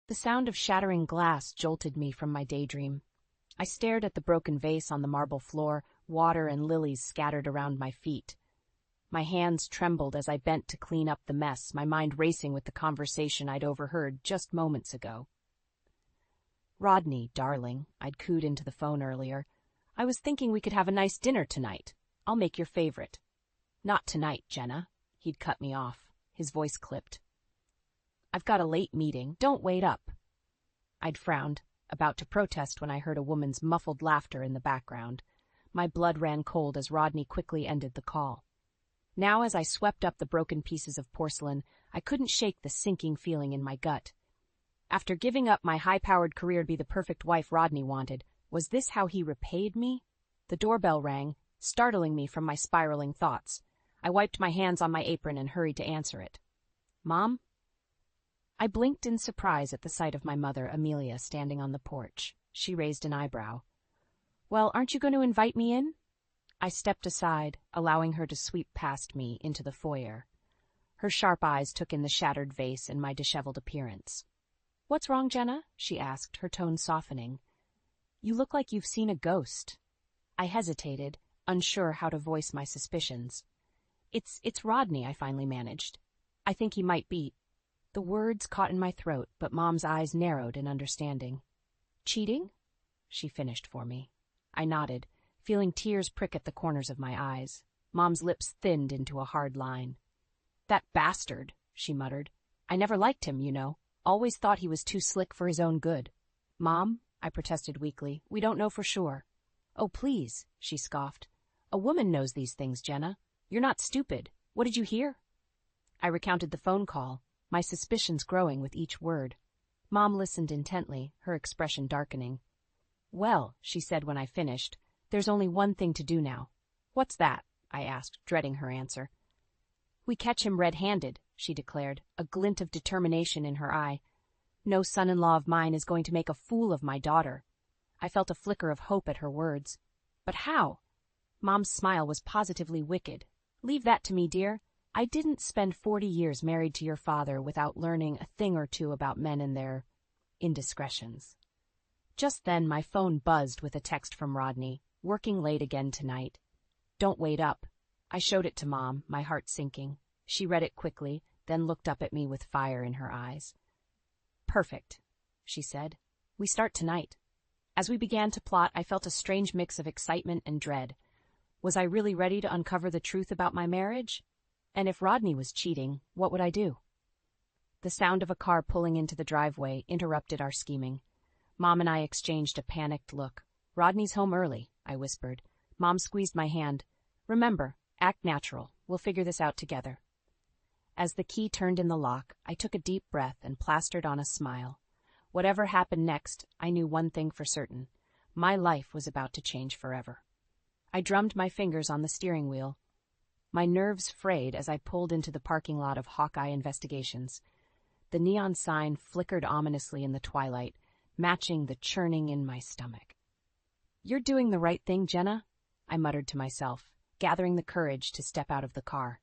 The sound of shattering glass jolted me from my daydream. I stared at the broken vase on the marble floor, water and lilies scattered around my feet. My hands trembled as I bent to clean up the mess, my mind racing with the conversation I'd overheard just moments ago. "Rodney, darling," I'd cooed into the phone earlier. "I was thinking we could have a nice dinner tonight. I'll make your favorite." "Not tonight, Jenna." He'd cut me off. His voice clipped. "I've got a late meeting. Don't wait up." I'd frowned, about to protest when I heard a woman's muffled laughter in the background. My blood ran cold as Rodney quickly ended the call. Now, as I swept up the broken pieces of porcelain, I couldn't shake the sinking feeling in my gut. After giving up my high-powered career to be the perfect wife Rodney wanted, was this how he repaid me? The doorbell rang, startling me from my spiraling thoughts. I wiped my hands on my apron and hurried to answer it. "Mom?" I blinked in surprise at the sight of my mother, Amelia, standing on the porch. She raised an eyebrow. "Well, aren't you going to invite me in?" I stepped aside, allowing her to sweep past me into the foyer. Her sharp eyes took in the shattered vase and my disheveled appearance. "What's wrong, Jenna?" she asked, her tone softening. "You look like you've seen a ghost." I hesitated, unsure how to voice my suspicions. It's Rodney," I finally managed. "I think he might be—" The words caught in my throat, but Mom's eyes narrowed in understanding. "Cheating?" she finished for me. I nodded, feeling tears prick at the corners of my eyes. Mom's lips thinned into a hard line. "That bastard," she muttered. "I never liked him, you know. Always thought he was too slick for his own good." "Mom," I protested weakly, "we don't know for sure." "Oh, please," she scoffed. "A woman knows these things, Jenna. You're not stupid. What did you hear?" I recounted the phone call, my suspicions growing with each word. Mom listened intently, her expression darkening. "Well," she said when I finished, "there's only one thing to do now." "What's that?" I asked, dreading her answer. "We catch him red-handed," she declared, a glint of determination in her eye. "No son-in-law of mine is going to make a fool of my daughter." I felt a flicker of hope at her words. "But how?" Mom's smile was positively wicked. "Leave that to me, dear. I didn't spend 40 years married to your father without learning a thing or two about men and their indiscretions." Just then my phone buzzed with a text from Rodney. "Working late again tonight. Don't wait up." I showed it to Mom, my heart sinking. She read it quickly, then looked up at me with fire in her eyes. "Perfect," she said. "We start tonight." As we began to plot, I felt a strange mix of excitement and dread. Was I really ready to uncover the truth about my marriage? And if Rodney was cheating, what would I do? The sound of a car pulling into the driveway interrupted our scheming. Mom and I exchanged a panicked look. "Rodney's home early," I whispered. Mom squeezed my hand. "Remember, act natural. We'll figure this out together." As the key turned in the lock, I took a deep breath and plastered on a smile. Whatever happened next, I knew one thing for certain. My life was about to change forever. I drummed my fingers on the steering wheel. My nerves frayed as I pulled into the parking lot of Hawkeye Investigations. The neon sign flickered ominously in the twilight, matching the churning in my stomach. "You're doing the right thing, Jenna," I muttered to myself, gathering the courage to step out of the car.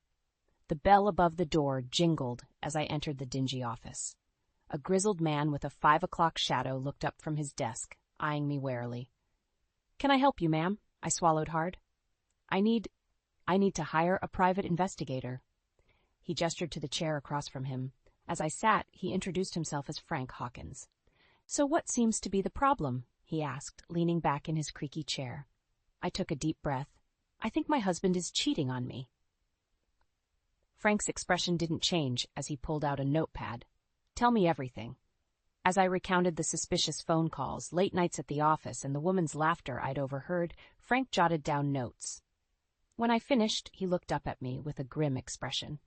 The bell above the door jingled as I entered the dingy office. A grizzled man with a 5 o'clock shadow looked up from his desk, eyeing me warily. "Can I help you, ma'am?" I swallowed hard. I need to hire a private investigator." He gestured to the chair across from him. As I sat, he introduced himself as Frank Hawkins. "So what seems to be the problem?" he asked, leaning back in his creaky chair. I took a deep breath. "I think my husband is cheating on me." Frank's expression didn't change as he pulled out a notepad. "Tell me everything." As I recounted the suspicious phone calls, late nights at the office, and the woman's laughter I'd overheard, Frank jotted down notes. When I finished, he looked up at me with a grim expression.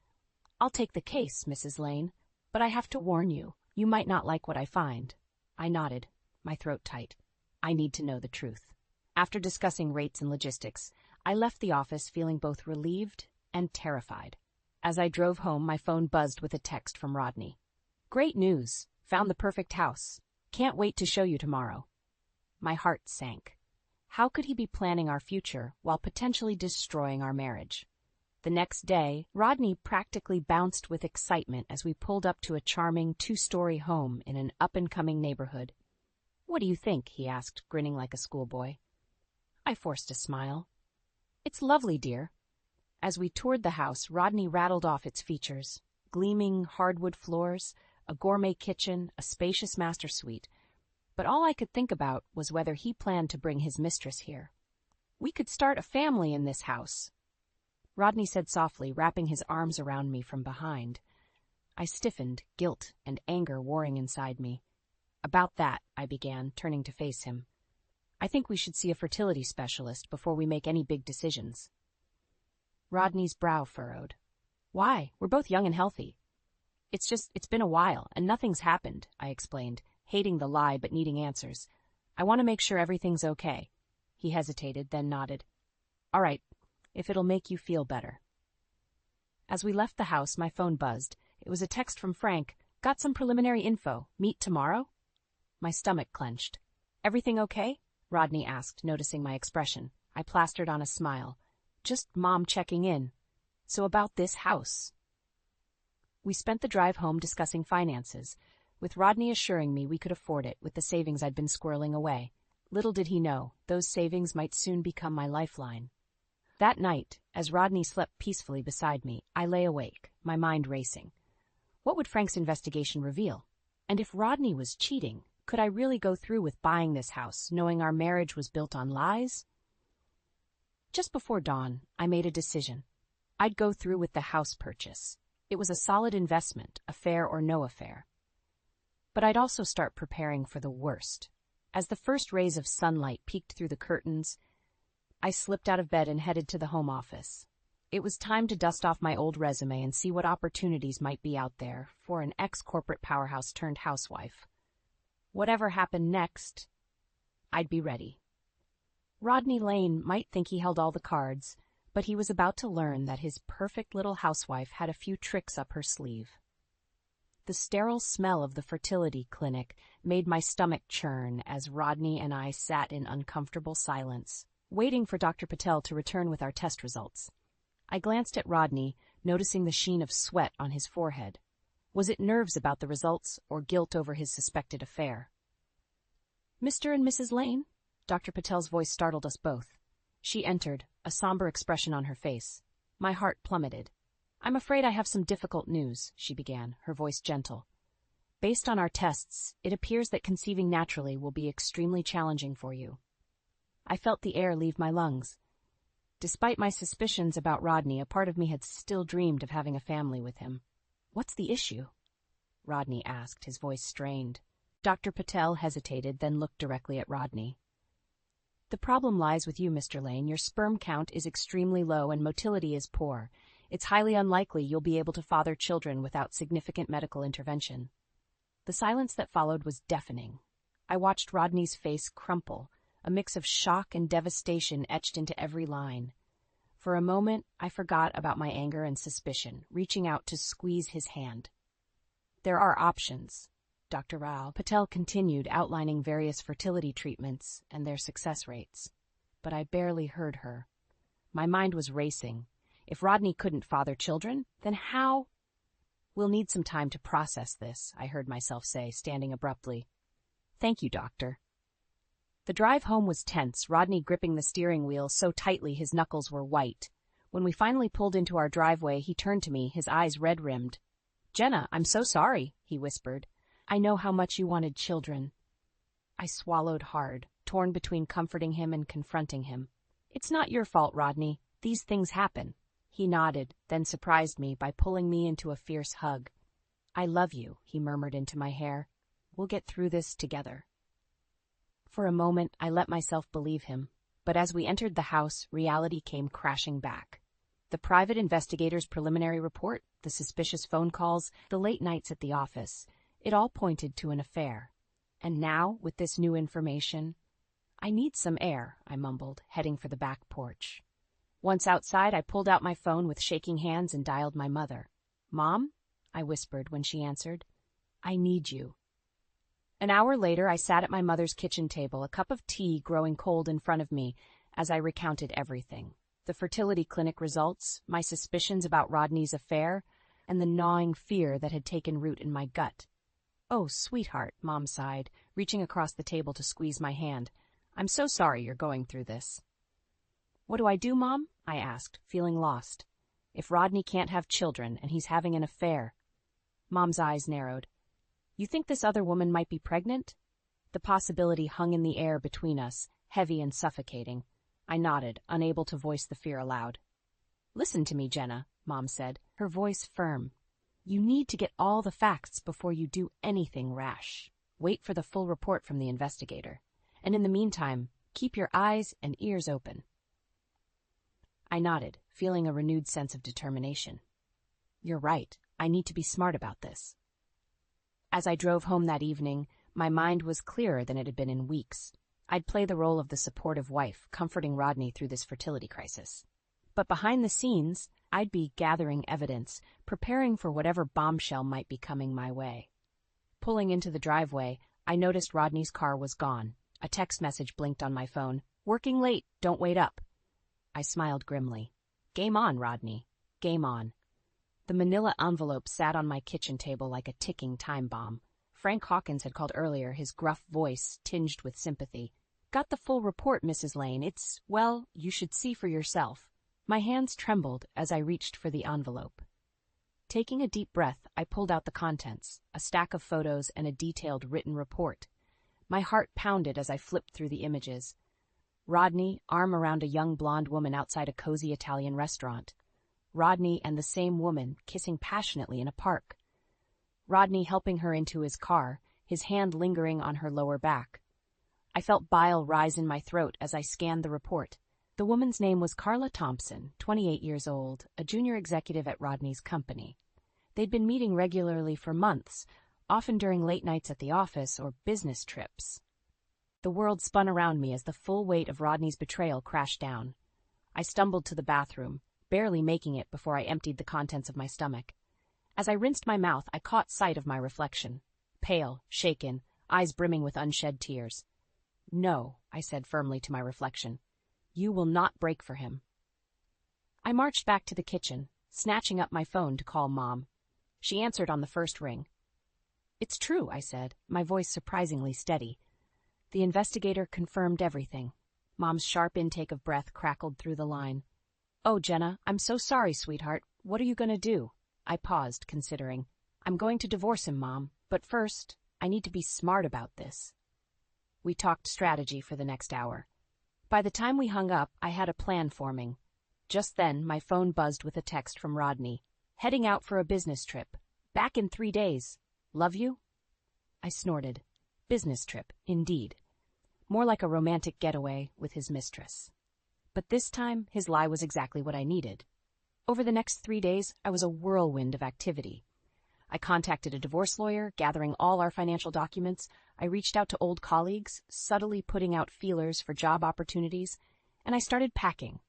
"I'll take the case, Mrs. Lane, but I have to warn you, you might not like what I find." I nodded, my throat tight. I need to know the truth. After discussing rates and logistics, I left the office feeling both relieved and terrified. As I drove home, my phone buzzed with a text from Rodney. "Great news. Found the perfect house. Can't wait to show you tomorrow." My heart sank. How could he be planning our future while potentially destroying our marriage? The next day, Rodney practically bounced with excitement as we pulled up to a charming 2-story home in an up-and-coming neighborhood. "What do you think?" he asked, grinning like a schoolboy. I forced a smile. "It's lovely, dear." As we toured the house, Rodney rattled off its features: gleaming hardwood floors, a gourmet kitchen, a spacious master suite. But all I could think about was whether he planned to bring his mistress here. "We could start a family in this house," Rodney said softly, wrapping his arms around me from behind. I stiffened, guilt and anger warring inside me. "About that," I began, turning to face him, "I think we should see a fertility specialist before we make any big decisions." Rodney's brow furrowed. "Why? We're both young and healthy." It's been a while, and nothing's happened," I explained, hating the lie but needing answers. "I want to make sure everything's okay." He hesitated, then nodded. "All right, if it'll make you feel better." As we left the house, my phone buzzed. It was a text from Frank. "Got some preliminary info. Meet tomorrow?" My stomach clenched. "Everything okay?" Rodney asked, noticing my expression. I plastered on a smile. "Just Mom checking in. So about this house." We spent the drive home discussing finances, with Rodney assuring me we could afford it with the savings I'd been squirreling away. Little did he know, those savings might soon become my lifeline. That night, as Rodney slept peacefully beside me, I lay awake, my mind racing. What would Frank's investigation reveal? And if Rodney was cheating, could I really go through with buying this house, knowing our marriage was built on lies? Just before dawn, I made a decision. I'd go through with the house purchase. It was a solid investment, affair or no affair. But I'd also start preparing for the worst. As the first rays of sunlight peeked through the curtains, I slipped out of bed and headed to the home office. It was time to dust off my old resume and see what opportunities might be out there for an ex-corporate powerhouse turned housewife. Whatever happened next, I'd be ready. Rodney Lane might think he held all the cards, but he was about to learn that his perfect little housewife had a few tricks up her sleeve. The sterile smell of the fertility clinic made my stomach churn as Rodney and I sat in uncomfortable silence, waiting for Dr. Patel to return with our test results. I glanced at Rodney, noticing the sheen of sweat on his forehead. Was it nerves about the results or guilt over his suspected affair? "Mr. and Mrs. Lane?" Dr. Patel's voice startled us both. She entered, a somber expression on her face. My heart plummeted. "I'm afraid I have some difficult news," she began, her voice gentle. "Based on our tests, it appears that conceiving naturally will be extremely challenging for you." I felt the air leave my lungs. Despite my suspicions about Rodney, a part of me had still dreamed of having a family with him. "What's the issue?" Rodney asked, his voice strained. Dr. Patel hesitated, then looked directly at Rodney. "The problem lies with you, Mr. Lane. Your sperm count is extremely low and motility is poor. It's highly unlikely you'll be able to father children without significant medical intervention." The silence that followed was deafening. I watched Rodney's face crumple, a mix of shock and devastation etched into every line. For a moment, I forgot about my anger and suspicion, reaching out to squeeze his hand. "There are options," Dr. Rao Patel continued, outlining various fertility treatments and their success rates. But I barely heard her. My mind was racing. If Rodney couldn't father children, then how? "We'll need some time to process this," I heard myself say, standing abruptly. "Thank you, doctor." The drive home was tense, Rodney gripping the steering wheel so tightly his knuckles were white. When we finally pulled into our driveway, he turned to me, his eyes red-rimmed. "Jenna, I'm so sorry," he whispered. "I know how much you wanted children." I swallowed hard, torn between comforting him and confronting him. "It's not your fault, Rodney. These things happen." He nodded, then surprised me by pulling me into a fierce hug. "I love you," he murmured into my hair. "We'll get through this together." For a moment, I let myself believe him, but as we entered the house, reality came crashing back. The private investigator's preliminary report, the suspicious phone calls, the late nights at the office, it all pointed to an affair. And now, with this new information, "I need some air," I mumbled, heading for the back porch. Once outside, I pulled out my phone with shaking hands and dialed my mother. "Mom?" I whispered when she answered. "I need you." An hour later, I sat at my mother's kitchen table, a cup of tea growing cold in front of me, as I recounted everything. The fertility clinic results, my suspicions about Rodney's affair, and the gnawing fear that had taken root in my gut. "Oh, sweetheart," Mom sighed, reaching across the table to squeeze my hand. "I'm so sorry you're going through this." "What do I do, Mom?" I asked, feeling lost. "If Rodney can't have children and he's having an affair—" Mom's eyes narrowed. "You think this other woman might be pregnant?" The possibility hung in the air between us, heavy and suffocating. I nodded, unable to voice the fear aloud. "Listen to me, Jenna," Mom said, her voice firm. "You need to get all the facts before you do anything rash. Wait for the full report from the investigator. And in the meantime, keep your eyes and ears open." I nodded, feeling a renewed sense of determination. "You're right. I need to be smart about this." As I drove home that evening, my mind was clearer than it had been in weeks. I'd play the role of the supportive wife, comforting Rodney through this fertility crisis. But behind the scenes, I'd be gathering evidence, preparing for whatever bombshell might be coming my way. Pulling into the driveway, I noticed Rodney's car was gone. A text message blinked on my phone. "Working late, don't wait up." I smiled grimly. Game on, Rodney. Game on. The manila envelope sat on my kitchen table like a ticking time bomb. Frank Hawkins had called earlier, his gruff voice tinged with sympathy. "Got the full report, Mrs. Lane. It's, well, you should see for yourself." My hands trembled as I reached for the envelope. Taking a deep breath, I pulled out the contents, a stack of photos and a detailed written report. My heart pounded as I flipped through the images. Rodney, arm around a young blonde woman outside a cozy Italian restaurant. Rodney and the same woman kissing passionately in a park. Rodney helping her into his car, his hand lingering on her lower back. I felt bile rise in my throat as I scanned the report. The woman's name was Carla Thompson, 28 years old, a junior executive at Rodney's company. They'd been meeting regularly for months, often during late nights at the office or business trips. The world spun around me as the full weight of Rodney's betrayal crashed down. I stumbled to the bathroom, barely making it before I emptied the contents of my stomach. As I rinsed my mouth, I caught sight of my reflection. Pale, shaken, eyes brimming with unshed tears. "No," I said firmly to my reflection. "You will not break for him." I marched back to the kitchen, snatching up my phone to call Mom. She answered on the first ring. "It's true," I said, my voice surprisingly steady. The investigator confirmed everything. Mom's sharp intake of breath crackled through the line. "Oh, Jenna, I'm so sorry, sweetheart. What are you going to do?" I paused, considering. "I'm going to divorce him, Mom, but first, I need to be smart about this." We talked strategy for the next hour. By the time we hung up, I had a plan forming. Just then, my phone buzzed with a text from Rodney. "Heading out for a business trip. Back in 3 days. Love you?" I snorted. Business trip, indeed. More like a romantic getaway with his mistress. But this time, his lie was exactly what I needed. Over the next 3 days, I was a whirlwind of activity. I contacted a divorce lawyer, gathering all our financial documents. I reached out to old colleagues, subtly putting out feelers for job opportunities, and I started packing,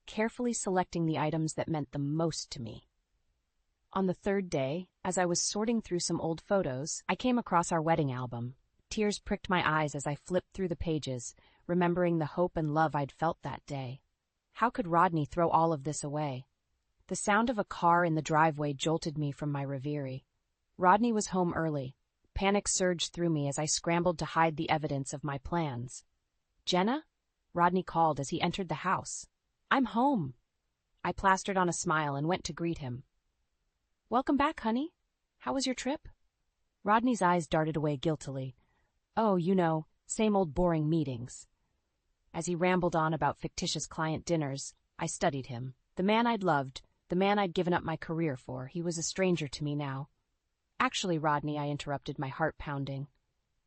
carefully selecting the items that meant the most to me. On the third day, as I was sorting through some old photos, I came across our wedding album. Tears pricked my eyes as I flipped through the pages, remembering the hope and love I'd felt that day. How could Rodney throw all of this away? The sound of a car in the driveway jolted me from my reverie. Rodney was home early. Panic surged through me as I scrambled to hide the evidence of my plans. "Jenna?" Rodney called as he entered the house. "I'm home." I plastered on a smile and went to greet him. "Welcome back, honey. How was your trip?" Rodney's eyes darted away guiltily. "Oh, you know, same old boring meetings." As he rambled on about fictitious client dinners, I studied him. The man I'd loved, the man I'd given up my career for, he was a stranger to me now. "Actually, Rodney," I interrupted, my heart pounding.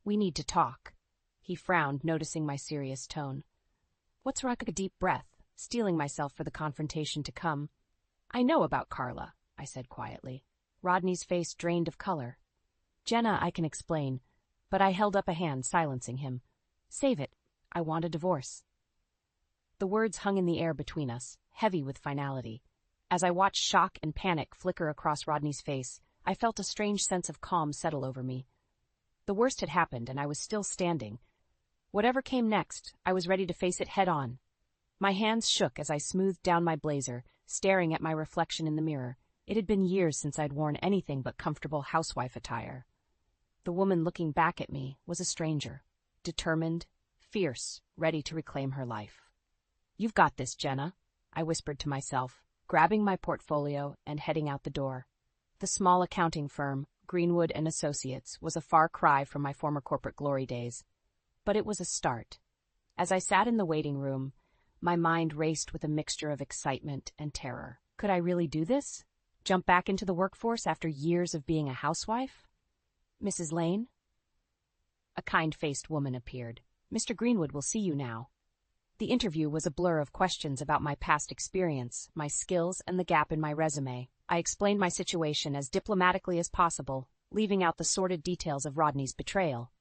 "We need to talk." He frowned, noticing my serious tone. "What's wrong?" A deep breath, steeling myself for the confrontation to come. "I know about Carla," I said quietly. Rodney's face drained of color. "Jenna, I can explain," but I held up a hand, silencing him. "Save it. I want a divorce." The words hung in the air between us, heavy with finality. As I watched shock and panic flicker across Rodney's face, I felt a strange sense of calm settle over me. The worst had happened, and I was still standing. Whatever came next, I was ready to face it head on. My hands shook as I smoothed down my blazer, staring at my reflection in the mirror. It had been years since I'd worn anything but comfortable housewife attire. The woman looking back at me was a stranger, determined, fierce, ready to reclaim her life. "You've got this, Jenna," I whispered to myself, grabbing my portfolio and heading out the door. The small accounting firm, Greenwood & Associates, was a far cry from my former corporate glory days. But it was a start. As I sat in the waiting room, my mind raced with a mixture of excitement and terror. Could I really do this? Jump back into the workforce after years of being a housewife? "Mrs. Lane?" A kind-faced woman appeared. "Mr. Greenwood will see you now." The interview was a blur of questions about my past experience, my skills, and the gap in my resume. I explained my situation as diplomatically as possible, leaving out the sordid details of Rodney's betrayal.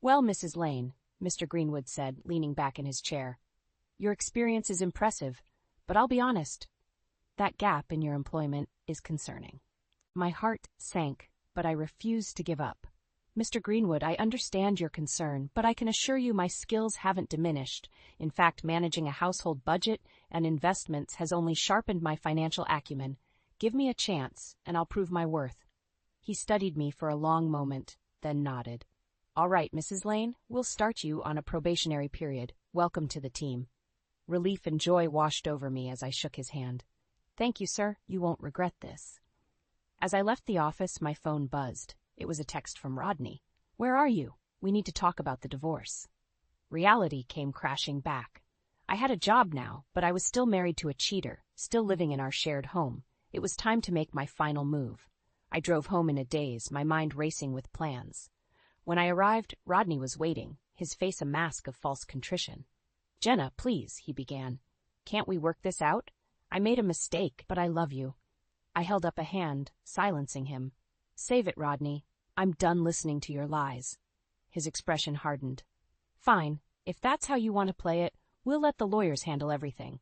"Well, Mrs. Lane," Mr. Greenwood said, leaning back in his chair, "your experience is impressive, but I'll be honest. That gap in your employment is concerning." My heart sank, but I refused to give up. "Mr. Greenwood, I understand your concern, but I can assure you my skills haven't diminished. In fact, managing a household budget and investments has only sharpened my financial acumen. Give me a chance, and I'll prove my worth." He studied me for a long moment, then nodded. "All right, Mrs. Lane, we'll start you on a probationary period. Welcome to the team." Relief and joy washed over me as I shook his hand. "Thank you, sir. You won't regret this." As I left the office, my phone buzzed. It was a text from Rodney. "Where are you? We need to talk about the divorce." Reality came crashing back. I had a job now, but I was still married to a cheater, still living in our shared home. It was time to make my final move. I drove home in a daze, my mind racing with plans. When I arrived, Rodney was waiting, his face a mask of false contrition. "Jenna, please," he began. "Can't we work this out? I made a mistake, but I love you." I held up a hand, silencing him. "Save it, Rodney. I'm done listening to your lies." His expression hardened. "Fine. If that's how you want to play it, we'll let the lawyers handle everything.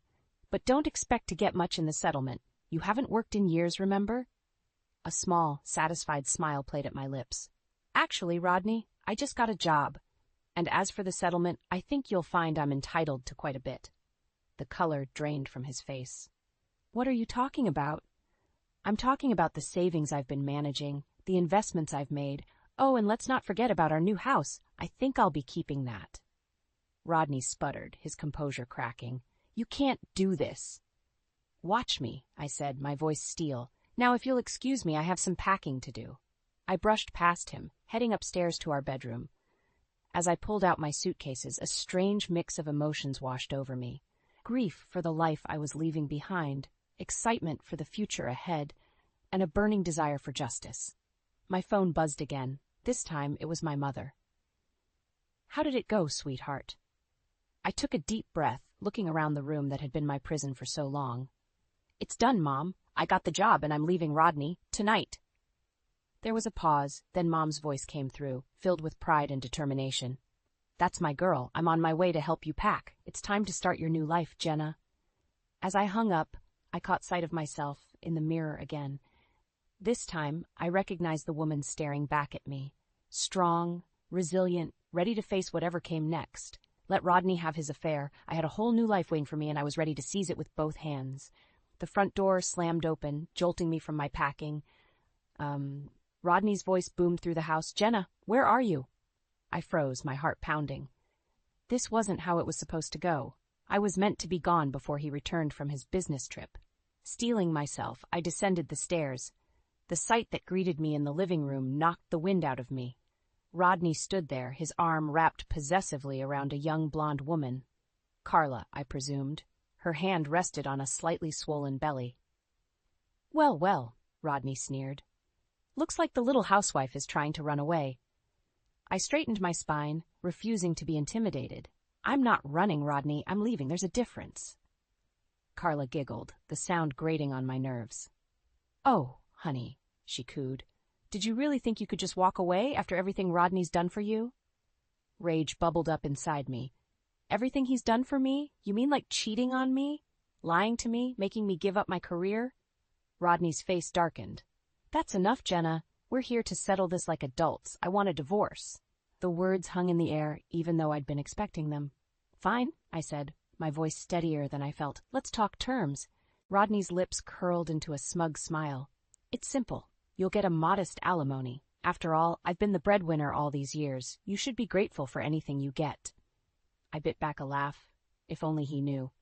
But don't expect to get much in the settlement. You haven't worked in years, remember?" A small, satisfied smile played at my lips. "Actually, Rodney, I just got a job. And as for the settlement, I think you'll find I'm entitled to quite a bit." The color drained from his face. "What are you talking about?" "I'm talking about the savings I've been managing, the investments I've made. Oh, and let's not forget about our new house. I think I'll be keeping that." Rodney sputtered, his composure cracking. "You can't do this." "Watch me," I said, my voice steel. "Now, if you'll excuse me, I have some packing to do." I brushed past him, heading upstairs to our bedroom. As I pulled out my suitcases, a strange mix of emotions washed over me. Grief for the life I was leaving behind, excitement for the future ahead, and a burning desire for justice. My phone buzzed again. This time it was my mother. "How did it go, sweetheart?" I took a deep breath, looking around the room that had been my prison for so long. "It's done, Mom. I got the job and I'm leaving Rodney tonight." There was a pause, then Mom's voice came through, filled with pride and determination. "That's my girl. I'm on my way to help you pack. It's time to start your new life, Jenna." As I hung up, I caught sight of myself in the mirror again. This time, I recognized the woman staring back at me. Strong, resilient, ready to face whatever came next. Let Rodney have his affair. I had a whole new life waiting for me, and I was ready to seize it with both hands. The front door slammed open, jolting me from my packing. Rodney's voice boomed through the house. "Jenna, where are you?" I froze, my heart pounding. This wasn't how it was supposed to go. I was meant to be gone before he returned from his business trip. Steeling myself, I descended the stairs. The sight that greeted me in the living room knocked the wind out of me. Rodney stood there, his arm wrapped possessively around a young blonde woman. Carla, I presumed. Her hand rested on a slightly swollen belly. "Well, well," Rodney sneered. "Looks like the little housewife is trying to run away." I straightened my spine, refusing to be intimidated. "I'm not running, Rodney. I'm leaving. There's a difference." Carla giggled, the sound grating on my nerves. "Oh, honey," she cooed. "Did you really think you could just walk away after everything Rodney's done for you?" Rage bubbled up inside me. "Everything he's done for me? You mean like cheating on me? Lying to me? Making me give up my career?" Rodney's face darkened. "That's enough, Jenna. We're here to settle this like adults. I want a divorce." The words hung in the air, even though I'd been expecting them. "Fine," I said, my voice steadier than I felt. Let's talk terms. Rodney's lips curled into a smug smile. It's simple. You'll get a modest alimony. After all, I've been the breadwinner all these years. You should be grateful for anything you get. I bit back a laugh. If only he knew.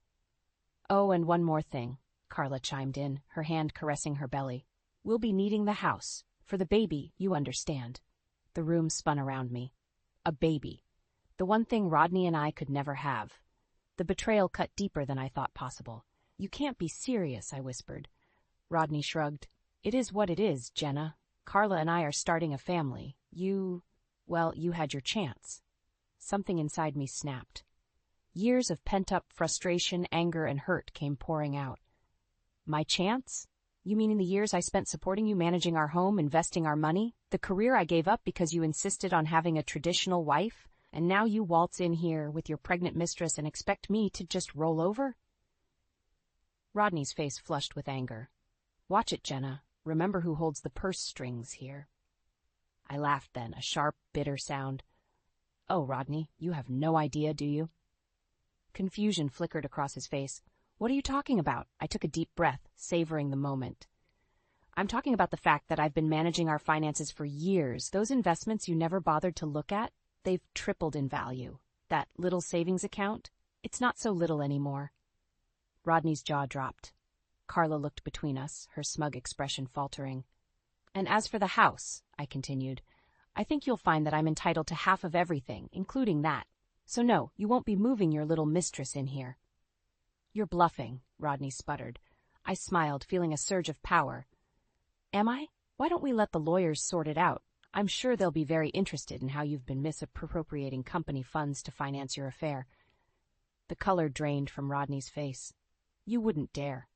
Oh, and one more thing, Carla chimed in, her hand caressing her belly. We'll be needing the house. For the baby, you understand. The room spun around me. A baby. The one thing Rodney and I could never have. The betrayal cut deeper than I thought possible. You can't be serious, I whispered. Rodney shrugged. It is what it is, Jenna. Carla and I are starting a family. You had your chance. Something inside me snapped. Years of pent-up frustration, anger, and hurt came pouring out. My chance? You mean in the years I spent supporting you, managing our home, investing our money? The career I gave up because you insisted on having a traditional wife? And now you waltz in here with your pregnant mistress and expect me to just roll over? Rodney's face flushed with anger. Watch it, Jenna. Remember who holds the purse strings here. I laughed then, a sharp, bitter sound. Oh, Rodney, you have no idea, do you? Confusion flickered across his face. What are you talking about? I took a deep breath, savoring the moment. I'm talking about the fact that I've been managing our finances for years. Those investments you never bothered to look at, they've tripled in value. That little savings account, it's not so little anymore. Rodney's jaw dropped. Carla looked between us, her smug expression faltering. And as for the house, I continued, I think you'll find that I'm entitled to half of everything, including that. So no, you won't be moving your little mistress in here. You're bluffing, Rodney sputtered. I smiled, feeling a surge of power. Am I? Why don't we let the lawyers sort it out? I'm sure they'll be very interested in how you've been misappropriating company funds to finance your affair. The color drained from Rodney's face. You wouldn't dare.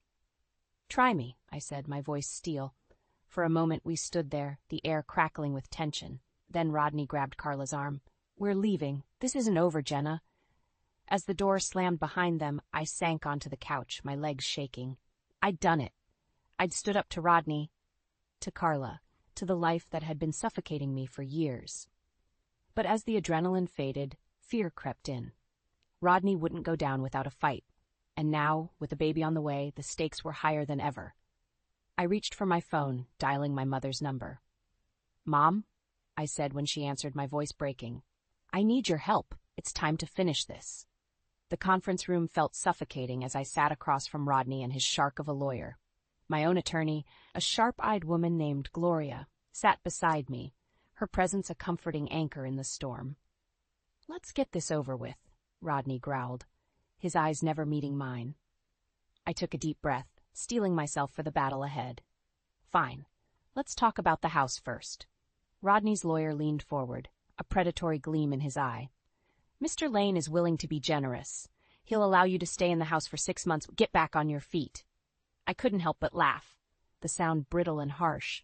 Try me, I said, my voice steel. For a moment we stood there, the air crackling with tension. Then Rodney grabbed Carla's arm. We're leaving. This isn't over, Jenna. As the door slammed behind them, I sank onto the couch, my legs shaking. I'd done it. I'd stood up to Rodney, to Carla, to the life that had been suffocating me for years. But as the adrenaline faded, fear crept in. Rodney wouldn't go down without a fight. And now, with a baby on the way, the stakes were higher than ever. I reached for my phone, dialing my mother's number. Mom, I said when she answered, my voice breaking. I need your help. It's time to finish this. The conference room felt suffocating as I sat across from Rodney and his shark of a lawyer. My own attorney, a sharp-eyed woman named Gloria, sat beside me, her presence a comforting anchor in the storm. Let's get this over with, Rodney growled, his eyes never meeting mine. I took a deep breath, steeling myself for the battle ahead. Fine. Let's talk about the house first. Rodney's lawyer leaned forward, a predatory gleam in his eye. Mr. Lane is willing to be generous. He'll allow you to stay in the house for 6 months. Get back on your feet. I couldn't help but laugh, the sound brittle and harsh.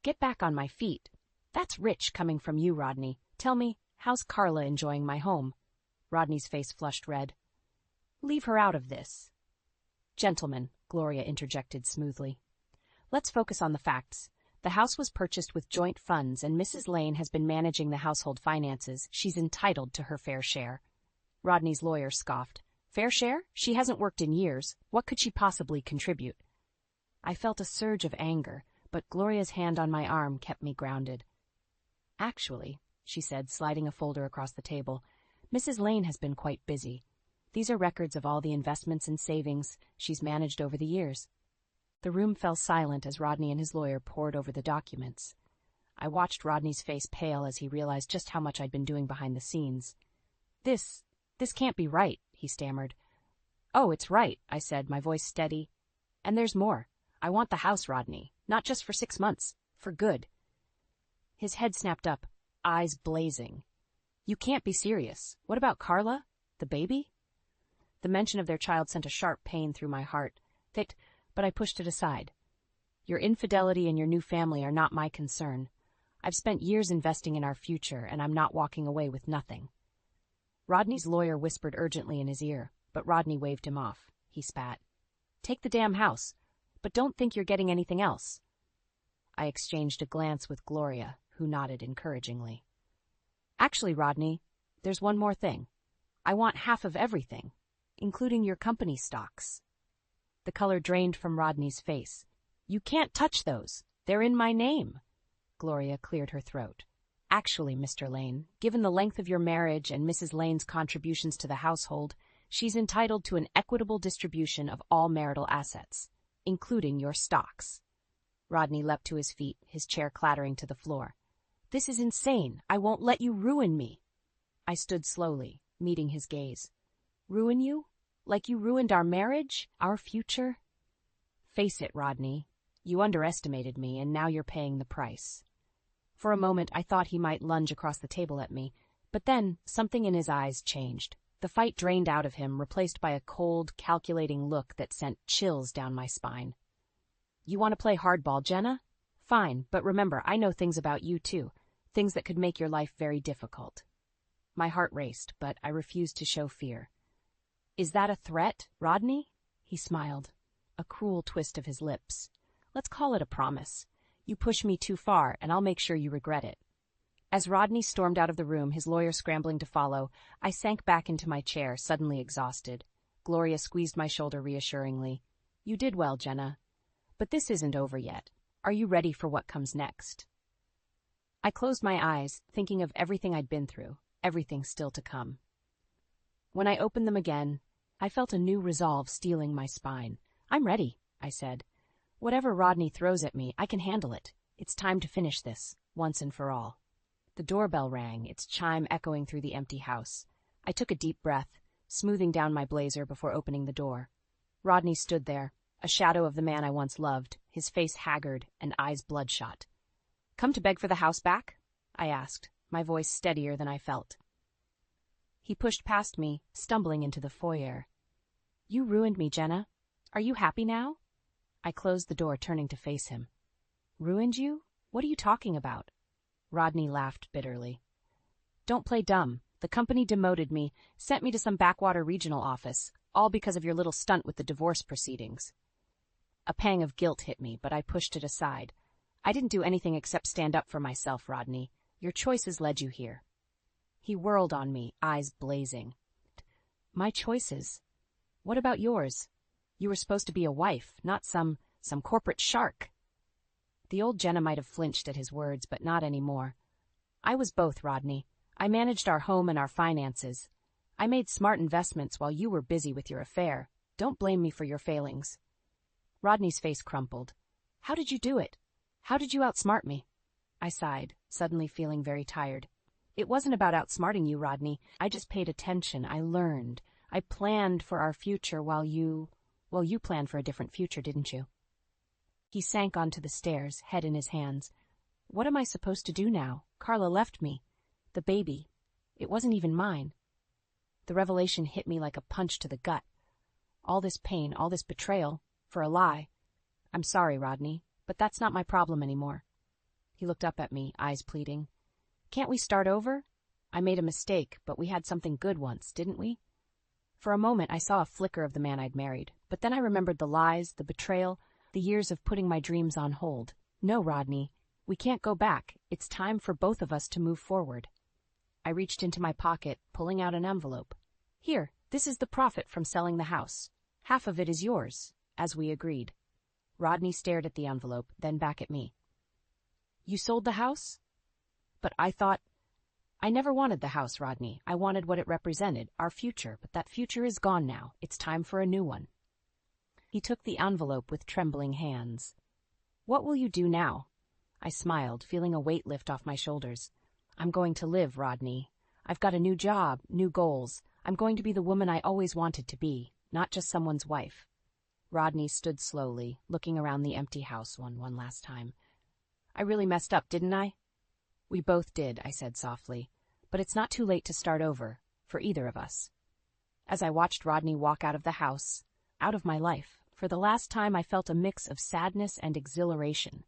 Get back on my feet. That's rich coming from you, Rodney. Tell me, how's Carla enjoying my home? Rodney's face flushed red. Leave her out of this. Gentlemen, Gloria interjected smoothly. Let's focus on the facts. The house was purchased with joint funds, and Mrs. Lane has been managing the household finances. She's entitled to her fair share. Rodney's lawyer scoffed. Fair share? She hasn't worked in years. What could she possibly contribute? I felt a surge of anger, but Gloria's hand on my arm kept me grounded. Actually, she said, sliding a folder across the table, Mrs. Lane has been quite busy. These are records of all the investments and savings she's managed over the years. The room fell silent as Rodney and his lawyer pored over the documents. I watched Rodney's face pale as he realized just how much I'd been doing behind the scenes. This can't be right, he stammered. Oh, it's right, I said, my voice steady. And there's more. I want the house, Rodney. Not just for 6 months. For good. His head snapped up, eyes blazing. You can't be serious. What about Carla? The baby? The mention of their child sent a sharp pain through my heart. But I pushed it aside. Your infidelity and your new family are not my concern. I've spent years investing in our future, and I'm not walking away with nothing. Rodney's lawyer whispered urgently in his ear, but Rodney waved him off. He spat. Take the damn house, but don't think you're getting anything else. I exchanged a glance with Gloria, who nodded encouragingly. Actually, Rodney, there's one more thing. I want half of everything. including your company stocks. The color drained from Rodney's face. You can't touch those. They're in my name. Gloria cleared her throat. Actually, Mr. Lane, given the length of your marriage and Mrs. Lane's contributions to the household, she's entitled to an equitable distribution of all marital assets, including your stocks. Rodney leapt to his feet, his chair clattering to the floor. This is insane. I won't let you ruin me. I stood slowly, meeting his gaze. Ruin you? Like you ruined our marriage? Our future? Face it, Rodney. You underestimated me, and now you're paying the price. For a moment, I thought he might lunge across the table at me, but then something in his eyes changed. The fight drained out of him, replaced by a cold, calculating look that sent chills down my spine. You want to play hardball, Jenna? Fine, but remember, I know things about you, too. Things that could make your life very difficult. My heart raced, but I refused to show fear. Is that a threat, Rodney? He smiled, a cruel twist of his lips. Let's call it a promise. You push me too far, and I'll make sure you regret it. As Rodney stormed out of the room, his lawyer scrambling to follow, I sank back into my chair, suddenly exhausted. Gloria squeezed my shoulder reassuringly. You did well, Jenna. But this isn't over yet. Are you ready for what comes next? I closed my eyes, thinking of everything I'd been through, everything still to come. When I opened them again, I felt a new resolve stealing my spine. I'm ready, I said. Whatever Rodney throws at me, I can handle it. It's time to finish this, once and for all. The doorbell rang, its chime echoing through the empty house. I took a deep breath, smoothing down my blazer before opening the door. Rodney stood there, a shadow of the man I once loved, his face haggard and eyes bloodshot. Come to beg for the house back? I asked, my voice steadier than I felt. He pushed past me, stumbling into the foyer. You ruined me, Jenna. Are you happy now? I closed the door, turning to face him. Ruined you? What are you talking about? Rodney laughed bitterly. Don't play dumb. The company demoted me, sent me to some backwater regional office, all because of your little stunt with the divorce proceedings. A pang of guilt hit me, but I pushed it aside. I didn't do anything except stand up for myself, Rodney. Your choices led you here. He whirled on me, eyes blazing. My choices? What about yours? You were supposed to be a wife, not some corporate shark. The old Jenna might have flinched at his words, but not anymore. I was both, Rodney. I managed our home and our finances. I made smart investments while you were busy with your affair. Don't blame me for your failings. Rodney's face crumpled. How did you do it? How did you outsmart me? I sighed, suddenly feeling very tired. It wasn't about outsmarting you, Rodney. I just paid attention. I learned. I planned for our future while you planned for a different future, didn't you? He sank onto the stairs, head in his hands. What am I supposed to do now? Carla left me. The baby. It wasn't even mine. The revelation hit me like a punch to the gut. All this pain, all this betrayal, for a lie. I'm sorry, Rodney, but that's not my problem anymore. He looked up at me, eyes pleading. Can't we start over? I made a mistake, but we had something good once, didn't we? For a moment I saw a flicker of the man I'd married, but then I remembered the lies, the betrayal, the years of putting my dreams on hold. No, Rodney, we can't go back. It's time for both of us to move forward. I reached into my pocket, pulling out an envelope. Here, this is the profit from selling the house. Half of it is yours, as we agreed. Rodney stared at the envelope, then back at me. You sold the house? But I never wanted the house, Rodney. I wanted what it represented, our future, but that future is gone now. It's time for a new one. He took the envelope with trembling hands. What will you do now? I smiled, feeling a weight lift off my shoulders. I'm going to live, Rodney. I've got a new job, new goals. I'm going to be the woman I always wanted to be, not just someone's wife. Rodney stood slowly, looking around the empty house one last time. I really messed up, didn't I? We both did, I said softly. But it's not too late to start over, for either of us. As I watched Rodney walk out of the house, out of my life, for the last time I felt a mix of sadness and exhilaration.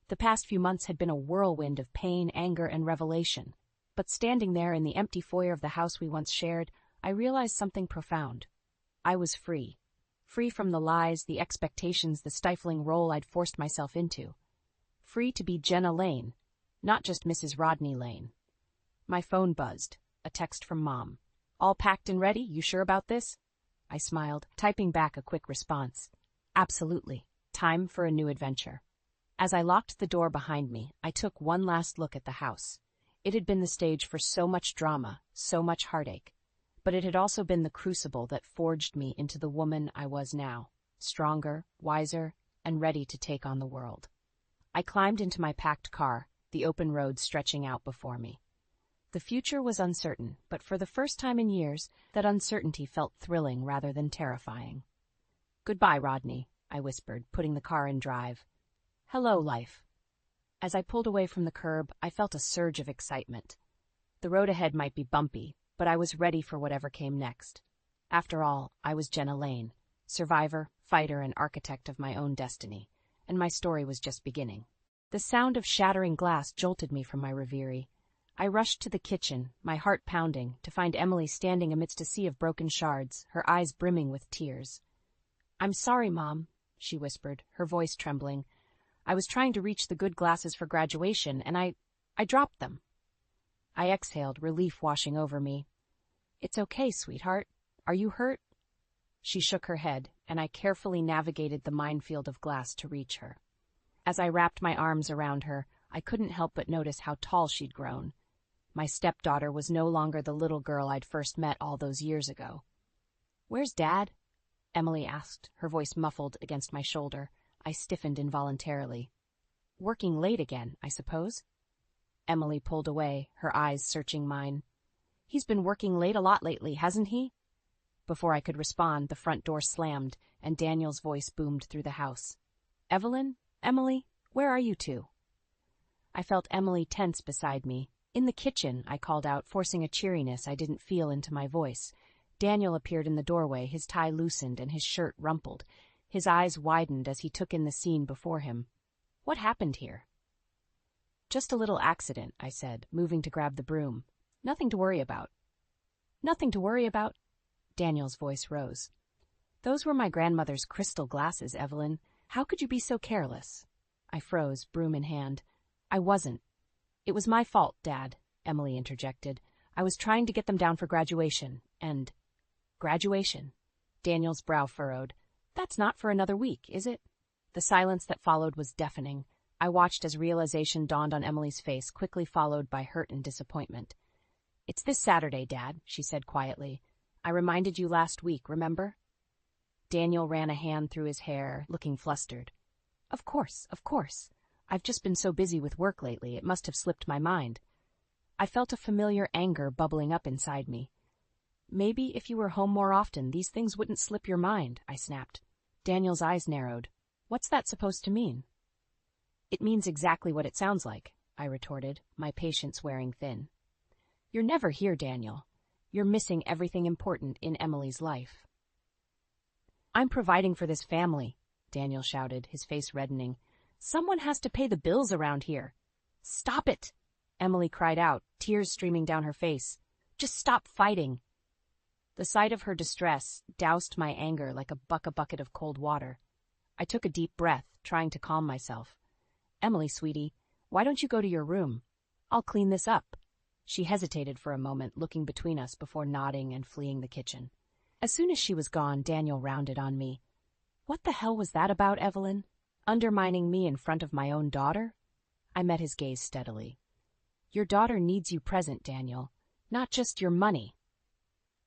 The past few months had been a whirlwind of pain, anger, and revelation. But standing there in the empty foyer of the house we once shared, I realized something profound. I was free. Free from the lies, the expectations, the stifling role I'd forced myself into. Free to be Jenna Lane, not just Mrs. Rodney Lane. My phone buzzed. A text from Mom. All packed and ready? You sure about this? I smiled, typing back a quick response. Absolutely. Time for a new adventure. As I locked the door behind me, I took one last look at the house. It had been the stage for so much drama, so much heartache. But it had also been the crucible that forged me into the woman I was now, stronger, wiser, and ready to take on the world. I climbed into my packed car, the open road stretching out before me. The future was uncertain, but for the first time in years, that uncertainty felt thrilling rather than terrifying. Goodbye, Rodney, I whispered, putting the car in drive. Hello, life. As I pulled away from the curb, I felt a surge of excitement. The road ahead might be bumpy, but I was ready for whatever came next. After all, I was Jenna Lane, survivor, fighter, and architect of my own destiny, and my story was just beginning. The sound of shattering glass jolted me from my reverie. I rushed to the kitchen, my heart pounding, to find Emily standing amidst a sea of broken shards, her eyes brimming with tears. I'm sorry, Mom, she whispered, her voice trembling. I was trying to reach the good glasses for graduation, and I dropped them. I exhaled, relief washing over me. It's okay, sweetheart. Are you hurt? She shook her head, and I carefully navigated the minefield of glass to reach her. As I wrapped my arms around her, I couldn't help but notice how tall she'd grown. My stepdaughter was no longer the little girl I'd first met all those years ago. Where's Dad? Emily asked, her voice muffled against my shoulder. I stiffened involuntarily. Working late again, I suppose? Emily pulled away, her eyes searching mine. He's been working late a lot lately, hasn't he? Before I could respond, the front door slammed, and Daniel's voice boomed through the house. Evelyn? Emily? Where are you two? I felt Emily tense beside me. In the kitchen, I called out, forcing a cheeriness I didn't feel into my voice. Daniel appeared in the doorway, his tie loosened and his shirt rumpled. His eyes widened as he took in the scene before him. What happened here? Just a little accident, I said, moving to grab the broom. Nothing to worry about. Nothing to worry about? Daniel's voice rose. Those were my grandmother's crystal glasses, Evelyn. How could you be so careless? I froze, broom in hand. I wasn't. It was my fault, Dad, Emily interjected. I was trying to get them down for graduation, and... Graduation? Daniel's brow furrowed. That's not for another week, is it? The silence that followed was deafening. I watched as realization dawned on Emily's face, quickly followed by hurt and disappointment. It's this Saturday, Dad, she said quietly. I reminded you last week, remember? Daniel ran a hand through his hair, looking flustered. Of course, of course. I've just been so busy with work lately, it must have slipped my mind. I felt a familiar anger bubbling up inside me. Maybe if you were home more often, these things wouldn't slip your mind, I snapped. Daniel's eyes narrowed. What's that supposed to mean? It means exactly what it sounds like, I retorted, my patience wearing thin. You're never here, Daniel. You're missing everything important in Emily's life. I'm providing for this family, Daniel shouted, his face reddening. Someone has to pay the bills around here. Stop it, Emily cried out, tears streaming down her face. Just stop fighting. The sight of her distress doused my anger like a bucket of cold water. I took a deep breath, trying to calm myself. Emily, sweetie, why don't you go to your room? I'll clean this up. She hesitated for a moment, looking between us before nodding and fleeing the kitchen. As soon as she was gone, Daniel rounded on me. What the hell was that about, Evelyn? Undermining me in front of my own daughter? I met his gaze steadily. Your daughter needs you present, Daniel, not just your money.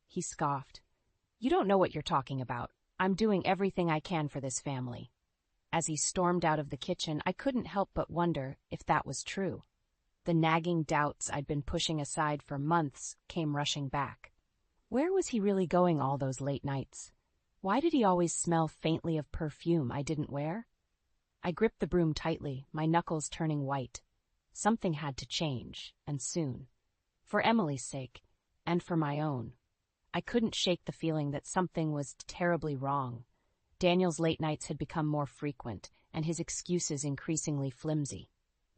He scoffed. You don't know what you're talking about. I'm doing everything I can for this family. As he stormed out of the kitchen, I couldn't help but wonder if that was true. The nagging doubts I'd been pushing aside for months came rushing back. Where was he really going all those late nights? Why did he always smell faintly of perfume I didn't wear? I gripped the broom tightly, my knuckles turning white. Something had to change, and soon. For Emily's sake, and for my own. I couldn't shake the feeling that something was terribly wrong. Daniel's late nights had become more frequent, and his excuses increasingly flimsy.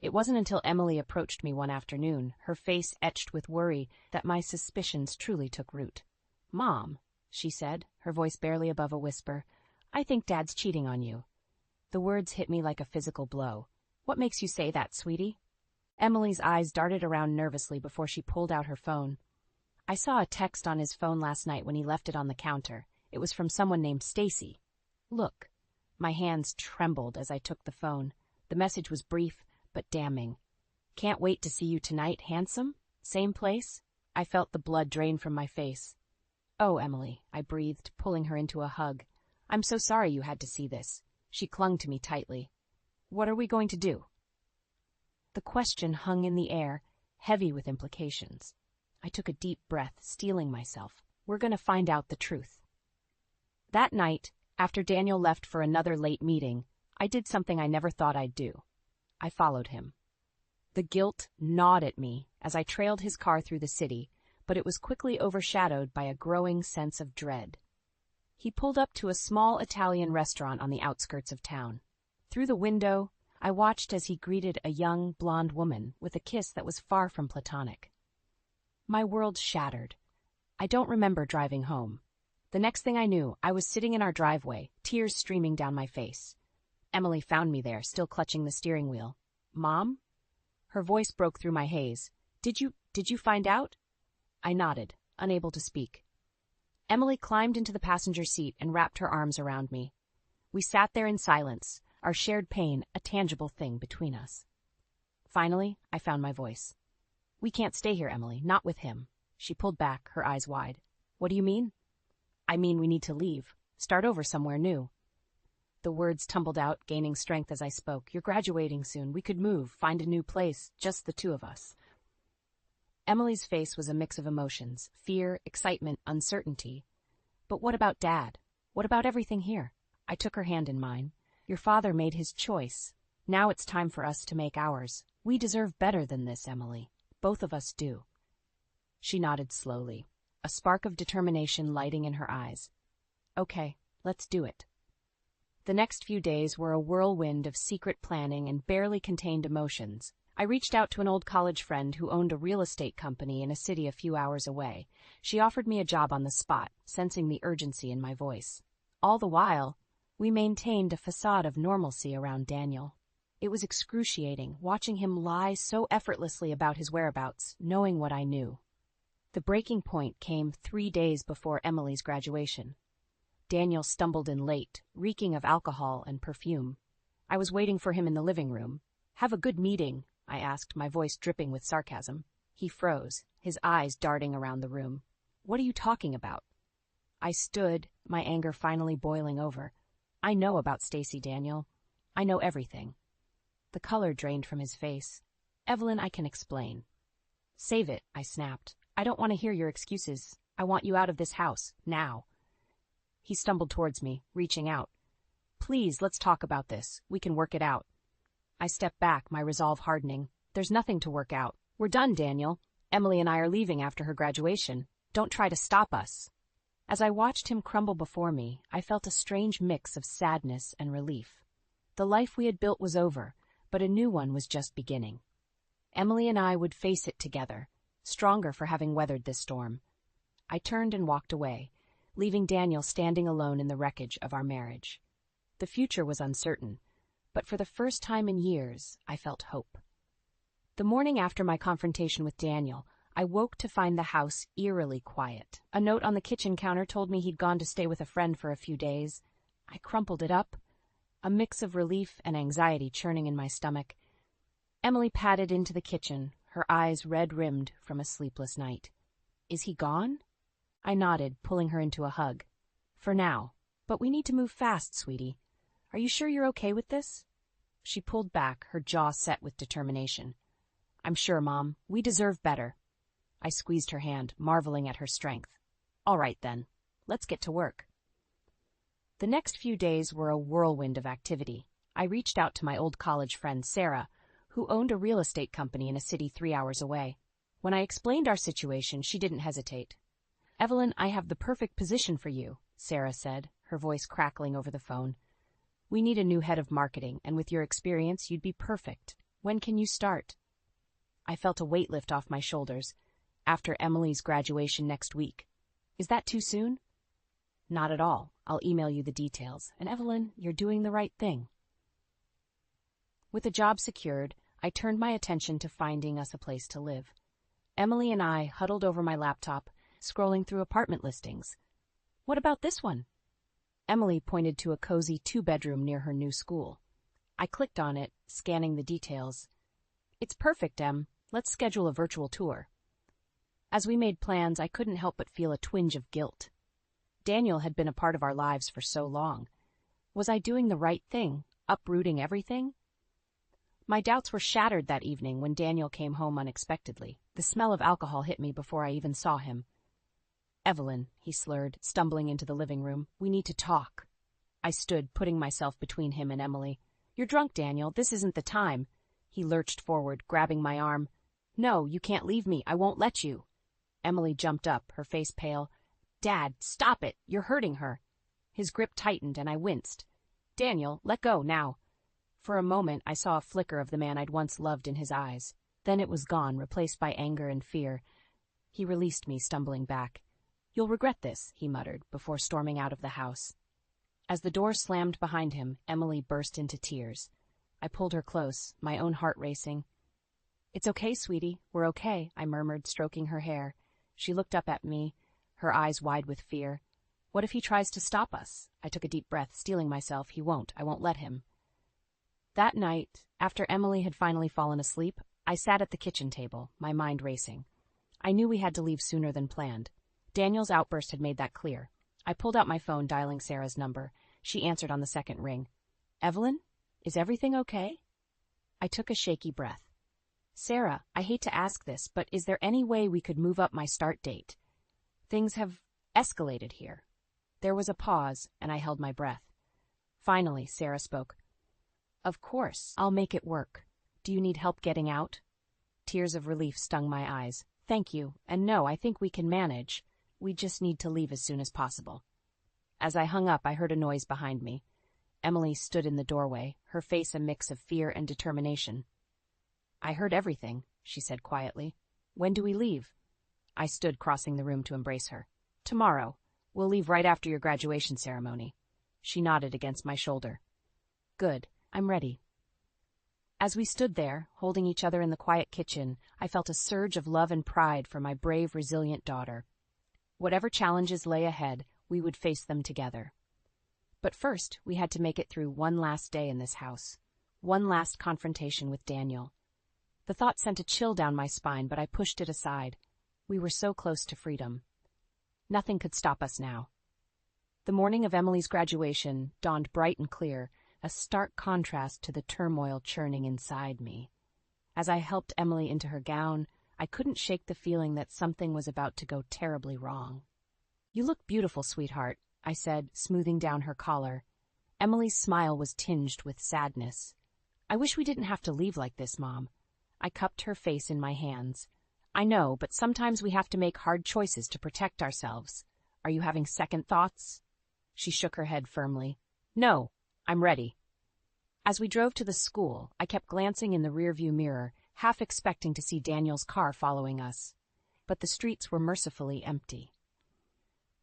It wasn't until Emily approached me one afternoon, her face etched with worry, that my suspicions truly took root. Mom, she said, her voice barely above a whisper, I think Dad's cheating on you. The words hit me like a physical blow. What makes you say that, sweetie? Emily's eyes darted around nervously before she pulled out her phone. I saw a text on his phone last night when he left it on the counter. It was from someone named Stacy. Look. My hands trembled as I took the phone. The message was brief, but damning. Can't wait to see you tonight, handsome? Same place? I felt the blood drain from my face. Oh, Emily, I breathed, pulling her into a hug. I'm so sorry you had to see this. She clung to me tightly. What are we going to do? The question hung in the air, heavy with implications. I took a deep breath, steeling myself. We're going to find out the truth. That night, after Daniel left for another late meeting, I did something I never thought I'd do. I followed him. The guilt gnawed at me as I trailed his car through the city, but it was quickly overshadowed by a growing sense of dread. He pulled up to a small Italian restaurant on the outskirts of town. Through the window, I watched as he greeted a young, blonde woman with a kiss that was far from platonic. My world shattered. I don't remember driving home. The next thing I knew, I was sitting in our driveway, tears streaming down my face. Emily found me there, still clutching the steering wheel. Mom? Her voice broke through my haze. Did you find out? I nodded, unable to speak. Emily climbed into the passenger seat and wrapped her arms around me. We sat there in silence, our shared pain a tangible thing between us. Finally, I found my voice. We can't stay here, Emily, not with him. She pulled back, her eyes wide. What do you mean? I mean we need to leave, start over somewhere new. The words tumbled out, gaining strength as I spoke. You're graduating soon. We could move, find a new place, just the two of us. Emily's face was a mix of emotions, fear, excitement, uncertainty. But what about Dad? What about everything here? I took her hand in mine. Your father made his choice. Now it's time for us to make ours. We deserve better than this, Emily. Both of us do. She nodded slowly, a spark of determination lighting in her eyes. Okay, let's do it. The next few days were a whirlwind of secret planning and barely contained emotions. I reached out to an old college friend who owned a real estate company in a city a few hours away. She offered me a job on the spot, sensing the urgency in my voice. All the while, we maintained a facade of normalcy around Daniel. It was excruciating, watching him lie so effortlessly about his whereabouts, knowing what I knew. The breaking point came 3 days before Emily's graduation. Daniel stumbled in late, reeking of alcohol and perfume. I was waiting for him in the living room. Have a good meeting, I asked, my voice dripping with sarcasm. He froze, his eyes darting around the room. What are you talking about? I stood, my anger finally boiling over. I know about Stacy, Daniel. I know everything. The color drained from his face. Evelyn, I can explain. Save it, I snapped. I don't want to hear your excuses. I want you out of this house, now. He stumbled towards me, reaching out. Please, let's talk about this. We can work it out. I stepped back, my resolve hardening. There's nothing to work out. We're done, Daniel. Emily and I are leaving after her graduation. Don't try to stop us. As I watched him crumble before me, I felt a strange mix of sadness and relief. The life we had built was over, but a new one was just beginning. Emily and I would face it together, stronger for having weathered this storm. I turned and walked away, leaving Daniel standing alone in the wreckage of our marriage. The future was uncertain, but for the first time in years, I felt hope. The morning after my confrontation with Daniel, I woke to find the house eerily quiet. A note on the kitchen counter told me he'd gone to stay with a friend for a few days. I crumpled it up, a mix of relief and anxiety churning in my stomach. Emily padded into the kitchen, her eyes red-rimmed from a sleepless night. Is he gone? I nodded, pulling her into a hug. For now. But we need to move fast, sweetie. Are you sure you're okay with this? She pulled back, her jaw set with determination. I'm sure, Mom. We deserve better. I squeezed her hand, marveling at her strength. All right, then. Let's get to work. The next few days were a whirlwind of activity. I reached out to my old college friend, Sarah, who owned a real estate company in a city 3 hours away. When I explained our situation, she didn't hesitate. Evelyn, I have the perfect position for you, Sarah said, her voice crackling over the phone. We need a new head of marketing, and with your experience, you'd be perfect. When can you start? I felt a weight lift off my shoulders. After Emily's graduation next week. Is that too soon? Not at all. I'll email you the details. And Evelyn, you're doing the right thing. With a job secured, I turned my attention to finding us a place to live. Emily and I huddled over my laptop, scrolling through apartment listings. What about this one? Emily pointed to a cozy 2-bedroom near her new school. I clicked on it, scanning the details. It's perfect, Em. Let's schedule a virtual tour. As we made plans, I couldn't help but feel a twinge of guilt. Daniel had been a part of our lives for so long. Was I doing the right thing, uprooting everything? My doubts were shattered that evening when Daniel came home unexpectedly. The smell of alcohol hit me before I even saw him. Evelyn, he slurred, stumbling into the living room. We need to talk. I stood, putting myself between him and Emily. You're drunk, Daniel. This isn't the time. He lurched forward, grabbing my arm. No, you can't leave me. I won't let you. Emily jumped up, her face pale. Dad, stop it. You're hurting her. His grip tightened, and I winced. Daniel, let go, now. For a moment, I saw a flicker of the man I'd once loved in his eyes. Then it was gone, replaced by anger and fear. He released me, stumbling back. You'll regret this, he muttered, before storming out of the house. As the door slammed behind him, Emily burst into tears. I pulled her close, my own heart racing. It's okay, sweetie. We're okay, I murmured, stroking her hair. She looked up at me, her eyes wide with fear. What if he tries to stop us? I took a deep breath, steeling myself. He won't. I won't let him. That night, after Emily had finally fallen asleep, I sat at the kitchen table, my mind racing. I knew we had to leave sooner than planned. Daniel's outburst had made that clear. I pulled out my phone, dialing Sarah's number. She answered on the second ring. Evelyn? Is everything okay? I took a shaky breath. Sarah, I hate to ask this, but is there any way we could move up my start date? Things have escalated here. There was a pause, and I held my breath. Finally, Sarah spoke. Of course, I'll make it work. Do you need help getting out? Tears of relief stung my eyes. Thank you, and no, I think we can manage. We just need to leave as soon as possible. As I hung up, I heard a noise behind me. Emily stood in the doorway, her face a mix of fear and determination. I heard everything, she said quietly. When do we leave? I stood, crossing the room to embrace her. Tomorrow. We'll leave right after your graduation ceremony. She nodded against my shoulder. Good. I'm ready. As we stood there, holding each other in the quiet kitchen, I felt a surge of love and pride for my brave, resilient daughter. Whatever challenges lay ahead, we would face them together. But first, we had to make it through one last day in this house. One last confrontation with Daniel. The thought sent a chill down my spine, but I pushed it aside. We were so close to freedom. Nothing could stop us now. The morning of Emily's graduation dawned bright and clear, a stark contrast to the turmoil churning inside me. As I helped Emily into her gown, I couldn't shake the feeling that something was about to go terribly wrong. You look beautiful, sweetheart, I said, smoothing down her collar. Emily's smile was tinged with sadness. I wish we didn't have to leave like this, Mom. I cupped her face in my hands. I know, but sometimes we have to make hard choices to protect ourselves. Are you having second thoughts? She shook her head firmly. No, I'm ready. As we drove to the school, I kept glancing in the rearview mirror, half expecting to see Daniel's car following us. But the streets were mercifully empty.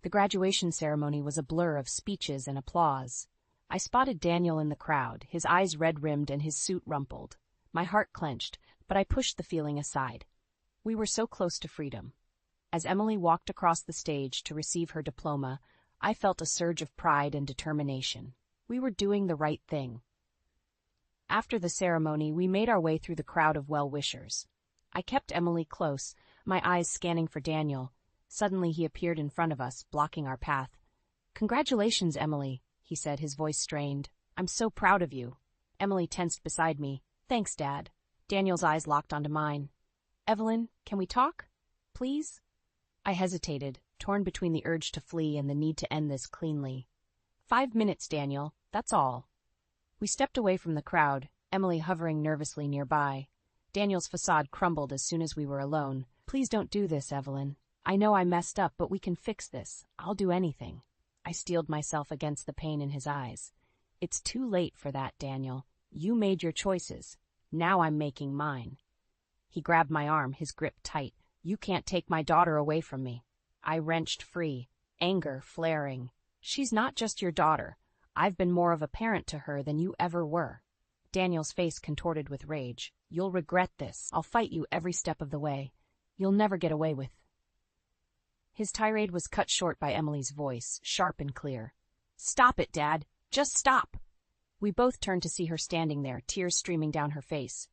The graduation ceremony was a blur of speeches and applause. I spotted Daniel in the crowd, his eyes red-rimmed and his suit rumpled. My heart clenched, but I pushed the feeling aside. We were so close to freedom. As Emily walked across the stage to receive her diploma, I felt a surge of pride and determination. We were doing the right thing. After the ceremony, we made our way through the crowd of well-wishers. I kept Emily close, my eyes scanning for Daniel. Suddenly he appeared in front of us, blocking our path. Congratulations, Emily, he said, his voice strained. I'm so proud of you. Emily tensed beside me. Thanks, Dad. Daniel's eyes locked onto mine. Evelyn, can we talk? Please? I hesitated, torn between the urge to flee and the need to end this cleanly. 5 minutes, Daniel. That's all. We stepped away from the crowd, Emily hovering nervously nearby. Daniel's facade crumbled as soon as we were alone. Please don't do this, Evelyn. I know I messed up, but we can fix this. I'll do anything. I steeled myself against the pain in his eyes. It's too late for that, Daniel. You made your choices. Now I'm making mine. He grabbed my arm, his grip tight. You can't take my daughter away from me. I wrenched free, anger flaring. She's not just your daughter. I've been more of a parent to her than you ever were. Daniel's face contorted with rage. You'll regret this. I'll fight you every step of the way. You'll never get away with. His tirade was cut short by Emily's voice, sharp and clear. "Stop it, Dad! Just stop!" We both turned to see her standing there, tears streaming down her face.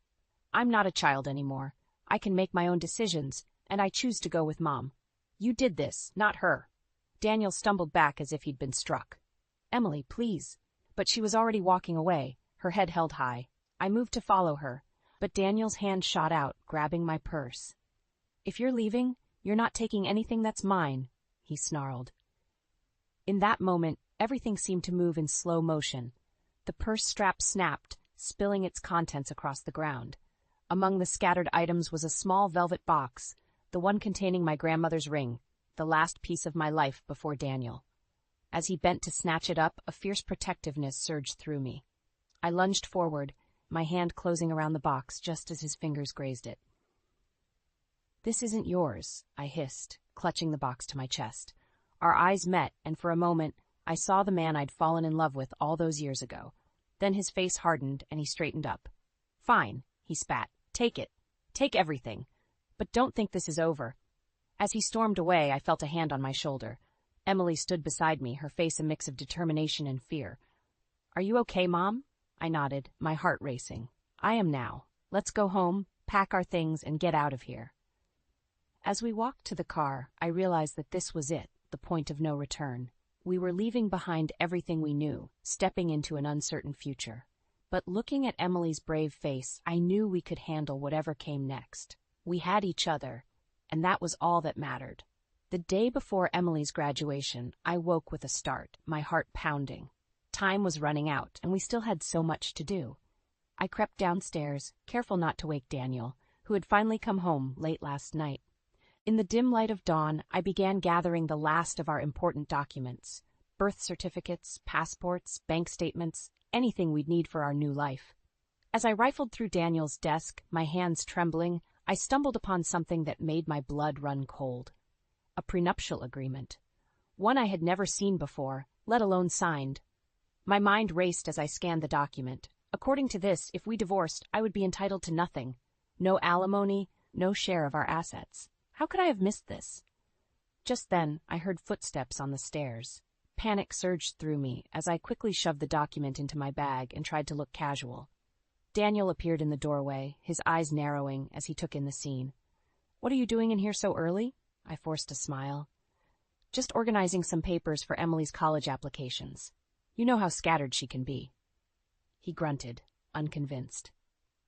"I'm not a child anymore. I can make my own decisions, and I choose to go with Mom. You did this, not her." Daniel stumbled back as if he'd been struck. "Emily, please." But she was already walking away, her head held high. I moved to follow her, but Daniel's hand shot out, grabbing my purse. "If you're leaving, you're not taking anything that's mine," he snarled. In that moment, everything seemed to move in slow motion. The purse strap snapped, spilling its contents across the ground. Among the scattered items was a small velvet box, the one containing my grandmother's ring, the last piece of my life before Daniel. As he bent to snatch it up, a fierce protectiveness surged through me. I lunged forward, my hand closing around the box just as his fingers grazed it. "This isn't yours," I hissed, clutching the box to my chest. Our eyes met, and for a moment, I saw the man I'd fallen in love with all those years ago. Then his face hardened, and he straightened up. "Fine," he spat. "Take it. Take everything. But don't think this is over." As he stormed away, I felt a hand on my shoulder. Emily stood beside me, her face a mix of determination and fear. "Are you okay, Mom?" I nodded, my heart racing. "I am now. Let's go home, pack our things, and get out of here." As we walked to the car, I realized that this was it, the point of no return. We were leaving behind everything we knew, stepping into an uncertain future. But looking at Emily's brave face, I knew we could handle whatever came next. We had each other, and that was all that mattered. The day before Emily's graduation, I woke with a start, my heart pounding. Time was running out, and we still had so much to do. I crept downstairs, careful not to wake Daniel, who had finally come home late last night. In the dim light of dawn, I began gathering the last of our important documents: birth certificates, passports, bank statements, anything we'd need for our new life. As I rifled through Daniel's desk, my hands trembling, I stumbled upon something that made my blood run cold. A prenuptial agreement. One I had never seen before, let alone signed. My mind raced as I scanned the document. According to this, if we divorced, I would be entitled to nothing. No alimony, no share of our assets. How could I have missed this? Just then, I heard footsteps on the stairs. Panic surged through me as I quickly shoved the document into my bag and tried to look casual. Daniel appeared in the doorway, his eyes narrowing as he took in the scene. "What are you doing in here so early?" I forced a smile. "Just organizing some papers for Emily's college applications. You know how scattered she can be." He grunted, unconvinced.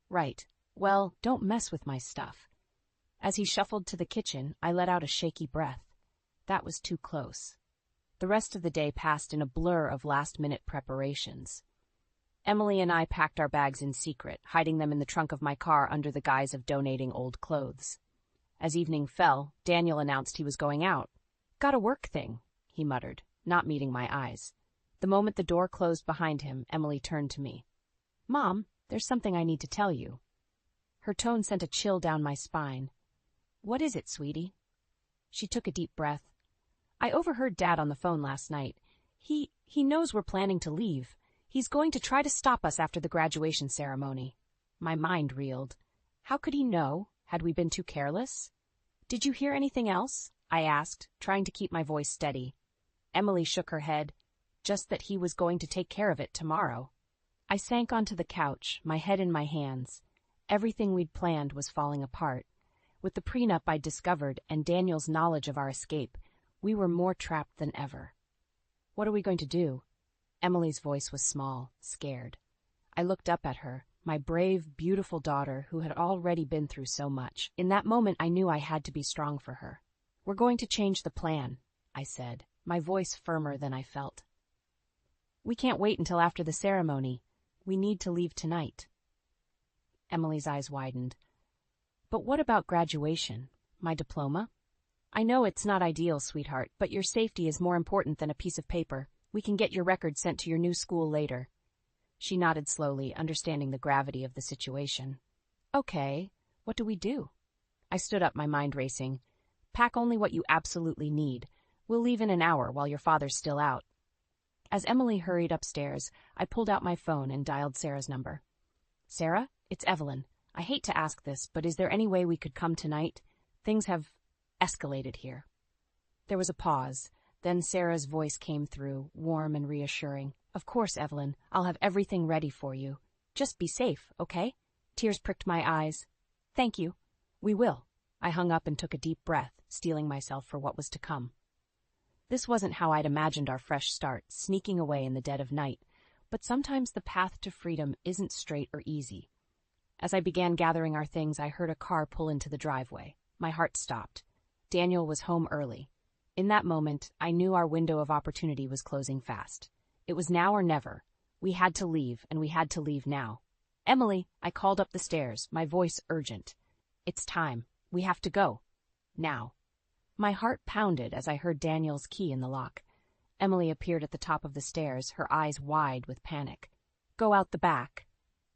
"Right. Well, don't mess with my stuff." As he shuffled to the kitchen, I let out a shaky breath. That was too close. The rest of the day passed in a blur of last-minute preparations. Emily and I packed our bags in secret, hiding them in the trunk of my car under the guise of donating old clothes. As evening fell, Daniel announced he was going out. "Got a work thing," he muttered, not meeting my eyes. The moment the door closed behind him, Emily turned to me. "Mom, there's something I need to tell you." Her tone sent a chill down my spine. "What is it, sweetie?" She took a deep breath. "I overheard Dad on the phone last night. He knows we're planning to leave. He's going to try to stop us after the graduation ceremony." My mind reeled. How could he know? Had we been too careless? "Did you hear anything else?" I asked, trying to keep my voice steady. Emily shook her head. "Just that he was going to take care of it tomorrow." I sank onto the couch, my head in my hands. Everything we'd planned was falling apart. With the prenup I'd discovered and Daniel's knowledge of our escape, we were more trapped than ever. "What are we going to do?" Emily's voice was small, scared. I looked up at her, my brave, beautiful daughter who had already been through so much. In that moment, I knew I had to be strong for her. "We're going to change the plan," I said, my voice firmer than I felt. "We can't wait until after the ceremony. We need to leave tonight." Emily's eyes widened. "But what about graduation? My diploma?" "I know it's not ideal, sweetheart, but your safety is more important than a piece of paper. We can get your record sent to your new school later." She nodded slowly, understanding the gravity of the situation. "Okay, what do we do?" I stood up, my mind racing. "Pack only what you absolutely need. We'll leave in an hour while your father's still out." As Emily hurried upstairs, I pulled out my phone and dialed Sarah's number. "Sarah, it's Evelyn. I hate to ask this, but is there any way we could come tonight? Things have escalated here." There was a pause. Then Sarah's voice came through, warm and reassuring. Of course, Evelyn. I'll have everything ready for you. Just be safe, okay? Tears pricked my eyes. Thank you. We will. I hung up and took a deep breath, steeling myself for what was to come. This wasn't how I'd imagined our fresh start, sneaking away in the dead of night, but sometimes the path to freedom isn't straight or easy. As I began gathering our things, I heard a car pull into the driveway. My heart stopped. Daniel was home early. In that moment, I knew our window of opportunity was closing fast. It was now or never. We had to leave, and we had to leave now. Emily, I called up the stairs, my voice urgent. It's time. We have to go. Now. My heart pounded as I heard Daniel's key in the lock. Emily appeared at the top of the stairs, her eyes wide with panic. Go out the back,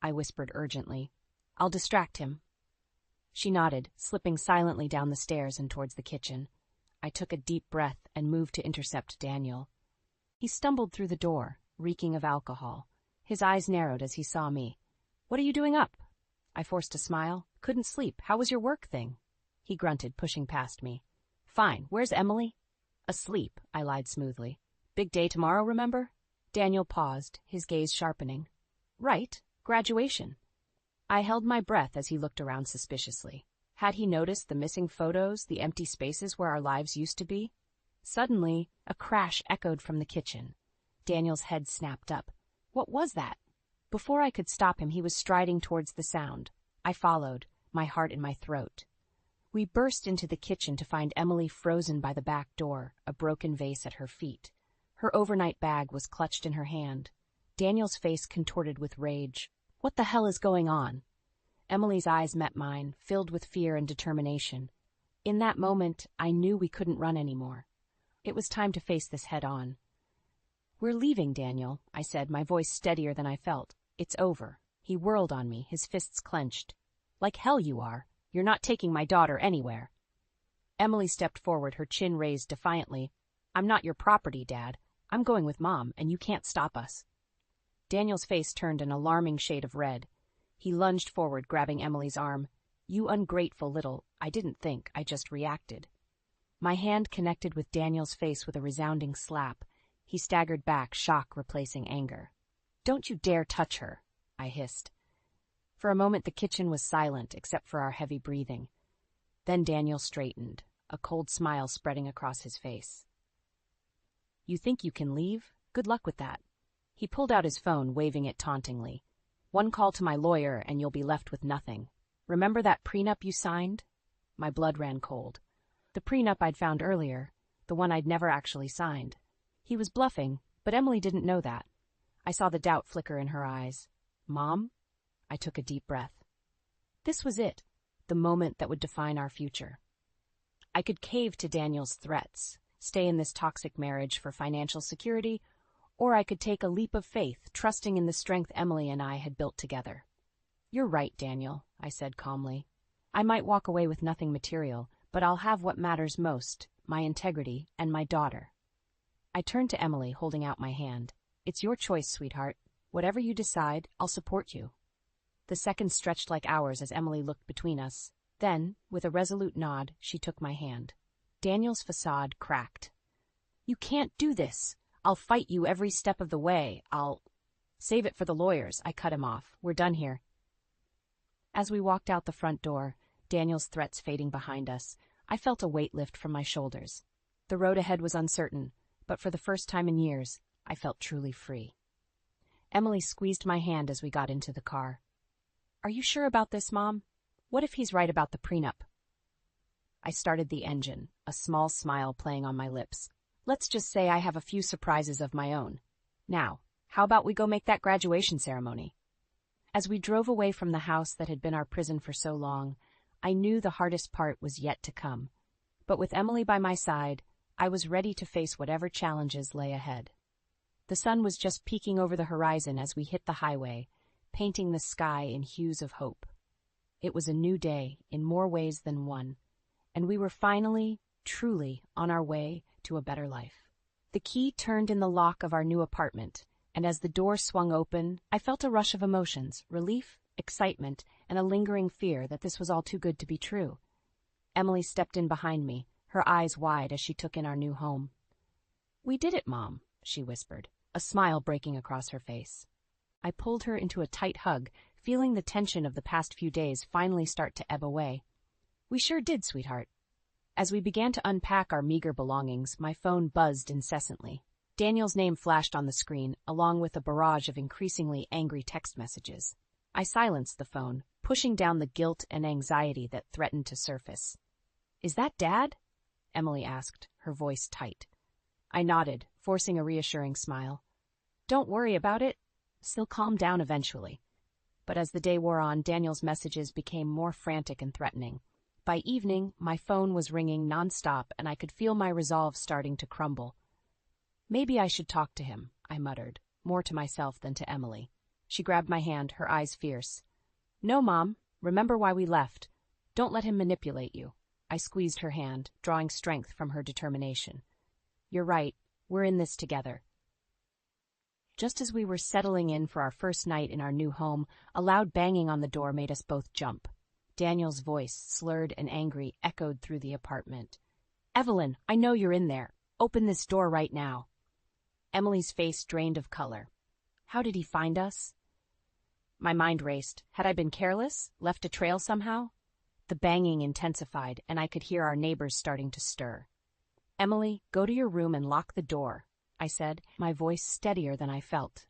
I whispered urgently. I'll distract him. She nodded, slipping silently down the stairs and towards the kitchen. I took a deep breath and moved to intercept Daniel. He stumbled through the door, reeking of alcohol. His eyes narrowed as he saw me. What are you doing up? I forced a smile. Couldn't sleep. How was your work thing? He grunted, pushing past me. Fine. Where's Emily? Asleep, I lied smoothly. Big day tomorrow, remember? Daniel paused, his gaze sharpening. Right. Graduation. I held my breath as he looked around suspiciously. Had he noticed the missing photos, the empty spaces where our lives used to be? Suddenly, a crash echoed from the kitchen. Daniel's head snapped up. What was that? Before I could stop him, he was striding towards the sound. I followed, my heart in my throat. We burst into the kitchen to find Emily frozen by the back door, a broken vase at her feet. Her overnight bag was clutched in her hand. Daniel's face contorted with rage. What the hell is going on? Emily's eyes met mine, filled with fear and determination. In that moment, I knew we couldn't run anymore. It was time to face this head on. We're leaving, Daniel, I said, my voice steadier than I felt. It's over. He whirled on me, his fists clenched. Like hell you are. You're not taking my daughter anywhere. Emily stepped forward, her chin raised defiantly. I'm not your property, Dad. I'm going with Mom, and you can't stop us. Daniel's face turned an alarming shade of red. He lunged forward, grabbing Emily's arm. You ungrateful little... I didn't think, I just reacted. My hand connected with Daniel's face with a resounding slap. He staggered back, shock replacing anger. Don't you dare touch her, I hissed. For a moment the kitchen was silent, except for our heavy breathing. Then Daniel straightened, a cold smile spreading across his face. You think you can leave? Good luck with that. He pulled out his phone, waving it tauntingly. One call to my lawyer and you'll be left with nothing. Remember that prenup you signed? My blood ran cold. The prenup I'd found earlier, the one I'd never actually signed. He was bluffing, but Emily didn't know that. I saw the doubt flicker in her eyes. Mom? I took a deep breath. This was it, the moment that would define our future. I could cave to Daniel's threats, stay in this toxic marriage for financial security, or I could take a leap of faith, trusting in the strength Emily and I had built together. You're right, Daniel, I said calmly. I might walk away with nothing material, but I'll have what matters most, my integrity and my daughter. I turned to Emily, holding out my hand. It's your choice, sweetheart. Whatever you decide, I'll support you. The seconds stretched like hours as Emily looked between us. Then, with a resolute nod, she took my hand. Daniel's facade cracked. You can't do this. I'll fight you every step of the way. Save it for the lawyers, I cut him off. We're done here. As we walked out the front door, Daniel's threats fading behind us, I felt a weight lift from my shoulders. The road ahead was uncertain, but for the first time in years, I felt truly free. Emily squeezed my hand as we got into the car. Are you sure about this, Mom? What if he's right about the prenup? I started the engine, a small smile playing on my lips. Let's just say I have a few surprises of my own. Now, how about we go make that graduation ceremony? As we drove away from the house that had been our prison for so long, I knew the hardest part was yet to come. But with Emily by my side, I was ready to face whatever challenges lay ahead. The sun was just peeking over the horizon as we hit the highway, painting the sky in hues of hope. It was a new day in more ways than one, and we were finally, truly, on our way to a better life. The key turned in the lock of our new apartment, and as the door swung open, I felt a rush of emotions, relief, excitement, and a lingering fear that this was all too good to be true. Emily stepped in behind me, her eyes wide as she took in our new home. "We did it, Mom," she whispered, a smile breaking across her face. I pulled her into a tight hug, feeling the tension of the past few days finally start to ebb away. "We sure did, sweetheart." As we began to unpack our meager belongings, my phone buzzed incessantly. Daniel's name flashed on the screen, along with a barrage of increasingly angry text messages. I silenced the phone, pushing down the guilt and anxiety that threatened to surface. "Is that Dad?" Emily asked, her voice tight. I nodded, forcing a reassuring smile. "Don't worry about it. He'll calm down eventually." But as the day wore on, Daniel's messages became more frantic and threatening. By evening, my phone was ringing nonstop, and I could feel my resolve starting to crumble. "Maybe I should talk to him," I muttered, more to myself than to Emily. She grabbed my hand, her eyes fierce. "No, Mom. Remember why we left. Don't let him manipulate you." I squeezed her hand, drawing strength from her determination. "You're right. We're in this together." Just as we were settling in for our first night in our new home, a loud banging on the door made us both jump. Daniel's voice, slurred and angry, echoed through the apartment. "Evelyn, I know you're in there. Open this door right now." Emily's face drained of color. How did he find us? My mind raced. Had I been careless? Left a trail somehow? The banging intensified, and I could hear our neighbors starting to stir. "Emily, go to your room and lock the door," I said, my voice steadier than I felt.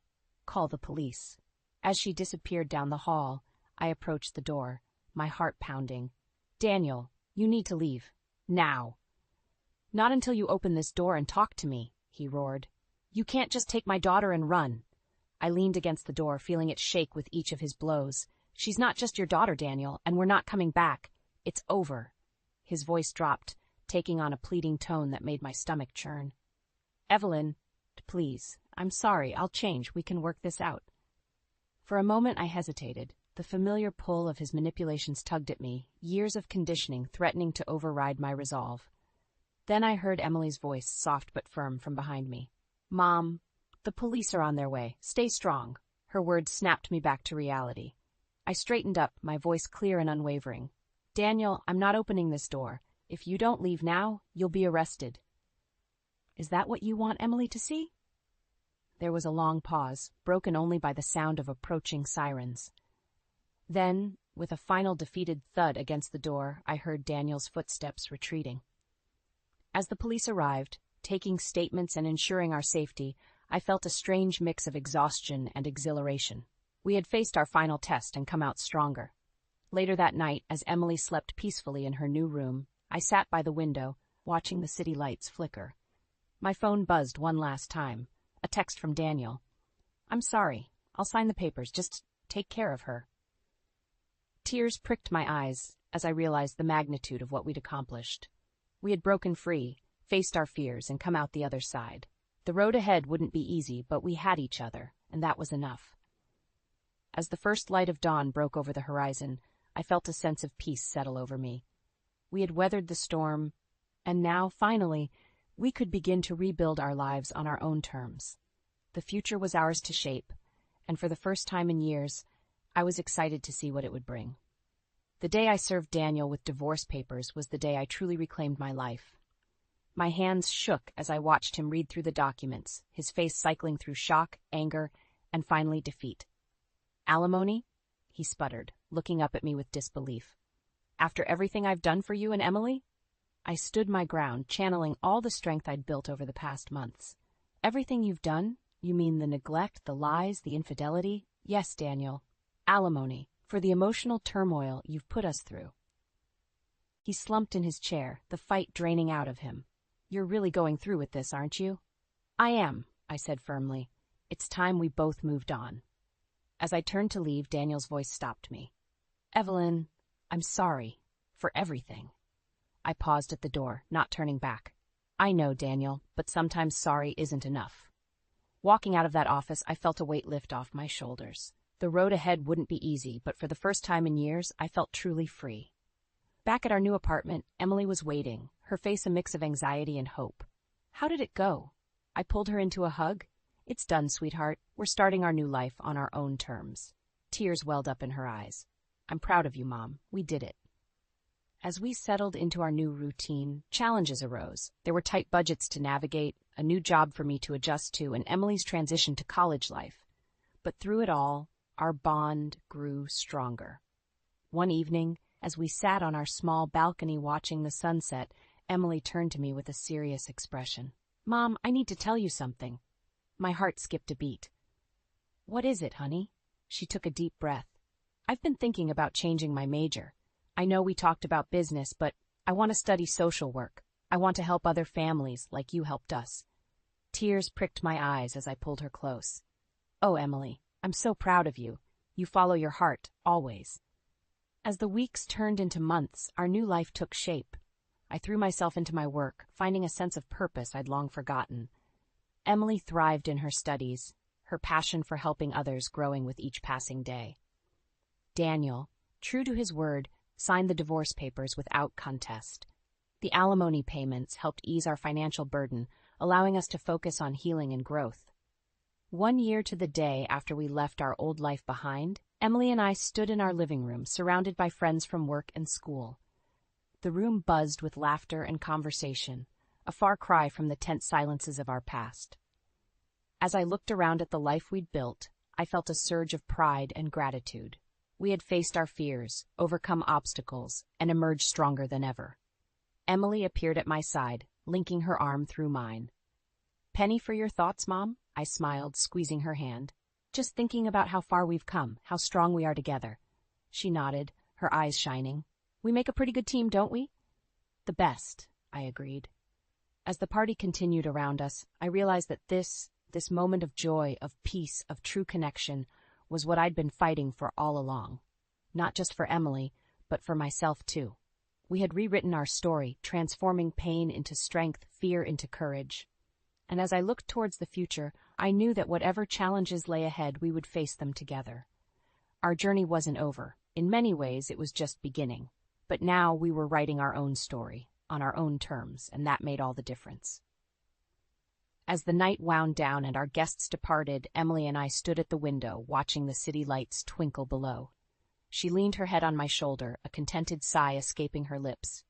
"Call the police." As she disappeared down the hall, I approached the door, my heart pounding. "Daniel, you need to leave. Now." "Not until you open this door and talk to me," he roared. "You can't just take my daughter and run." I leaned against the door, feeling it shake with each of his blows. "She's not just your daughter, Daniel, and we're not coming back. It's over." His voice dropped, taking on a pleading tone that made my stomach churn. "Evelyn, please. I'm sorry. I'll change. We can work this out." For a moment I hesitated. The familiar pull of his manipulations tugged at me, years of conditioning threatening to override my resolve. Then I heard Emily's voice, soft but firm, from behind me. "Mom, the police are on their way. Stay strong." Her words snapped me back to reality. I straightened up, my voice clear and unwavering. "Daniel, I'm not opening this door. If you don't leave now, you'll be arrested." "Is that what you want Emily to see?" There was a long pause, broken only by the sound of approaching sirens. Then, with a final defeated thud against the door, I heard Daniel's footsteps retreating. As the police arrived, taking statements and ensuring our safety, I felt a strange mix of exhaustion and exhilaration. We had faced our final test and come out stronger. Later that night, as Emily slept peacefully in her new room, I sat by the window, watching the city lights flicker. My phone buzzed one last time, a text from Daniel. "I'm sorry. I'll sign the papers. Just take care of her." Tears pricked my eyes as I realized the magnitude of what we'd accomplished. We had broken free, faced our fears, and come out the other side. The road ahead wouldn't be easy, but we had each other, and that was enough. As the first light of dawn broke over the horizon, I felt a sense of peace settle over me. We had weathered the storm, and now, finally, we could begin to rebuild our lives on our own terms. The future was ours to shape, and for the first time in years, I was excited to see what it would bring. The day I served Daniel with divorce papers was the day I truly reclaimed my life. My hands shook as I watched him read through the documents, his face cycling through shock, anger, and finally defeat. "Alimony?" he sputtered, looking up at me with disbelief. "After everything I've done for you and Emily?" I stood my ground, channeling all the strength I'd built over the past months. "Everything you've done? You mean the neglect, the lies, the infidelity?" "Yes, Daniel. Alimony, for the emotional turmoil you've put us through." He slumped in his chair, the fight draining out of him. "You're really going through with this, aren't you?" "I am," I said firmly. "It's time we both moved on." As I turned to leave, Daniel's voice stopped me. "Evelyn, I'm sorry. For everything." I paused at the door, not turning back. "I know, Daniel, but sometimes sorry isn't enough." Walking out of that office, I felt a weight lift off my shoulders. The road ahead wouldn't be easy, but for the first time in years, I felt truly free. Back at our new apartment, Emily was waiting, her face a mix of anxiety and hope. "How did it go?" I pulled her into a hug. "It's done, sweetheart. We're starting our new life on our own terms." Tears welled up in her eyes. "I'm proud of you, Mom. We did it." As we settled into our new routine, challenges arose. There were tight budgets to navigate, a new job for me to adjust to, and Emily's transition to college life. But through it all, our bond grew stronger. One evening, as we sat on our small balcony watching the sunset, Emily turned to me with a serious expression. "Mom, I need to tell you something." My heart skipped a beat. "What is it, honey?" She took a deep breath. "I've been thinking about changing my major. I know we talked about business, but I want to study social work. I want to help other families like you helped us." Tears pricked my eyes as I pulled her close. "Oh, Emily, I'm so proud of you. You follow your heart, always." As the weeks turned into months, our new life took shape. I threw myself into my work, finding a sense of purpose I'd long forgotten. Emily thrived in her studies, her passion for helping others growing with each passing day. Daniel, true to his word, signed the divorce papers without contest. The alimony payments helped ease our financial burden, allowing us to focus on healing and growth. 1 year to the day after we left our old life behind, Emily and I stood in our living room, surrounded by friends from work and school. The room buzzed with laughter and conversation, a far cry from the tense silences of our past. As I looked around at the life we'd built, I felt a surge of pride and gratitude. We had faced our fears, overcome obstacles, and emerged stronger than ever. Emily appeared at my side, linking her arm through mine. "Penny for your thoughts, Mom?" I smiled, squeezing her hand. "Just thinking about how far we've come, how strong we are together." She nodded, her eyes shining. "We make a pretty good team, don't we?" "The best," I agreed. As the party continued around us, I realized that this moment of joy, of peace, of true connection, was what I'd been fighting for all along. Not just for Emily, but for myself too. We had rewritten our story, transforming pain into strength, fear into courage. And as I looked towards the future, I knew that whatever challenges lay ahead, we would face them together. Our journey wasn't over. In many ways, it was just beginning. But now we were writing our own story, on our own terms, and that made all the difference. As the night wound down and our guests departed, Emily and I stood at the window, watching the city lights twinkle below. She leaned her head on my shoulder, a contented sigh escaping her lips.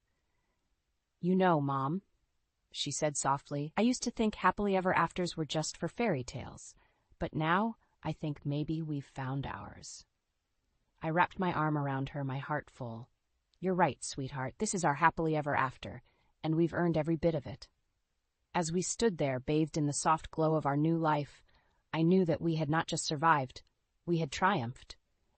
"You know, Mom," she said softly, "I used to think happily ever afters were just for fairy tales, but now I think maybe we've found ours." I wrapped my arm around her, my heart full. "You're right, sweetheart, this is our happily ever after, and we've earned every bit of it." As we stood there, bathed in the soft glow of our new life, I knew that we had not just survived, we had triumphed,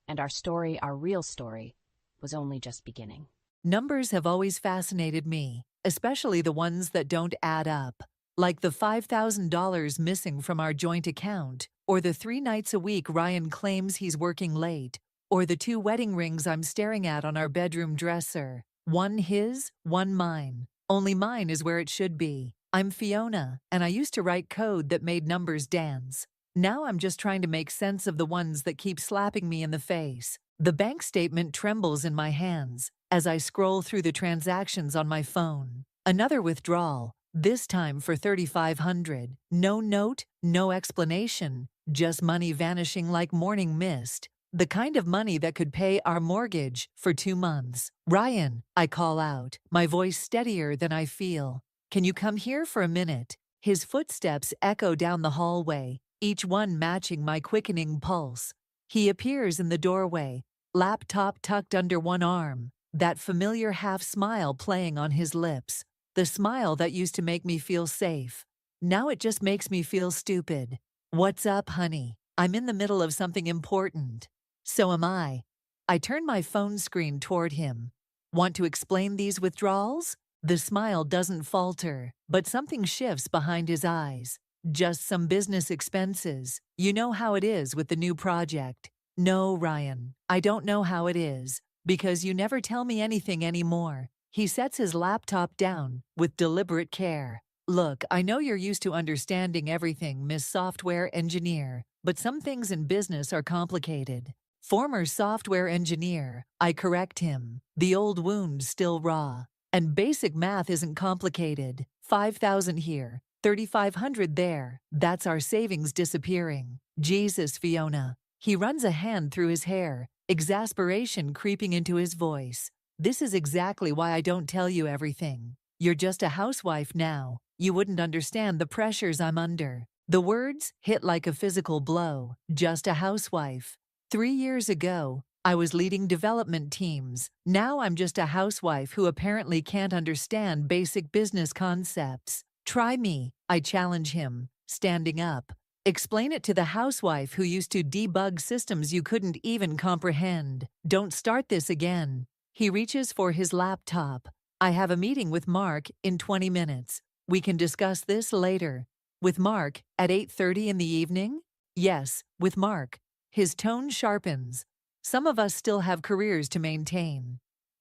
and our story, our real story, was only just beginning. Numbers have always fascinated me, especially the ones that don't add up, like the $5,000 missing from our joint account, or the 3 nights a week Ryan claims he's working late, or the 2 wedding rings I'm staring at on our bedroom dresser. One his, one mine. Only mine is where it should be. I'm Fiona, and I used to write code that made numbers dance. Now I'm just trying to make sense of the ones that keep slapping me in the face. The bank statement trembles in my hands as I scroll through the transactions on my phone. Another withdrawal, this time for $3,500. No note, no explanation, just money vanishing like morning mist. The kind of money that could pay our mortgage for 2 months. "Ryan," I call out, my voice steadier than I feel. "Can you come here for a minute?" His footsteps echo down the hallway, each one matching my quickening pulse. He appears in the doorway, laptop tucked under one arm, that familiar half-smile playing on his lips. The smile that used to make me feel safe. Now it just makes me feel stupid. "What's up, honey? I'm in the middle of something important." "So am I." I turn my phone screen toward him. "Want to explain these withdrawals?" The smile doesn't falter, but something shifts behind his eyes. "Just some business expenses. You know how it is with the new project." "No, Ryan, I don't know how it is, because you never tell me anything anymore." He sets his laptop down with deliberate care. "Look, I know you're used to understanding everything, Miss Software Engineer, but some things in business are complicated." Former software engineer, I correct him. The old wound still raw. "And basic math isn't complicated. 5,000 here, 3,500 there. That's our savings disappearing." "Jesus, Fiona." He runs a hand through his hair, exasperation creeping into his voice. This is exactly why I don't tell you everything. You're just a housewife now. You wouldn't understand the pressures I'm under. The words hit like a physical blow. Just a housewife. 3 years ago, I was leading development teams. Now I'm just a housewife who apparently can't understand basic business concepts. Try me, I challenge him, standing up. Explain it to the housewife who used to debug systems you couldn't even comprehend. Don't start this again. He reaches for his laptop. I have a meeting with Mark in 20 minutes. We can discuss this later. With Mark at 8:30 in the evening? Yes, with Mark. His tone sharpens. Some of us still have careers to maintain.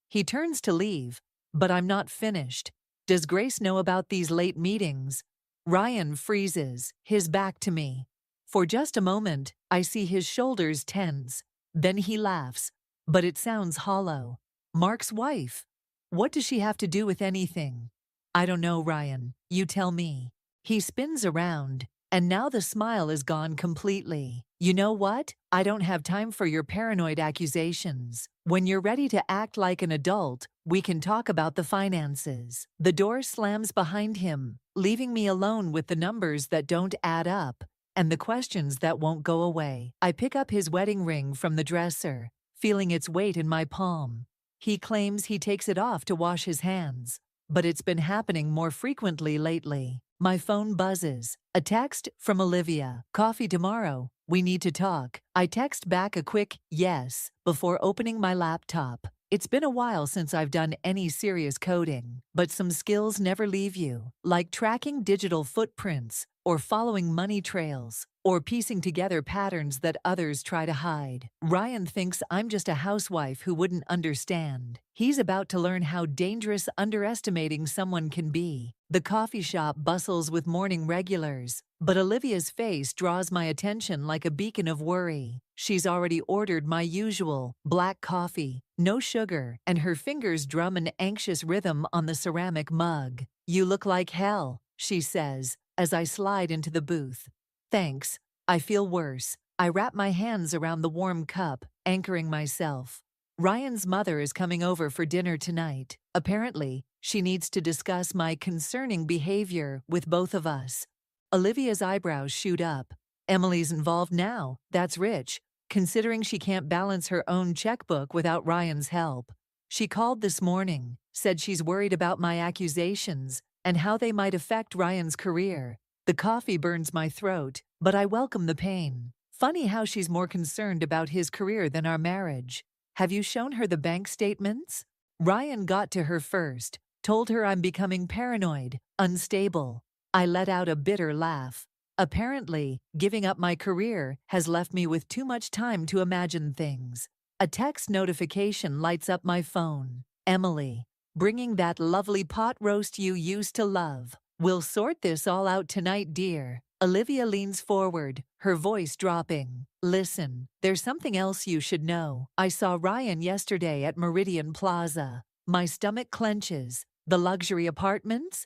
He turns to leave, but I'm not finished. Does Grace know about these late meetings? Ryan freezes, his back to me. For just a moment, I see his shoulders tense. Then he laughs, but it sounds hollow. Mark's wife. What does she have to do with anything? I don't know, Ryan. You tell me. He spins around, and now the smile is gone completely. You know what? I don't have time for your paranoid accusations. When you're ready to act like an adult, we can talk about the finances. The door slams behind him, leaving me alone with the numbers that don't add up and the questions that won't go away. I pick up his wedding ring from the dresser, feeling its weight in my palm. He claims he takes it off to wash his hands, but it's been happening more frequently lately. My phone buzzes. A text from Olivia. Coffee tomorrow. We need to talk. I text back a quick yes before opening my laptop. It's been a while since I've done any serious coding, but some skills never leave you, like tracking digital footprints, or following money trails, or piecing together patterns that others try to hide. Ryan thinks I'm just a housewife who wouldn't understand. He's about to learn how dangerous underestimating someone can be. The coffee shop bustles with morning regulars, but Olivia's face draws my attention like a beacon of worry. She's already ordered my usual black coffee, no sugar, and her fingers drum an anxious rhythm on the ceramic mug. You look like hell, she says, as I slide into the booth. Thanks. I feel worse. I wrap my hands around the warm cup, anchoring myself. Ryan's mother is coming over for dinner tonight. Apparently, she needs to discuss my concerning behavior with both of us. Olivia's eyebrows shoot up. Emily's involved now. That's rich, considering she can't balance her own checkbook without Ryan's help. She called this morning, said she's worried about my accusations and how they might affect Ryan's career. The coffee burns my throat, but I welcome the pain. Funny how she's more concerned about his career than our marriage. Have you shown her the bank statements? Ryan got to her first, told her I'm becoming paranoid, unstable. I let out a bitter laugh. Apparently, giving up my career has left me with too much time to imagine things. A text notification lights up my phone. Emily, bringing that lovely pot roast you used to love. We'll sort this all out tonight, dear. Olivia leans forward, her voice dropping. Listen, there's something else you should know. I saw Ryan yesterday at Meridian Plaza. My stomach clenches. The luxury apartments?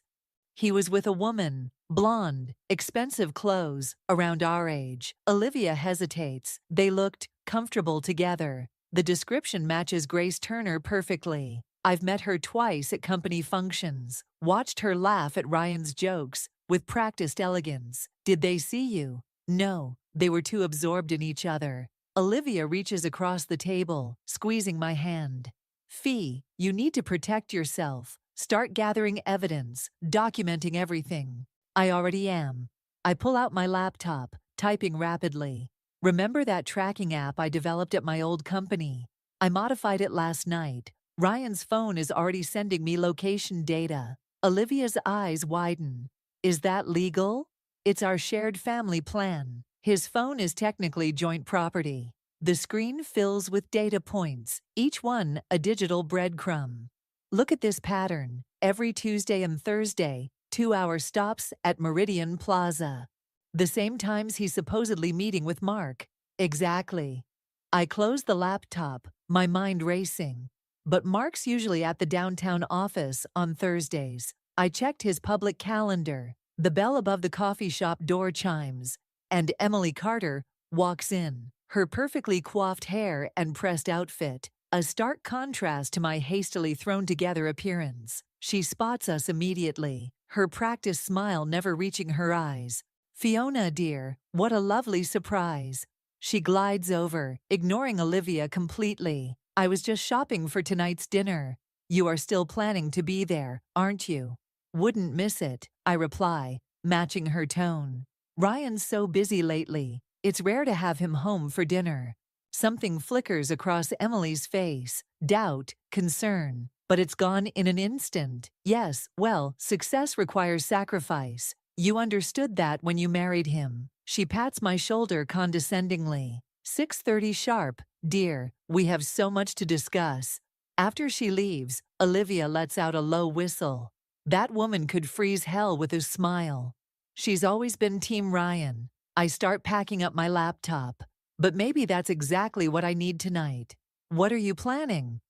He was with a woman, blonde, expensive clothes, around our age. Olivia hesitates. They looked comfortable together. The description matches Grace Turner perfectly. I've met her twice at company functions, watched her laugh at Ryan's jokes with practiced elegance. Did they see you? No, they were too absorbed in each other. Olivia reaches across the table, squeezing my hand. Fee, you need to protect yourself. Start gathering evidence, documenting everything. I already am. I pull out my laptop, typing rapidly. Remember that tracking app I developed at my old company? I modified it last night. Ryan's phone is already sending me location data. Olivia's eyes widen. Is that legal? It's our shared family plan. His phone is technically joint property. The screen fills with data points, each one a digital breadcrumb. Look at this pattern. Every Tuesday and Thursday, 2-hour stops at Meridian Plaza. The same times he's supposedly meeting with Mark. Exactly. I close the laptop, my mind racing. But Mark's usually at the downtown office on Thursdays. I checked his public calendar. The bell above the coffee shop door chimes, and Emily Carter walks in. Her perfectly coiffed hair and pressed outfit a stark contrast to my hastily thrown together appearance. She spots us immediately, her practiced smile never reaching her eyes. "Fiona, dear, what a lovely surprise." She glides over, ignoring Olivia completely. "I was just shopping for tonight's dinner. You are still planning to be there, aren't you?" "Wouldn't miss it," I reply, matching her tone. "Ryan's so busy lately. It's rare to have him home for dinner." Something flickers across Emily's face, doubt, concern, but it's gone in an instant. "Yes, well, success requires sacrifice. You understood that when you married him." She pats my shoulder condescendingly. "6:30 sharp, dear, we have so much to discuss." After she leaves, Olivia lets out a low whistle. That woman could freeze hell with a smile. She's always been Team Ryan. I start packing up my laptop. But maybe that's exactly what I need tonight. "What are you planning?"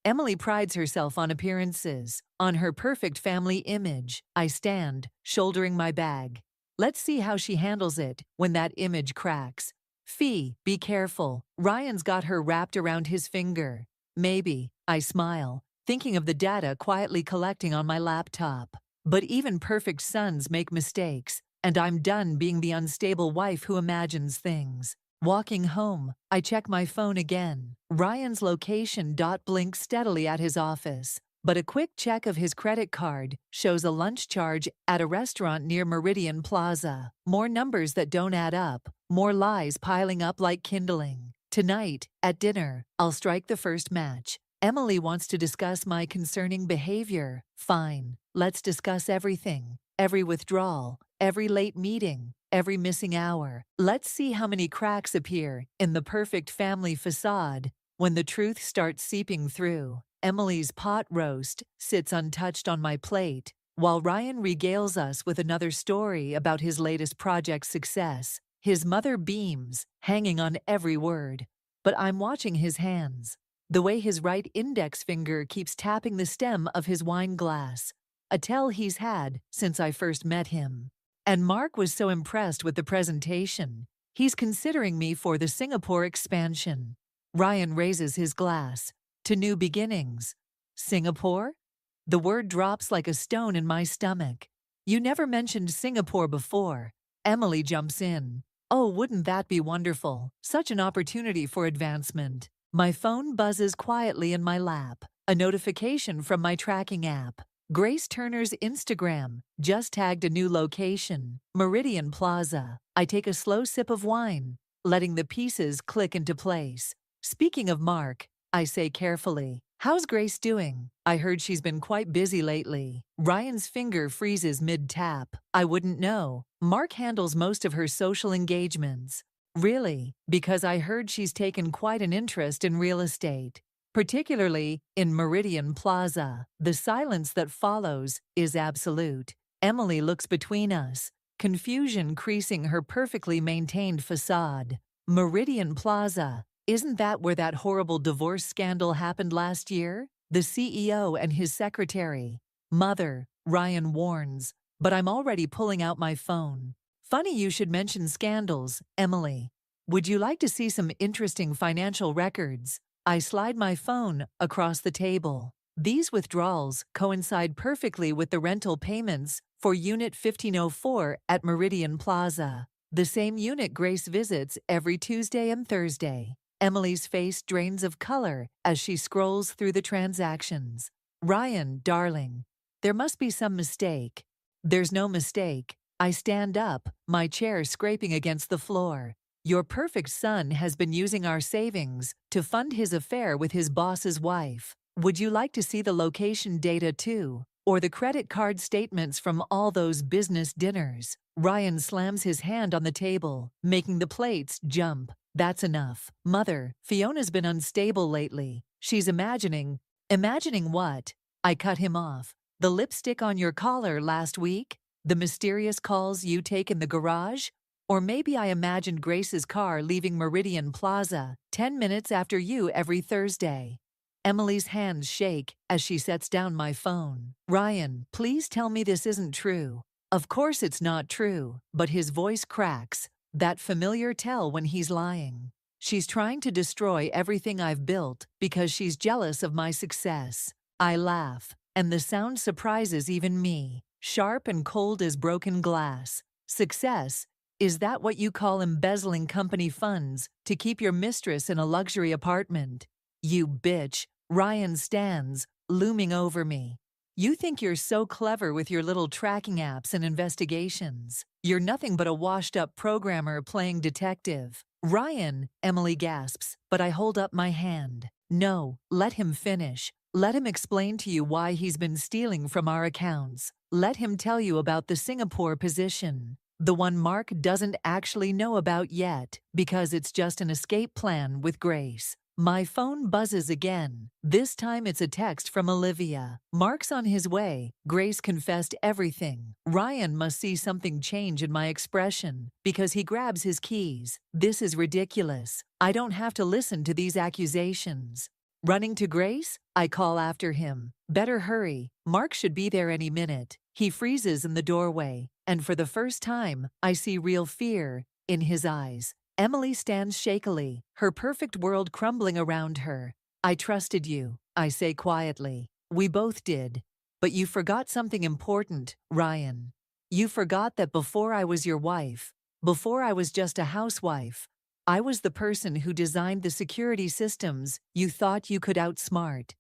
Emily prides herself on appearances, on her perfect family image. I stand, shouldering my bag. Let's see how she handles it when that image cracks. "Fee, be careful. Ryan's got her wrapped around his finger." "Maybe," I smile, thinking of the data quietly collecting on my laptop. But even perfect sons make mistakes, and I'm done being the unstable wife who imagines things. Walking home, I check my phone again. Ryan's location blinks steadily at his office, but a quick check of his credit card shows a lunch charge at a restaurant near Meridian Plaza. More numbers that don't add up, more lies piling up like kindling. Tonight, at dinner, I'll strike the first match. Emily wants to discuss my concerning behavior. Fine, let's discuss everything. Every withdrawal, every late meeting, every missing hour. Let's see how many cracks appear in the perfect family facade when the truth starts seeping through. Emily's pot roast sits untouched on my plate, while Ryan regales us with another story about his latest project's success. His mother beams, hanging on every word. But I'm watching his hands. The way his right index finger keeps tapping the stem of his wine glass. A tell he's had since I first met him. And Mark was so impressed with the presentation. He's considering me for the Singapore expansion. Ryan raises his glass. "To new beginnings." "Singapore?" The word drops like a stone in my stomach. "You never mentioned Singapore before." Emily jumps in. "Oh, wouldn't that be wonderful? Such an opportunity for advancement." My phone buzzes quietly in my lap. A notification from my tracking app. Grace Turner's Instagram just tagged a new location, Meridian Plaza. I take a slow sip of wine, letting the pieces click into place. "Speaking of Mark," I say carefully, "how's Grace doing? I heard she's been quite busy lately." Ryan's finger freezes mid-tap. "I wouldn't know. Mark handles most of her social engagements." "Really? Because I heard she's taken quite an interest in real estate. Particularly in Meridian Plaza." The silence that follows is absolute. Emily looks between us, confusion creasing her perfectly maintained facade. "Meridian Plaza, isn't that where that horrible divorce scandal happened last year? The CEO and his secretary." "Mother," Ryan warns, but I'm already pulling out my phone. "Funny you should mention scandals, Emily. Would you like to see some interesting financial records?" I slide my phone across the table. These withdrawals coincide perfectly with the rental payments for Unit 1504 at Meridian Plaza, the same unit Grace visits every Tuesday and Thursday. Emily's face drains of color as she scrolls through the transactions. "Ryan, darling, there must be some mistake." "There's no mistake." I stand up, my chair scraping against the floor. "Your perfect son has been using our savings to fund his affair with his boss's wife. Would you like to see the location data too? Or the credit card statements from all those business dinners?" Ryan slams his hand on the table, making the plates jump. "That's enough. Mother, Fiona's been unstable lately. She's imagining." "Imagining what?" I cut him off. "The lipstick on your collar last week? The mysterious calls you take in the garage? Or maybe I imagined Grace's car leaving Meridian Plaza 10 minutes after you every Thursday." Emily's hands shake as she sets down my phone. "Ryan, please tell me this isn't true." Of course it's not true, but his voice cracks, that familiar tell when he's lying. She's trying to destroy everything I've built because she's jealous of my success. I laugh, and the sound surprises even me, sharp and cold as broken glass. Success? Is that what you call embezzling company funds to keep your mistress in a luxury apartment? You bitch, Ryan stands, looming over me. You think you're so clever with your little tracking apps and investigations. You're nothing but a washed-up programmer playing detective. Ryan, Emily gasps, but I hold up my hand. No, let him finish. Let him explain to you why he's been stealing from our accounts. Let him tell you about the Singapore position. The one Mark doesn't actually know about yet, because it's just an escape plan with Grace. My phone buzzes again. This time it's a text from Olivia. Mark's on his way. Grace confessed everything. Ryan must see something change in my expression, because he grabs his keys. This is ridiculous. I don't have to listen to these accusations. Running to Grace? I call after him. Better hurry. Mark should be there any minute. He freezes in the doorway, and for the first time, I see real fear in his eyes. Emily stands shakily, her perfect world crumbling around her. I trusted you, I say quietly. We both did. But you forgot something important, Ryan. You forgot that before I was your wife, before I was just a housewife, I was the person who designed the security systems you thought you could outsmart.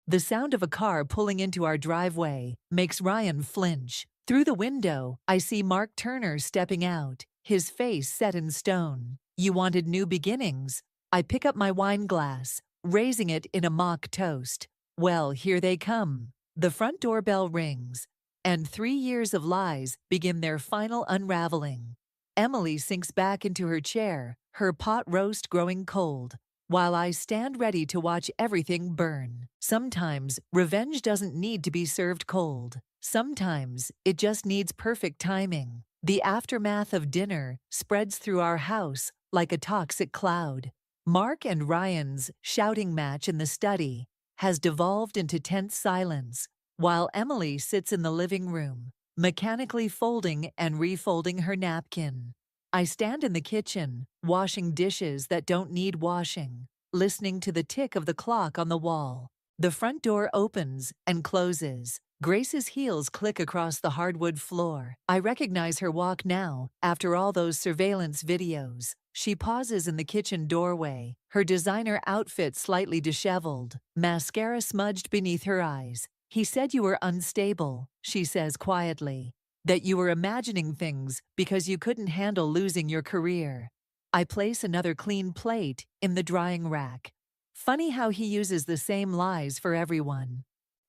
The sound of a car pulling into our driveway makes Ryan flinch. Through the window, I see Mark Turner stepping out, his face set in stone. You wanted new beginnings. I pick up my wine glass, raising it in a mock toast. Well, here they come. The front doorbell rings, and 3 years of lies begin their final unraveling. Emily sinks back into her chair, her pot roast growing cold, while I stand ready to watch everything burn. Sometimes, revenge doesn't need to be served cold. Sometimes, it just needs perfect timing. The aftermath of dinner spreads through our house like a toxic cloud. Mark and Ryan's shouting match in the study has devolved into tense silence, while Emily sits in the living room, mechanically folding and refolding her napkin. I stand in the kitchen, washing dishes that don't need washing, listening to the tick of the clock on the wall. The front door opens and closes. Grace's heels click across the hardwood floor. I recognize her walk now, after all those surveillance videos. She pauses in the kitchen doorway, her designer outfit slightly disheveled, mascara smudged beneath her eyes. He said you were unstable, she says quietly. That you were imagining things because you couldn't handle losing your career. I place another clean plate in the drying rack. Funny how he uses the same lies for everyone.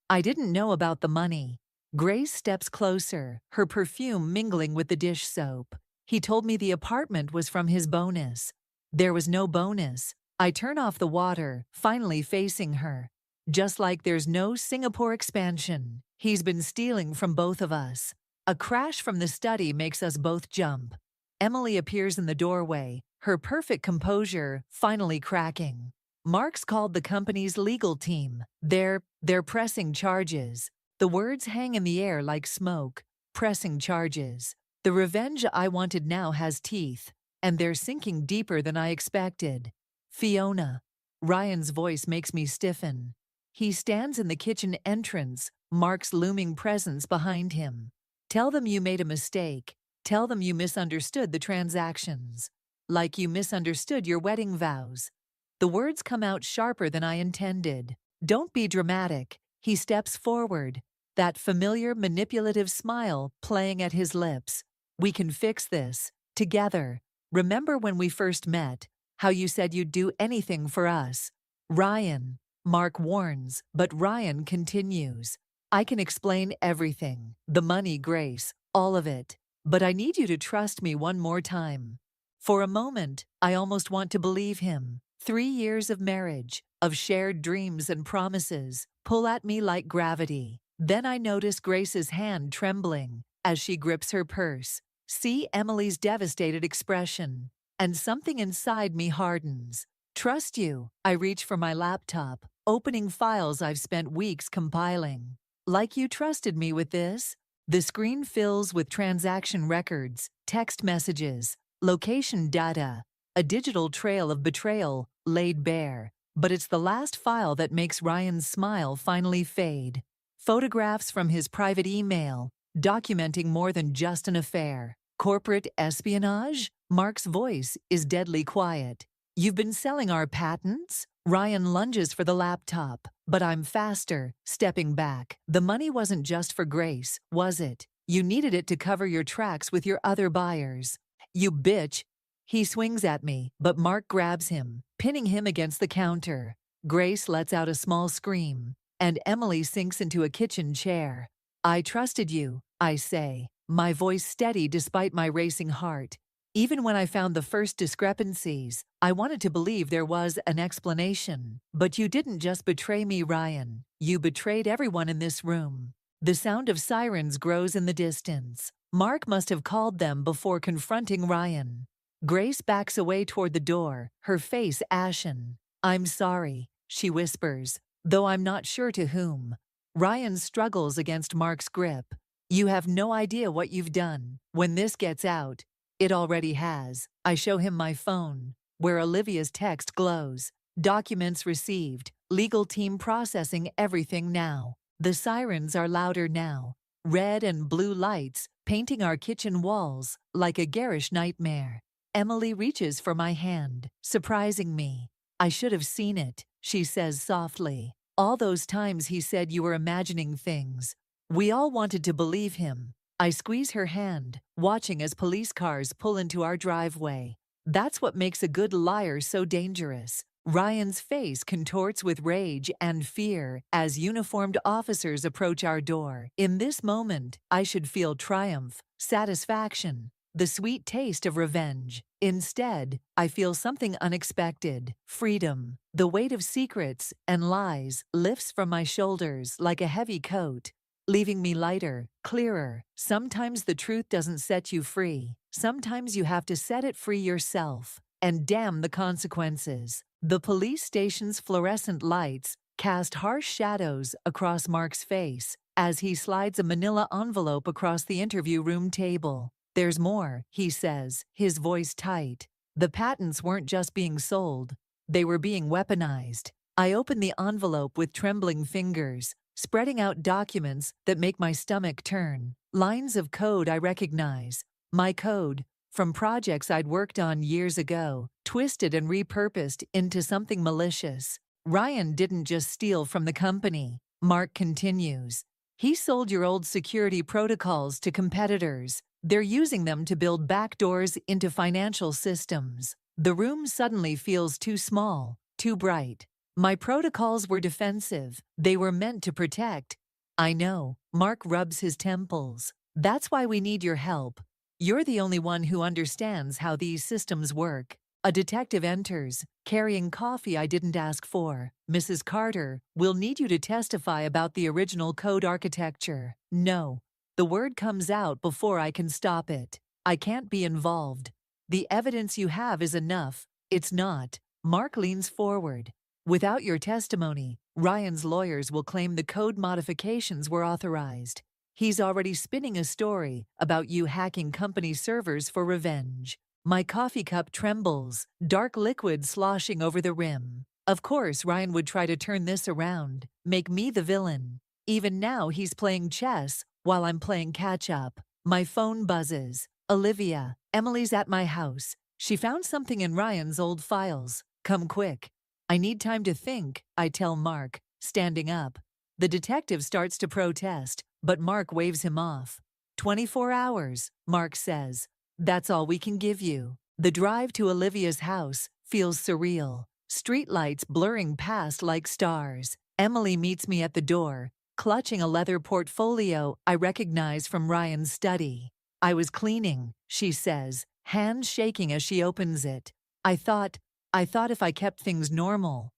I didn't know about the money. Grace steps closer, her perfume mingling with the dish soap. He told me the apartment was from his bonus. There was no bonus. I turn off the water, finally facing her. Just like there's no Singapore expansion. He's been stealing from both of us. A crash from the study makes us both jump. Emily appears in the doorway, her perfect composure finally cracking. Mark's called the company's legal team. They're pressing charges. The words hang in the air like smoke. Pressing charges. The revenge I wanted now has teeth, and they're sinking deeper than I expected. Fiona. Ryan's voice makes me stiffen. He stands in the kitchen entrance, Mark's looming presence behind him. Tell them you made a mistake. Tell them you misunderstood the transactions. Like you misunderstood your wedding vows. The words come out sharper than I intended. Don't be dramatic. He steps forward, that familiar manipulative smile playing at his lips. We can fix this, together. Remember when we first met, how you said you'd do anything for us? Ryan, Mark warns, but Ryan continues. I can explain everything, the money, Grace, all of it. But I need you to trust me one more time. For a moment, I almost want to believe him. 3 years of marriage, of shared dreams and promises, pull at me like gravity. Then I notice Grace's hand trembling as she grips her purse. See Emily's devastated expression, and something inside me hardens. Trust you. I reach for my laptop, opening files I've spent weeks compiling. Like you trusted me with this? The screen fills with transaction records, text messages, location data, a digital trail of betrayal laid bare. But it's the last file that makes Ryan's smile finally fade. Photographs from his private email, documenting more than just an affair. Corporate espionage? Mark's voice is deadly quiet. You've been selling our patents? Ryan lunges for the laptop, but I'm faster, stepping back. The money wasn't just for Grace, was it? You needed it to cover your tracks with your other buyers. You bitch! He swings at me, but Mark grabs him, pinning him against the counter. Grace lets out a small scream, and Emily sinks into a kitchen chair. I trusted you, I say, my voice steady despite my racing heart. Even when I found the first discrepancies, I wanted to believe there was an explanation. But you didn't just betray me, Ryan. You betrayed everyone in this room. The sound of sirens grows in the distance. Mark must have called them before confronting Ryan. Grace backs away toward the door, her face ashen. I'm sorry, she whispers, though I'm not sure to whom. Ryan struggles against Mark's grip. You have no idea what you've done. When this gets out, it already has. I show him my phone, where Olivia's text glows. Documents received. Legal team processing everything now. The sirens are louder now. Red and blue lights painting our kitchen walls like a garish nightmare. Emily reaches for my hand, surprising me. I should have seen it, she says softly. All those times he said you were imagining things. We all wanted to believe him. I squeeze her hand, watching as police cars pull into our driveway. That's what makes a good liar so dangerous. Ryan's face contorts with rage and fear as uniformed officers approach our door. In this moment, I should feel triumph, satisfaction, the sweet taste of revenge. Instead, I feel something unexpected. Freedom. The weight of secrets and lies lifts from my shoulders like a heavy coat, leaving me lighter, clearer. Sometimes the truth doesn't set you free. Sometimes you have to set it free yourself. And damn the consequences. The police station's fluorescent lights cast harsh shadows across Mark's face as he slides a manila envelope across the interview room table. There's more, he says, his voice tight. The patents weren't just being sold. They were being weaponized. I open the envelope with trembling fingers, spreading out documents that make my stomach turn. Lines of code I recognize. My code, from projects I'd worked on years ago, twisted and repurposed into something malicious. Ryan didn't just steal from the company, Mark continues. He sold your old security protocols to competitors. They're using them to build backdoors into financial systems. The room suddenly feels too small, too bright. My protocols were defensive. They were meant to protect. I know. Mark rubs his temples. That's why we need your help. You're the only one who understands how these systems work. A detective enters, carrying coffee I didn't ask for. Mrs. Carter, we'll need you to testify about the original code architecture. No. The word comes out before I can stop it. I can't be involved. The evidence you have is enough. It's not. Mark leans forward. Without your testimony, Ryan's lawyers will claim the code modifications were authorized. He's already spinning a story about you hacking company servers for revenge. My coffee cup trembles, dark liquid sloshing over the rim. Of course, Ryan would try to turn this around, make me the villain. Even now, he's playing chess while I'm playing catch-up. My phone buzzes. Olivia, Emily's at my house. She found something in Ryan's old files. Come quick. I need time to think, I tell Mark, standing up. The detective starts to protest, but Mark waves him off. 24 hours, Mark says. That's all we can give you. The drive to Olivia's house feels surreal. Streetlights blurring past like stars. Emily meets me at the door, clutching a leather portfolio I recognize from Ryan's study. I was cleaning, she says, hands shaking as she opens it. I thought if I kept things normal.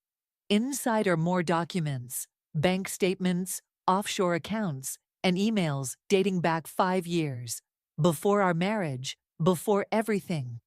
Inside are more documents, bank statements, offshore accounts, and emails dating back 5 years. Before our marriage, before everything.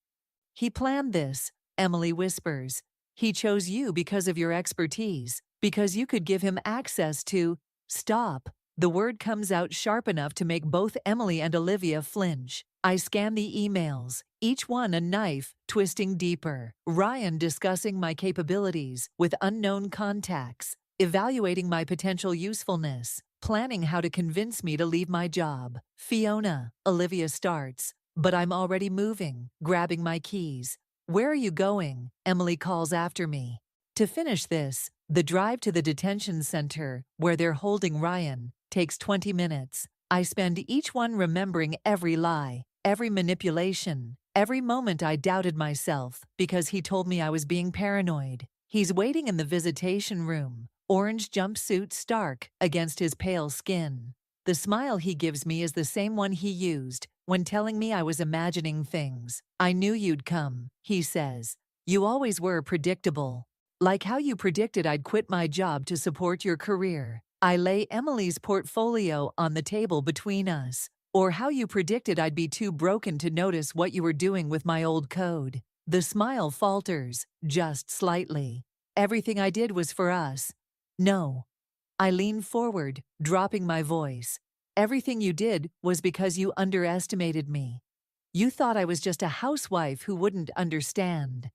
He planned this, Emily whispers. He chose you because of your expertise, because you could give him access to... Stop. The word comes out sharp enough to make both Emily and Olivia flinch. I scan the emails, each one a knife twisting deeper. Ryan discussing my capabilities with unknown contacts, evaluating my potential usefulness, planning how to convince me to leave my job. Fiona, Olivia starts, but I'm already moving, grabbing my keys. Where are you going? Emily calls after me. To finish this, the drive to the detention center, where they're holding Ryan, takes 20 minutes. I spend each one remembering every lie, every manipulation, every moment I doubted myself because he told me I was being paranoid. He's waiting in the visitation room, orange jumpsuit stark against his pale skin. The smile he gives me is the same one he used when telling me I was imagining things. I knew you'd come, he says. You always were predictable. Like how you predicted I'd quit my job to support your career. I lay Emily's portfolio on the table between us. Or how you predicted I'd be too broken to notice what you were doing with my old code. The smile falters, just slightly. Everything I did was for us. No. I lean forward, dropping my voice. Everything you did was because you underestimated me. You thought I was just a housewife who wouldn't understand.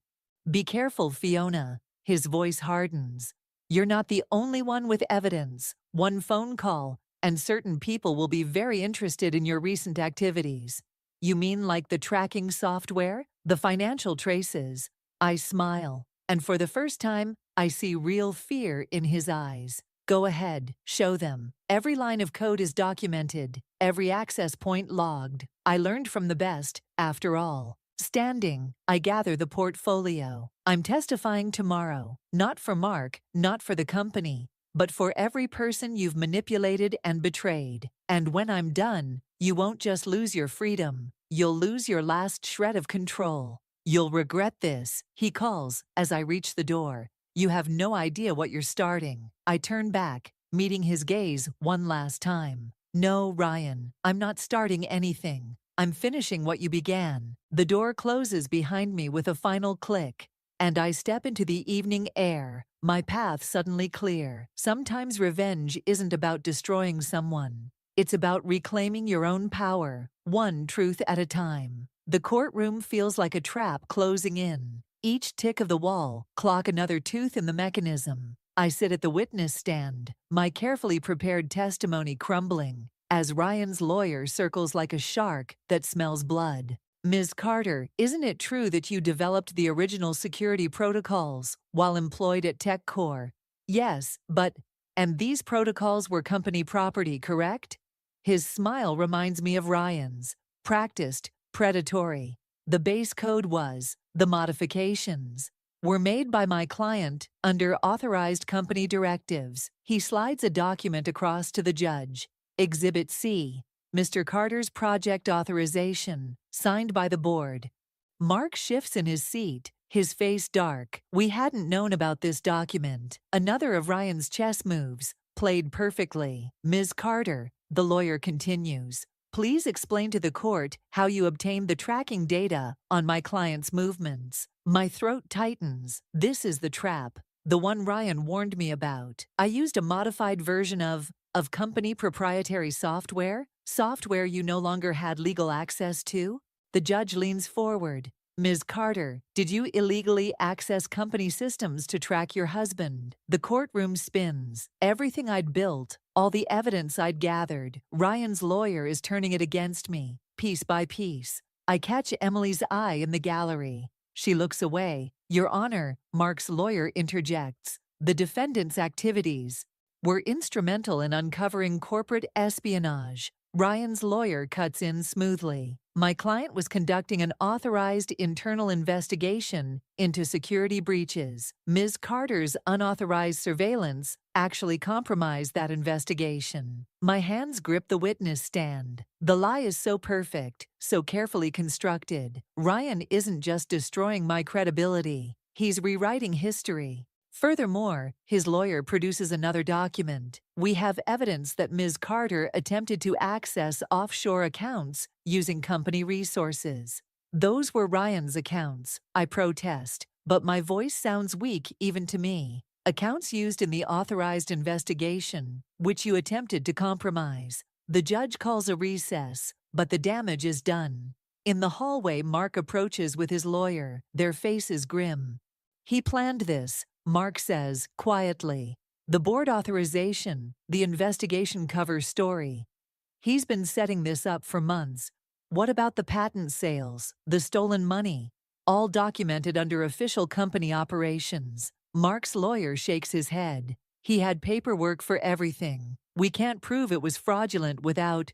Be careful, Fiona. His voice hardens. You're not the only one with evidence. One phone call, and certain people will be very interested in your recent activities. You mean like the tracking software? The financial traces? I smile, and for the first time, I see real fear in his eyes. Go ahead, show them. Every line of code is documented, every access point logged. I learned from the best, after all. Standing, I gather the portfolio. I'm testifying tomorrow, not for Mark, not for the company, but for every person you've manipulated and betrayed. And when I'm done, you won't just lose your freedom, you'll lose your last shred of control. You'll regret this, he calls as I reach the door. You have no idea what you're starting. I turn back, meeting his gaze one last time. No, Ryan, I'm not starting anything. I'm finishing what you began. The door closes behind me with a final click, and I step into the evening air, my path suddenly clear. Sometimes revenge isn't about destroying someone. It's about reclaiming your own power, one truth at a time. The courtroom feels like a trap closing in. Each tick of the wall, clock another tooth in the mechanism. I sit at the witness stand, my carefully prepared testimony crumbling, as Ryan's lawyer circles like a shark that smells blood. Ms. Carter, isn't it true that you developed the original security protocols while employed at TechCore? Yes, and these protocols were company property, correct? His smile reminds me of Ryan's. Practiced, predatory. The base code was. The modifications were made by my client under authorized company directives. He slides a document across to the judge. Exhibit C, Mr. Carter's project authorization, signed by the board. Mark shifts in his seat, his face dark. We hadn't known about this document. Another of Ryan's chess moves, played perfectly. Ms. Carter, the lawyer continues, please explain to the court how you obtained the tracking data on my client's movements. My throat tightens. This is the trap, the one Ryan warned me about. I used a modified version of company proprietary software you no longer had legal access to. The judge leans forward. Ms. Carter, did you illegally access company systems to track your husband? The courtroom spins. Everything I'd built, all the evidence I'd gathered, Ryan's lawyer is turning it against me, piece by piece. I catch Emily's eye in the gallery. She looks away. Your Honor, Mark's lawyer interjects. The defendant's activities were instrumental in uncovering corporate espionage. Ryan's lawyer cuts in smoothly. My client was conducting an authorized internal investigation into security breaches. Ms. Carter's unauthorized surveillance actually compromised that investigation. My hands grip the witness stand. The lie is so perfect, so carefully constructed. Ryan isn't just destroying my credibility. He's rewriting history. Furthermore, his lawyer produces another document. We have evidence that Ms. Carter attempted to access offshore accounts using company resources. Those were Ryan's accounts. I protest, but my voice sounds weak even to me. Accounts used in the authorized investigation, which you attempted to compromise. The judge calls a recess, but the damage is done. In the hallway, Mark approaches with his lawyer, their faces grim. He planned this, Mark says, quietly. The board authorization, the investigation cover story. He's been setting this up for months. What about the patent sales, the stolen money? All documented under official company operations. Mark's lawyer shakes his head. He had paperwork for everything. We can't prove it was fraudulent without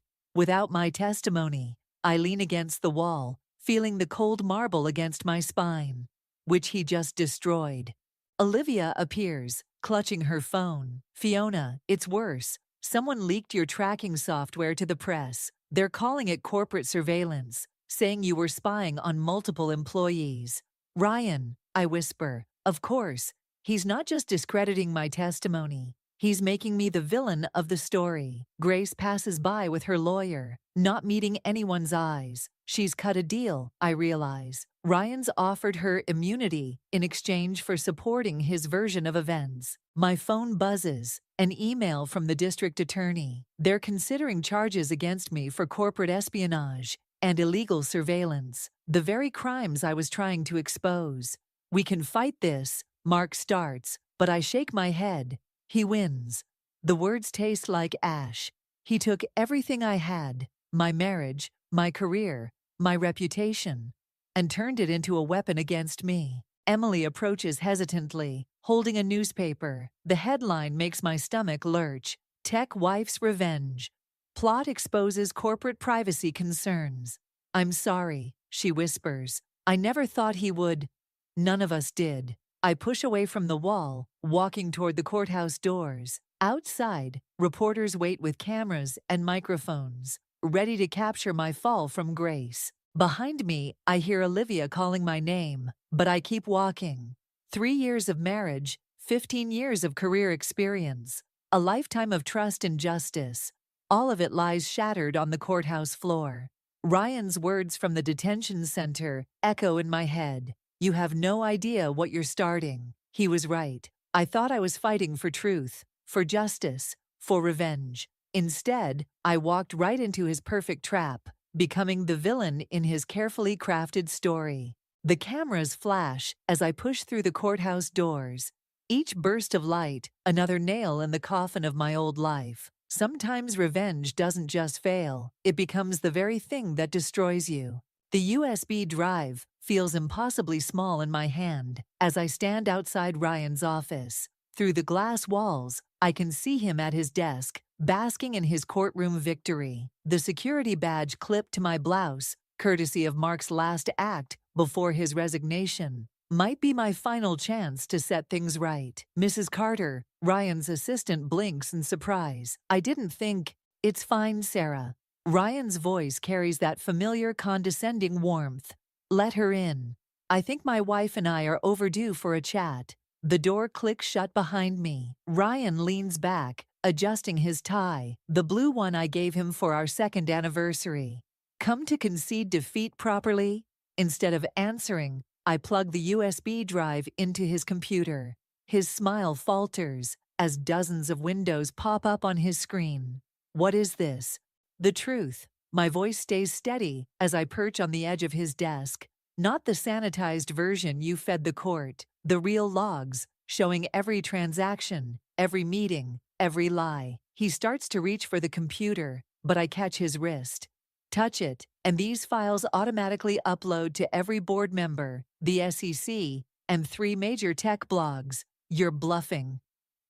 my testimony. I lean against the wall, feeling the cold marble against my spine, which he just destroyed. Olivia appears, clutching her phone. Fiona, it's worse. Someone leaked your tracking software to the press. They're calling it corporate surveillance, saying you were spying on multiple employees. Ryan, I whisper, of course. He's not just discrediting my testimony. He's making me the villain of the story. Grace passes by with her lawyer, not meeting anyone's eyes. She's cut a deal, I realize. Ryan's offered her immunity in exchange for supporting his version of events. My phone buzzes. An email from the district attorney. They're considering charges against me for corporate espionage and illegal surveillance, the very crimes I was trying to expose. We can fight this, Mark starts, but I shake my head. He wins. The words taste like ash. He took everything I had, my marriage, my career, my reputation, and turned it into a weapon against me. Emily approaches hesitantly, holding a newspaper. The headline makes my stomach lurch. Tech wife's revenge. Plot exposes corporate privacy concerns. I'm sorry, she whispers. I never thought he would. None of us did. I push away from the wall, walking toward the courthouse doors. Outside, reporters wait with cameras and microphones, ready to capture my fall from Grace. Behind me, I hear Olivia calling my name, but I keep walking. 3 years of marriage, 15 years of career experience, a lifetime of trust and justice. All of it lies shattered on the courthouse floor. Ryan's words from the detention center echo in my head. You have no idea what you're starting. He was right. I thought I was fighting for truth, for justice, for revenge. Instead, I walked right into his perfect trap, becoming the villain in his carefully crafted story. The cameras flash as I push through the courthouse doors. Each burst of light, another nail in the coffin of my old life. Sometimes revenge doesn't just fail, it becomes the very thing that destroys you. The USB drive feels impossibly small in my hand as I stand outside Ryan's office. Through the glass walls, I can see him at his desk, basking in his courtroom victory. The security badge clipped to my blouse, courtesy of Mark's last act before his resignation, might be my final chance to set things right. Mrs. Carter, Ryan's assistant, blinks in surprise. I didn't think. It's fine, Sarah. Ryan's voice carries that familiar condescending warmth. Let her in. I think my wife and I are overdue for a chat. The door clicks shut behind me. Ryan leans back, adjusting his tie, the blue one I gave him for our 2nd anniversary. Come to concede defeat properly? Instead of answering, I plug the USB drive into his computer. His smile falters as dozens of windows pop up on his screen. What is this? The truth. My voice stays steady as I perch on the edge of his desk. Not the sanitized version you fed the court, the real logs, showing every transaction, every meeting, every lie. He starts to reach for the computer, but I catch his wrist. Touch it, and these files automatically upload to every board member, the SEC, and 3 major tech blogs. You're bluffing.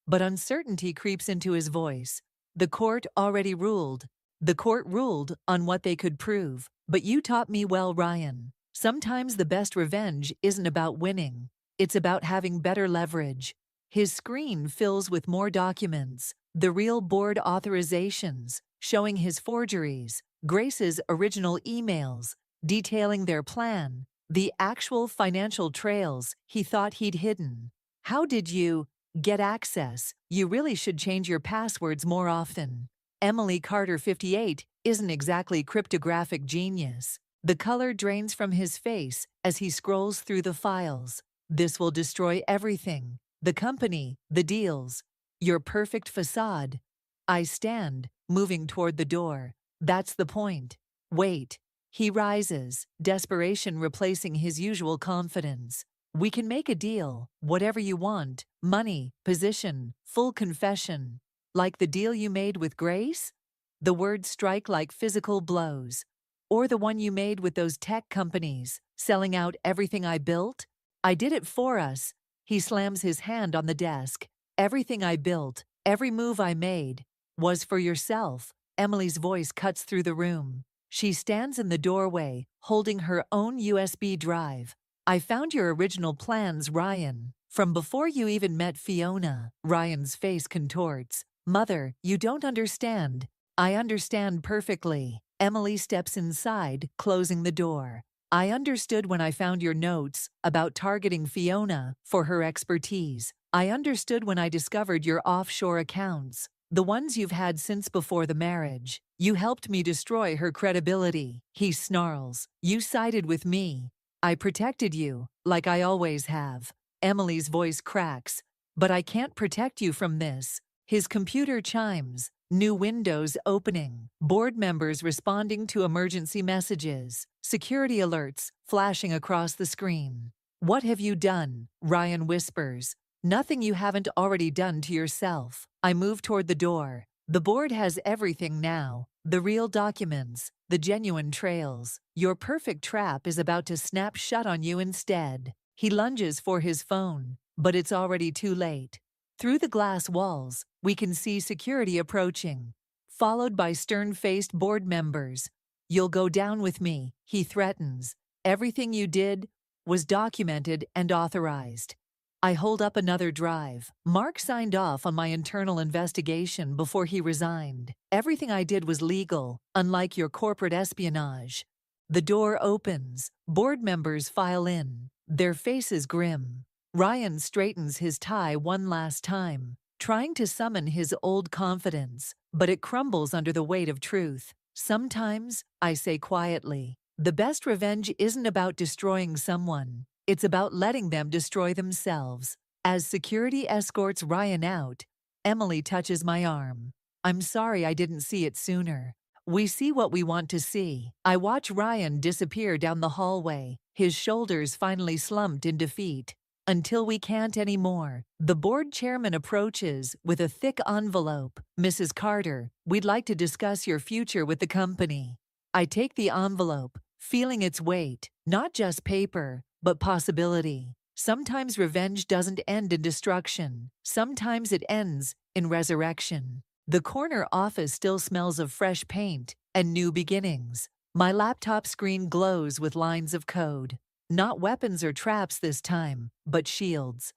But uncertainty creeps into his voice. The court already ruled. The court ruled on what they could prove. But you taught me well, Ryan. Sometimes the best revenge isn't about winning. It's about having better leverage. His screen fills with more documents, the real board authorizations, showing his forgeries, Grace's original emails, detailing their plan, the actual financial trails he thought he'd hidden. How did you get access? You really should change your passwords more often. Emily Carter 58 isn't exactly cryptographic genius. The color drains from his face as he scrolls through the files. This will destroy everything. The company, the deals, your perfect facade. I stand, moving toward the door. That's the point. Wait. He rises, desperation replacing his usual confidence. We can make a deal, whatever you want, money, position, full confession. Like the deal you made with Grace? The words strike like physical blows. Or the one you made with those tech companies, selling out everything I built? I did it for us. He slams his hand on the desk. Everything I built, every move I made, was for yourself. Emily's voice cuts through the room. She stands in the doorway, holding her own USB drive. I found your original plans, Ryan. From before you even met Fiona. Ryan's face contorts. Mother, you don't understand. I understand perfectly. Emily steps inside, closing the door. I understood when I found your notes about targeting Fiona for her expertise. I understood when I discovered your offshore accounts, the ones you've had since before the marriage. You helped me destroy her credibility. He snarls. You sided with me. I protected you, like I always have. Emily's voice cracks. But I can't protect you from this. His computer chimes. New windows opening. Board members responding to emergency messages. Security alerts flashing across the screen. What have you done? Ryan whispers. Nothing you haven't already done to yourself. I move toward the door. The board has everything now. The real documents, the genuine trails. Your perfect trap is about to snap shut on you instead. He lunges for his phone, but it's already too late. Through the glass walls, we can see security approaching, followed by stern-faced board members. You'll go down with me, he threatens. Everything you did was documented and authorized. I hold up another drive. Mark signed off on my internal investigation before he resigned. Everything I did was legal, unlike your corporate espionage. The door opens. Board members file in, their faces grim. Ryan straightens his tie one last time, trying to summon his old confidence, but it crumbles under the weight of truth. Sometimes, I say quietly, the best revenge isn't about destroying someone. It's about letting them destroy themselves. As security escorts Ryan out, Emily touches my arm. I'm sorry I didn't see it sooner. We see what we want to see. I watch Ryan disappear down the hallway, his shoulders finally slumped in defeat. Until we can't anymore. The board chairman approaches with a thick envelope. Mrs. Carter, we'd like to discuss your future with the company. I take the envelope, feeling its weight, not just paper, but possibility. Sometimes revenge doesn't end in destruction. Sometimes it ends in resurrection. The corner office still smells of fresh paint and new beginnings. My laptop screen glows with lines of code. Not weapons or traps this time, but shields.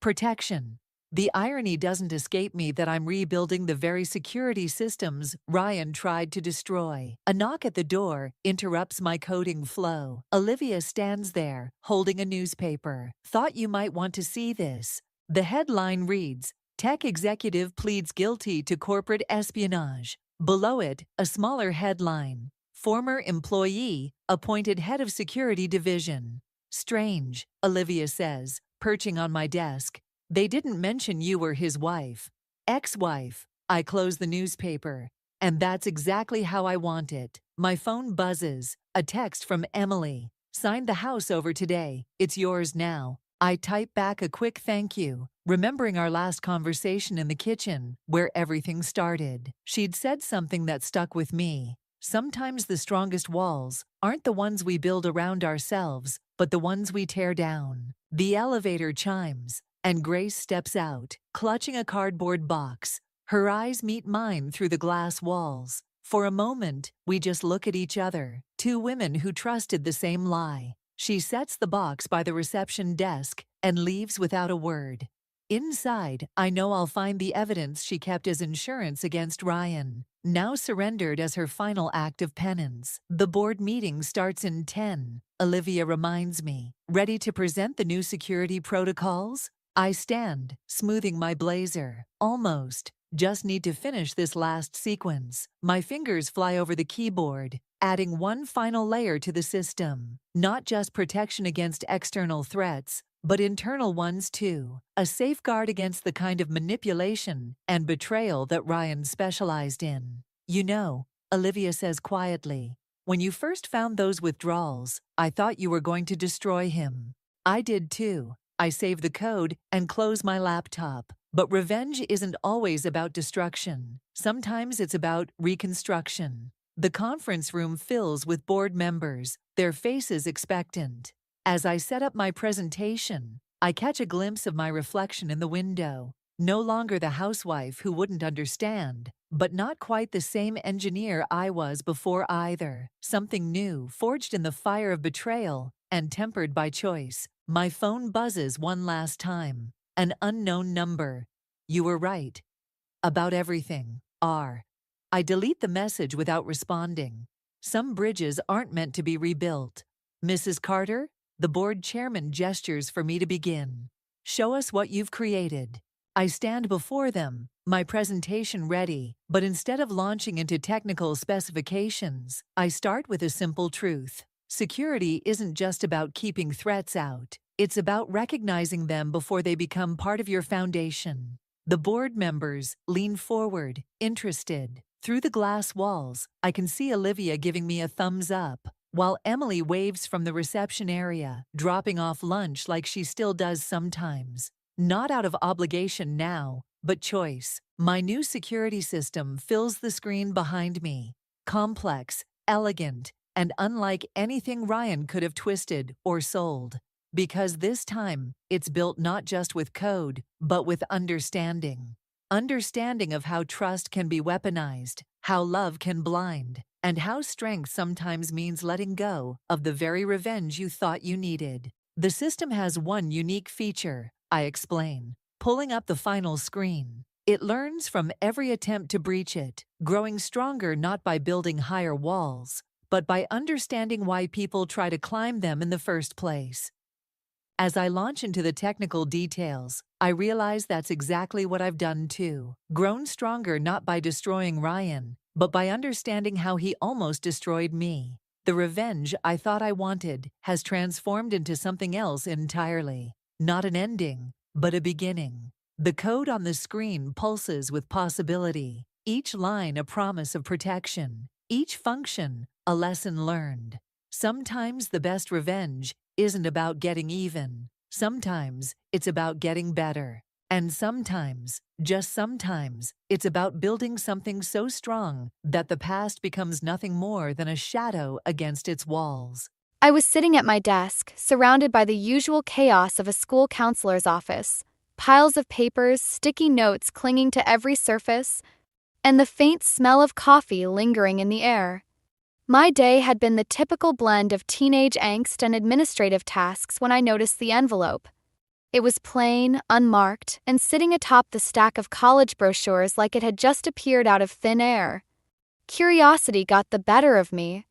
Protection. The irony doesn't escape me that I'm rebuilding the very security systems Ryan tried to destroy. A knock at the door interrupts my coding flow. Olivia stands there, holding a newspaper. Thought you might want to see this. The headline reads, Tech executive pleads guilty to corporate espionage. Below it, a smaller headline. Former employee appointed head of security division. Strange, Olivia says, perching on my desk. They didn't mention you were his wife. Ex-wife. I close the newspaper. And that's exactly how I want it. My phone buzzes. A text from Emily. Signed the house over today. It's yours now. I type back a quick thank you, remembering our last conversation in the kitchen, where everything started. She'd said something that stuck with me. Sometimes the strongest walls aren't the ones we build around ourselves, but the ones we tear down. The elevator chimes, and Grace steps out, clutching a cardboard box. Her eyes meet mine through the glass walls. For a moment, we just look at each other, two women who trusted the same lie. She sets the box by the reception desk and leaves without a word. Inside, I know I'll find the evidence she kept as insurance against Ryan, now surrendered as her final act of penance. The board meeting starts in 10, Olivia reminds me. Ready to present the new security protocols? I stand, smoothing my blazer. Almost. Just need to finish this last sequence. My fingers fly over the keyboard, adding one final layer to the system. Not just protection against external threats, but internal ones too. A safeguard against the kind of manipulation and betrayal that Ryan specialized in. You know, Olivia says quietly, When you first found those withdrawals, I thought you were going to destroy him. I did too. I saved the code and closed my laptop. But revenge isn't always about destruction. Sometimes it's about reconstruction. The conference room fills with board members, their faces expectant. As I set up my presentation, I catch a glimpse of my reflection in the window. No longer the housewife who wouldn't understand, but not quite the same engineer I was before either. Something new, forged in the fire of betrayal and tempered by choice. My phone buzzes one last time. An unknown number. You were right. About everything. R. I delete the message without responding. Some bridges aren't meant to be rebuilt. Mrs. Carter, the board chairman gestures for me to begin. Show us what you've created. I stand before them, my presentation ready, but instead of launching into technical specifications, I start with a simple truth. Security isn't just about keeping threats out. It's about recognizing them before they become part of your foundation. The board members lean forward, interested. Through the glass walls, I can see Olivia giving me a thumbs up, while Emily waves from the reception area, dropping off lunch like she still does sometimes. Not out of obligation now, but choice. My new security system fills the screen behind me. Complex, elegant, and unlike anything Ryan could have twisted or sold. Because this time, it's built not just with code, but with understanding. Understanding of how trust can be weaponized, how love can blind, and how strength sometimes means letting go of the very revenge you thought you needed. The system has one unique feature, I explain, pulling up the final screen. It learns from every attempt to breach it, growing stronger not by building higher walls, but by understanding why people try to climb them in the first place. As I launch into the technical details, I realize that's exactly what I've done too. Grown stronger not by destroying Ryan, but by understanding how he almost destroyed me. The revenge I thought I wanted has transformed into something else entirely. Not an ending, but a beginning. The code on the screen pulses with possibility. Each line a promise of protection. Each function a lesson learned. Sometimes the best revenge isn't about getting even. Sometimes it's about getting better. And sometimes, just sometimes, it's about building something so strong that the past becomes nothing more than a shadow against its walls. I was sitting at my desk, surrounded by the usual chaos of a school counselor's office. Piles of papers, sticky notes clinging to every surface, and the faint smell of coffee lingering in the air. My day had been the typical blend of teenage angst and administrative tasks when I noticed the envelope. It was plain, unmarked, and sitting atop the stack of college brochures like it had just appeared out of thin air. Curiosity got the better of me.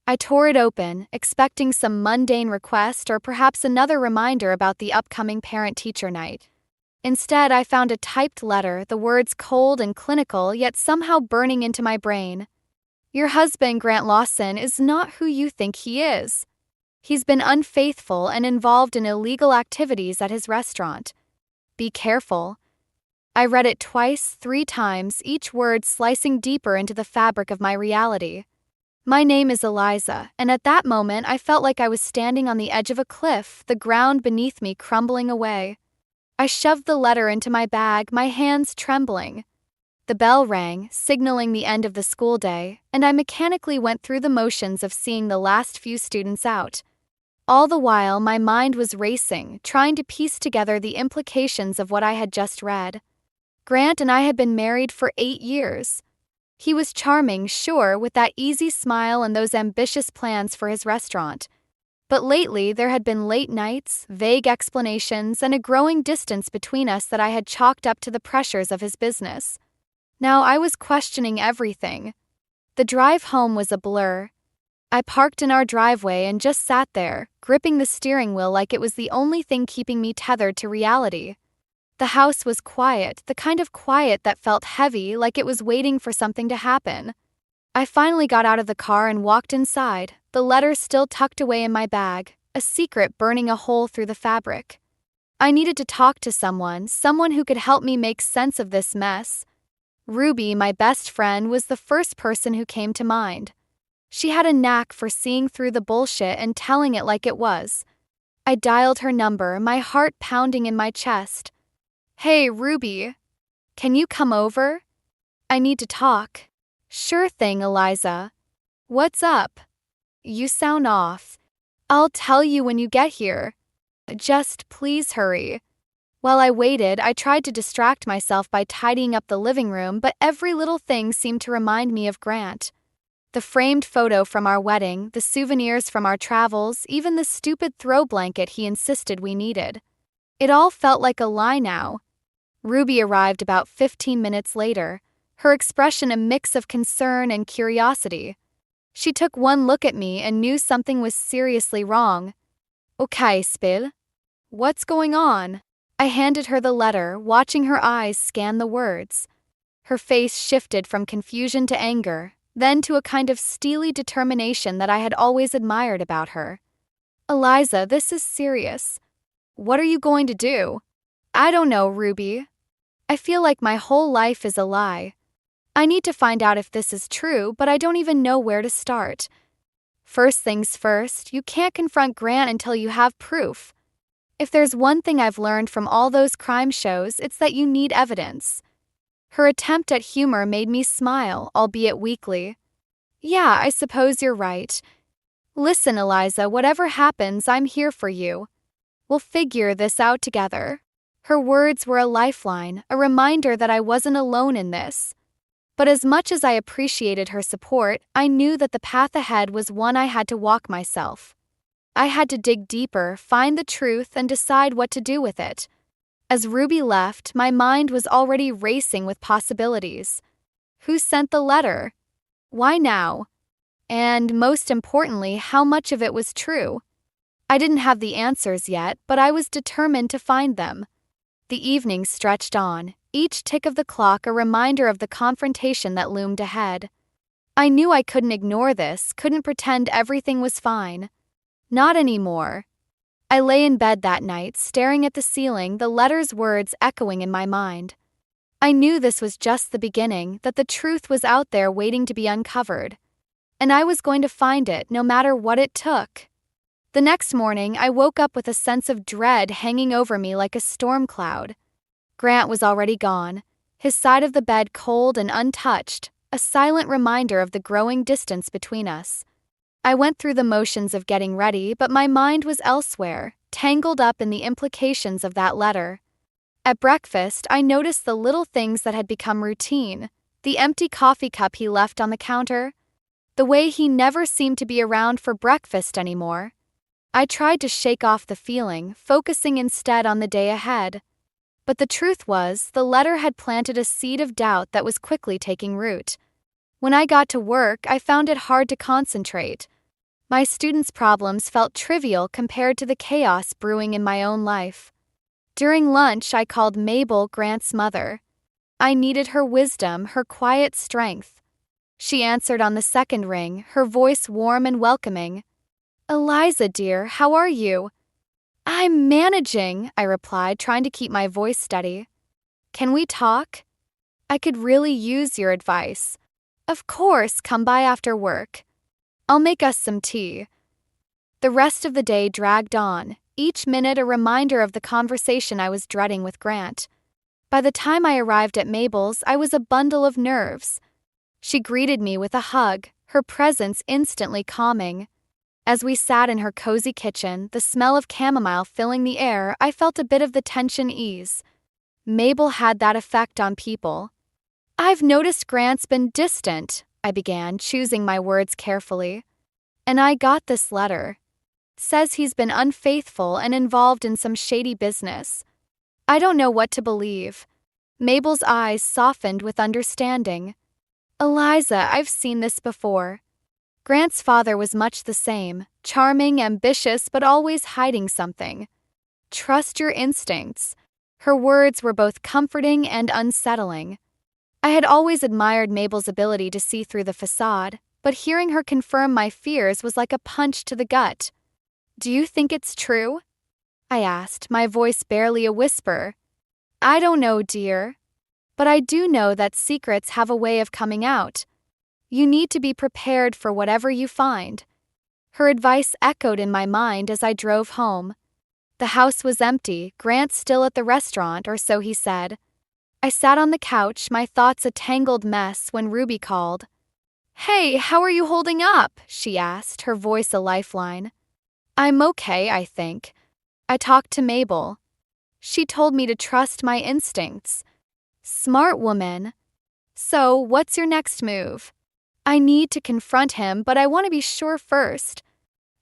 I tore it open, expecting some mundane request or perhaps another reminder about the upcoming parent-teacher night. Instead, I found a typed letter, the words cold and clinical, yet somehow burning into my brain. Your husband, Grant Lawson, is not who you think he is. He's been unfaithful and involved in illegal activities at his restaurant. Be careful. I read it twice, 3 times, each word slicing deeper into the fabric of my reality. My name is Eliza, and at that moment I felt like I was standing on the edge of a cliff, the ground beneath me crumbling away. I shoved the letter into my bag, my hands trembling. The bell rang, signaling the end of the school day, and I mechanically went through the motions of seeing the last few students out. All the while, my mind was racing, trying to piece together the implications of what I had just read. Grant and I had been married for 8 years. He was charming, sure, with that easy smile and those ambitious plans for his restaurant. But lately, there had been late nights, vague explanations, and a growing distance between us that I had chalked up to the pressures of his business. Now I was questioning everything. The drive home was a blur. I parked in our driveway and just sat there, gripping the steering wheel like it was the only thing keeping me tethered to reality. The house was quiet, the kind of quiet that felt heavy, like it was waiting for something to happen. I finally got out of the car and walked inside, the letter still tucked away in my bag, a secret burning a hole through the fabric. I needed to talk to someone who could help me make sense of this mess. Ruby, my best friend, was the first person who came to mind. She had a knack for seeing through the bullshit and telling it like it was. I dialed her number, my heart pounding in my chest. "Hey, Ruby. Can you come over? I need to talk." "Sure thing, Eliza. What's up? You sound off. I'll tell you when you get here. Just please hurry." While I waited, I tried to distract myself by tidying up the living room, but every little thing seemed to remind me of Grant. The framed photo from our wedding, the souvenirs from our travels, even the stupid throw blanket he insisted we needed. It all felt like a lie now. Ruby arrived about 15 minutes later, her expression a mix of concern and curiosity. She took one look at me and knew something was seriously wrong. "Okay, Spill. What's going on?" I handed her the letter, watching her eyes scan the words. Her face shifted from confusion to anger, then to a kind of steely determination that I had always admired about her. "Eliza, this is serious. What are you going to do?" "I don't know, Ruby. I feel like my whole life is a lie. I need to find out if this is true, but I don't even know where to start. First things first, you can't confront Grant until you have proof. If there's one thing I've learned from all those crime shows, it's that you need evidence." Her attempt at humor made me smile, albeit weakly. "Yeah, I suppose you're right. Listen, Eliza, whatever happens, I'm here for you. We'll figure this out together." Her words were a lifeline, a reminder that I wasn't alone in this. But as much as I appreciated her support, I knew that the path ahead was one I had to walk myself. I had to dig deeper, find the truth, and decide what to do with it. As Ruby left, my mind was already racing with possibilities. Who sent the letter? Why now? And most importantly, how much of it was true? I didn't have the answers yet, but I was determined to find them. The evening stretched on, each tick of the clock a reminder of the confrontation that loomed ahead. I knew I couldn't ignore this, couldn't pretend everything was fine. Not anymore. I lay in bed that night, staring at the ceiling, the letter's words echoing in my mind. I knew this was just the beginning, that the truth was out there waiting to be uncovered. And I was going to find it, no matter what it took. The next morning, I woke up with a sense of dread hanging over me like a storm cloud. Grant was already gone, his side of the bed cold and untouched, a silent reminder of the growing distance between us. I went through the motions of getting ready, but my mind was elsewhere, tangled up in the implications of that letter. At breakfast, I noticed the little things that had become routine: the empty coffee cup he left on the counter, the way he never seemed to be around for breakfast anymore. I tried to shake off the feeling, focusing instead on the day ahead. But the truth was, the letter had planted a seed of doubt that was quickly taking root. When I got to work, I found it hard to concentrate. My students' problems felt trivial compared to the chaos brewing in my own life. During lunch, I called Mabel, Grant's mother. I needed her wisdom, her quiet strength. She answered on the second ring, her voice warm and welcoming. "Eliza, dear, how are you?" "I'm managing," I replied, trying to keep my voice steady. "Can we talk? I could really use your advice." "Of course, come by after work. I'll make us some tea." The rest of the day dragged on, each minute a reminder of the conversation I was dreading with Grant. By the time I arrived at Mabel's, I was a bundle of nerves. She greeted me with a hug, her presence instantly calming. As we sat in her cozy kitchen, the smell of chamomile filling the air, I felt a bit of the tension ease. Mabel had that effect on people. "I've noticed Grant's been distant," I began, choosing my words carefully. "And I got this letter. Says he's been unfaithful and involved in some shady business. I don't know what to believe." Mabel's eyes softened with understanding. "Eliza, I've seen this before. Grant's father was much the same, charming, ambitious, but always hiding something. Trust your instincts." Her words were both comforting and unsettling. I had always admired Mabel's ability to see through the facade, but hearing her confirm my fears was like a punch to the gut. "Do you think it's true?" I asked, my voice barely a whisper. "I don't know, dear. But I do know that secrets have a way of coming out. You need to be prepared for whatever you find. Her advice echoed in my mind as I drove home. The house was empty, Grant still at the restaurant, or so he said. I sat on the couch, my thoughts a tangled mess, when Ruby called. "Hey, how are you holding up?" she asked, her voice a lifeline. "I'm okay, I think. I talked to Mabel. She told me to trust my instincts. Smart woman. So, what's your next move?" "I need to confront him, but I want to be sure first.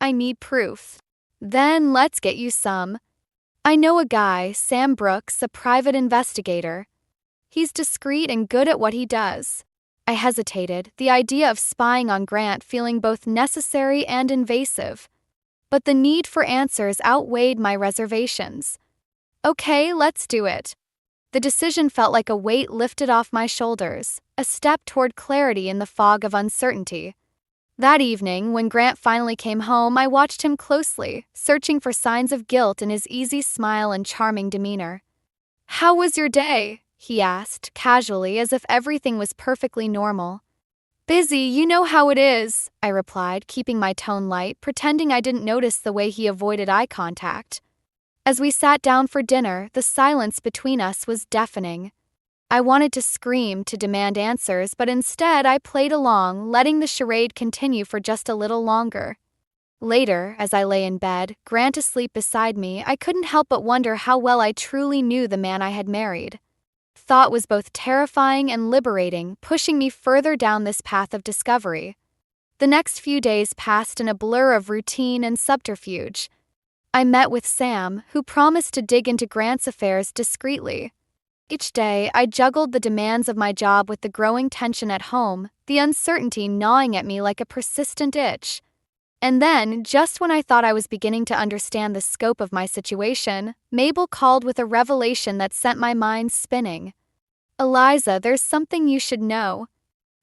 I need proof." "Then let's get you some. I know a guy, Sam Brooks, a private investigator. He's discreet and good at what he does." I hesitated, the idea of spying on Grant feeling both necessary and invasive. But the need for answers outweighed my reservations. "Okay, let's do it." The decision felt like a weight lifted off my shoulders, a step toward clarity in the fog of uncertainty. That evening, when Grant finally came home, I watched him closely, searching for signs of guilt in his easy smile and charming demeanor. "How was your day?" he asked, casually, as if everything was perfectly normal. "Busy, you know how it is," I replied, keeping my tone light, pretending I didn't notice the way he avoided eye contact. As we sat down for dinner, the silence between us was deafening. I wanted to scream, to demand answers, but instead I played along, letting the charade continue for just a little longer. Later, as I lay in bed, Grant asleep beside me, I couldn't help but wonder how well I truly knew the man I had married. Thought was both terrifying and liberating, pushing me further down this path of discovery. The next few days passed in a blur of routine and subterfuge. I met with Sam, who promised to dig into Grant's affairs discreetly. Each day, I juggled the demands of my job with the growing tension at home, the uncertainty gnawing at me like a persistent itch. And then, just when I thought I was beginning to understand the scope of my situation, Mabel called with a revelation that sent my mind spinning. "Eliza, there's something you should know.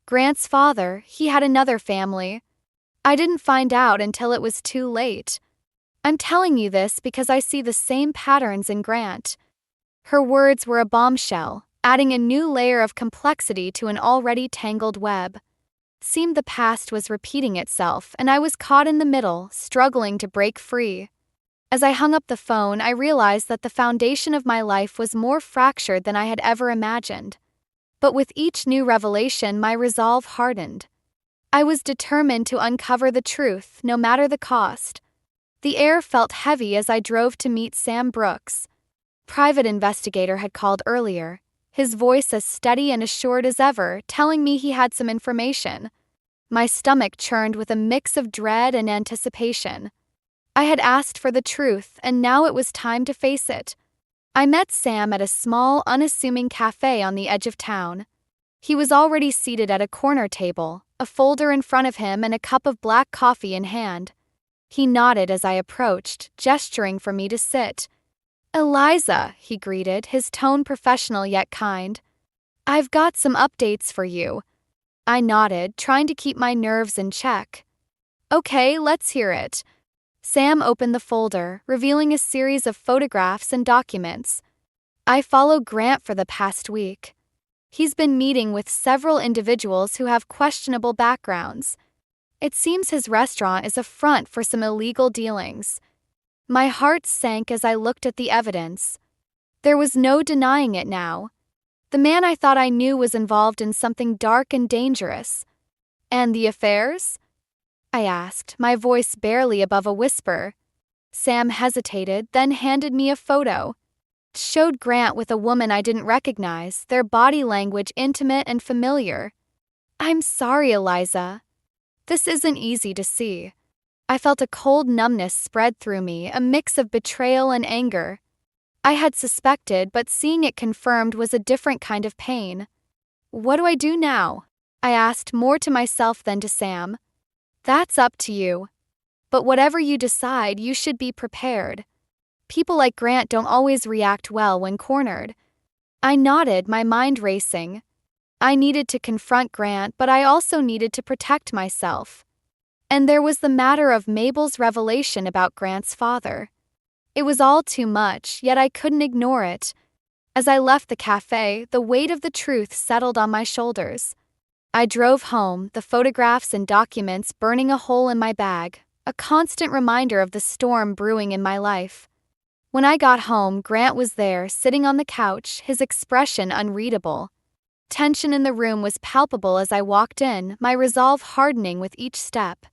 Grant's father, he had another family. I didn't find out until it was too late. I'm telling you this because I see the same patterns in Grant." Her words were a bombshell, adding a new layer of complexity to an already tangled web. Seemed the past was repeating itself, and I was caught in the middle, struggling to break free. As I hung up the phone, I realized that the foundation of my life was more fractured than I had ever imagined. But with each new revelation, my resolve hardened. I was determined to uncover the truth, no matter the cost. The air felt heavy as I drove to meet Sam Brooks. Private investigator had called earlier, his voice as steady and assured as ever, telling me he had some information. My stomach churned with a mix of dread and anticipation. I had asked for the truth, and now it was time to face it. I met Sam at a small, unassuming cafe on the edge of town. He was already seated at a corner table, a folder in front of him and a cup of black coffee in hand. He nodded as I approached, gesturing for me to sit. "Eliza," he greeted, his tone professional yet kind. "I've got some updates for you." I nodded, trying to keep my nerves in check. "Okay, let's hear it." Sam opened the folder, revealing a series of photographs and documents. "I followed Grant for the past week. He's been meeting with several individuals who have questionable backgrounds. It seems his restaurant is a front for some illegal dealings." My heart sank as I looked at the evidence. There was no denying it now. The man I thought I knew was involved in something dark and dangerous. "And the affairs?" I asked, my voice barely above a whisper. Sam hesitated, then handed me a photo. It showed Grant with a woman I didn't recognize, their body language intimate and familiar. "I'm sorry, Eliza. This isn't easy to see." I felt a cold numbness spread through me, a mix of betrayal and anger. I had suspected, but seeing it confirmed was a different kind of pain. "What do I do now?" I asked, more to myself than to Sam. "That's up to you. But whatever you decide, you should be prepared. People like Grant don't always react well when cornered." I nodded, my mind racing. I needed to confront Grant, but I also needed to protect myself. And there was the matter of Mabel's revelation about Grant's father. It was all too much, yet I couldn't ignore it. As I left the cafe, the weight of the truth settled on my shoulders. I drove home, the photographs and documents burning a hole in my bag, a constant reminder of the storm brewing in my life. When I got home, Grant was there, sitting on the couch, his expression unreadable. Tension in the room was palpable as I walked in, my resolve hardening with each step.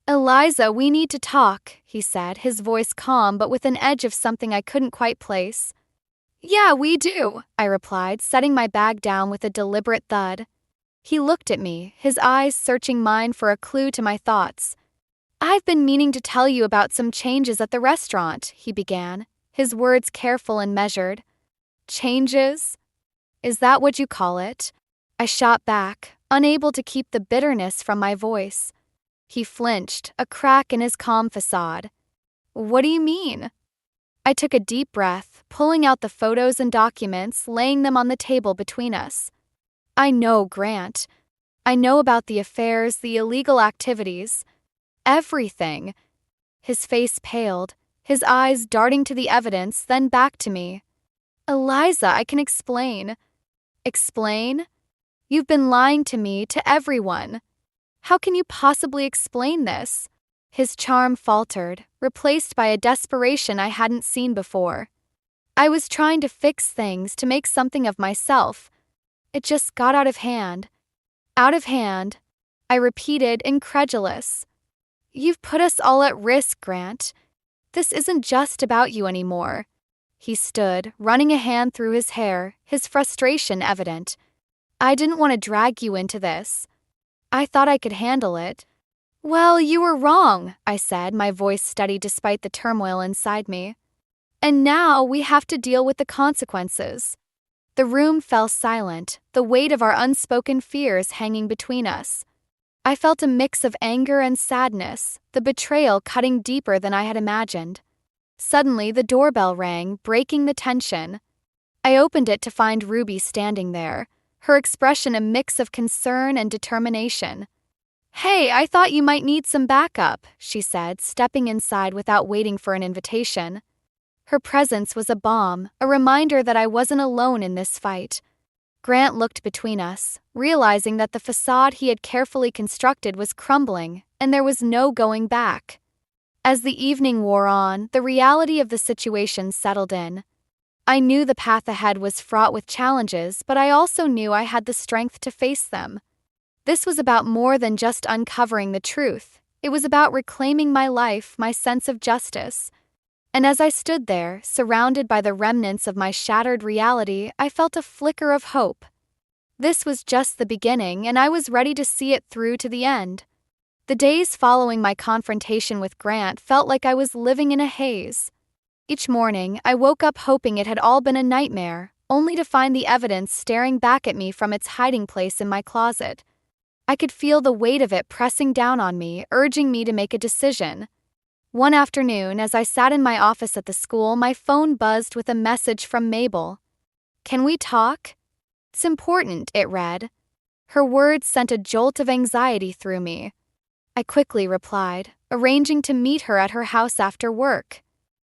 "Eliza, we need to talk," he said, his voice calm but with an edge of something I couldn't quite place. "Yeah, we do," I replied, setting my bag down with a deliberate thud. He looked at me, his eyes searching mine for a clue to my thoughts. "I've been meaning to tell you about some changes at the restaurant," he began, his words careful and measured. "Changes? Is that what you call it?" I shot back, unable to keep the bitterness from my voice. He flinched, a crack in his calm facade. "What do you mean?" I took a deep breath, pulling out the photos and documents, laying them on the table between us. "I know, Grant. I know about the affairs, the illegal activities. Everything." His face paled, his eyes darting to the evidence, then back to me. "Eliza, I can explain." "Explain? You've been lying to me, to everyone. How can you possibly explain this?" His charm faltered, replaced by a desperation I hadn't seen before. "I was trying to fix things, to make something of myself. It just got out of hand." "Out of hand?" I repeated, incredulous. "You've put us all at risk, Grant. This isn't just about you anymore." He stood, running a hand through his hair, his frustration evident. "I didn't want to drag you into this. I thought I could handle it." "Well, you were wrong," I said, my voice steady despite the turmoil inside me. "And now we have to deal with the consequences." The room fell silent, the weight of our unspoken fears hanging between us. I felt a mix of anger and sadness, the betrayal cutting deeper than I had imagined. Suddenly, the doorbell rang, breaking the tension. I opened it to find Ruby standing there, her expression a mix of concern and determination. "Hey, I thought you might need some backup," she said, stepping inside without waiting for an invitation. Her presence was a balm, a reminder that I wasn't alone in this fight. Grant looked between us, realizing that the facade he had carefully constructed was crumbling, and there was no going back. As the evening wore on, the reality of the situation settled in. I knew the path ahead was fraught with challenges, but I also knew I had the strength to face them. This was about more than just uncovering the truth. It was about reclaiming my life, my sense of justice. And as I stood there, surrounded by the remnants of my shattered reality, I felt a flicker of hope. This was just the beginning, and I was ready to see it through to the end. The days following my confrontation with Grant felt like I was living in a haze. Each morning, I woke up hoping it had all been a nightmare, only to find the evidence staring back at me from its hiding place in my closet. I could feel the weight of it pressing down on me, urging me to make a decision. One afternoon, as I sat in my office at the school, my phone buzzed with a message from Mabel. "Can we talk?" "It's important," it read. Her words sent a jolt of anxiety through me. I quickly replied, arranging to meet her at her house after work.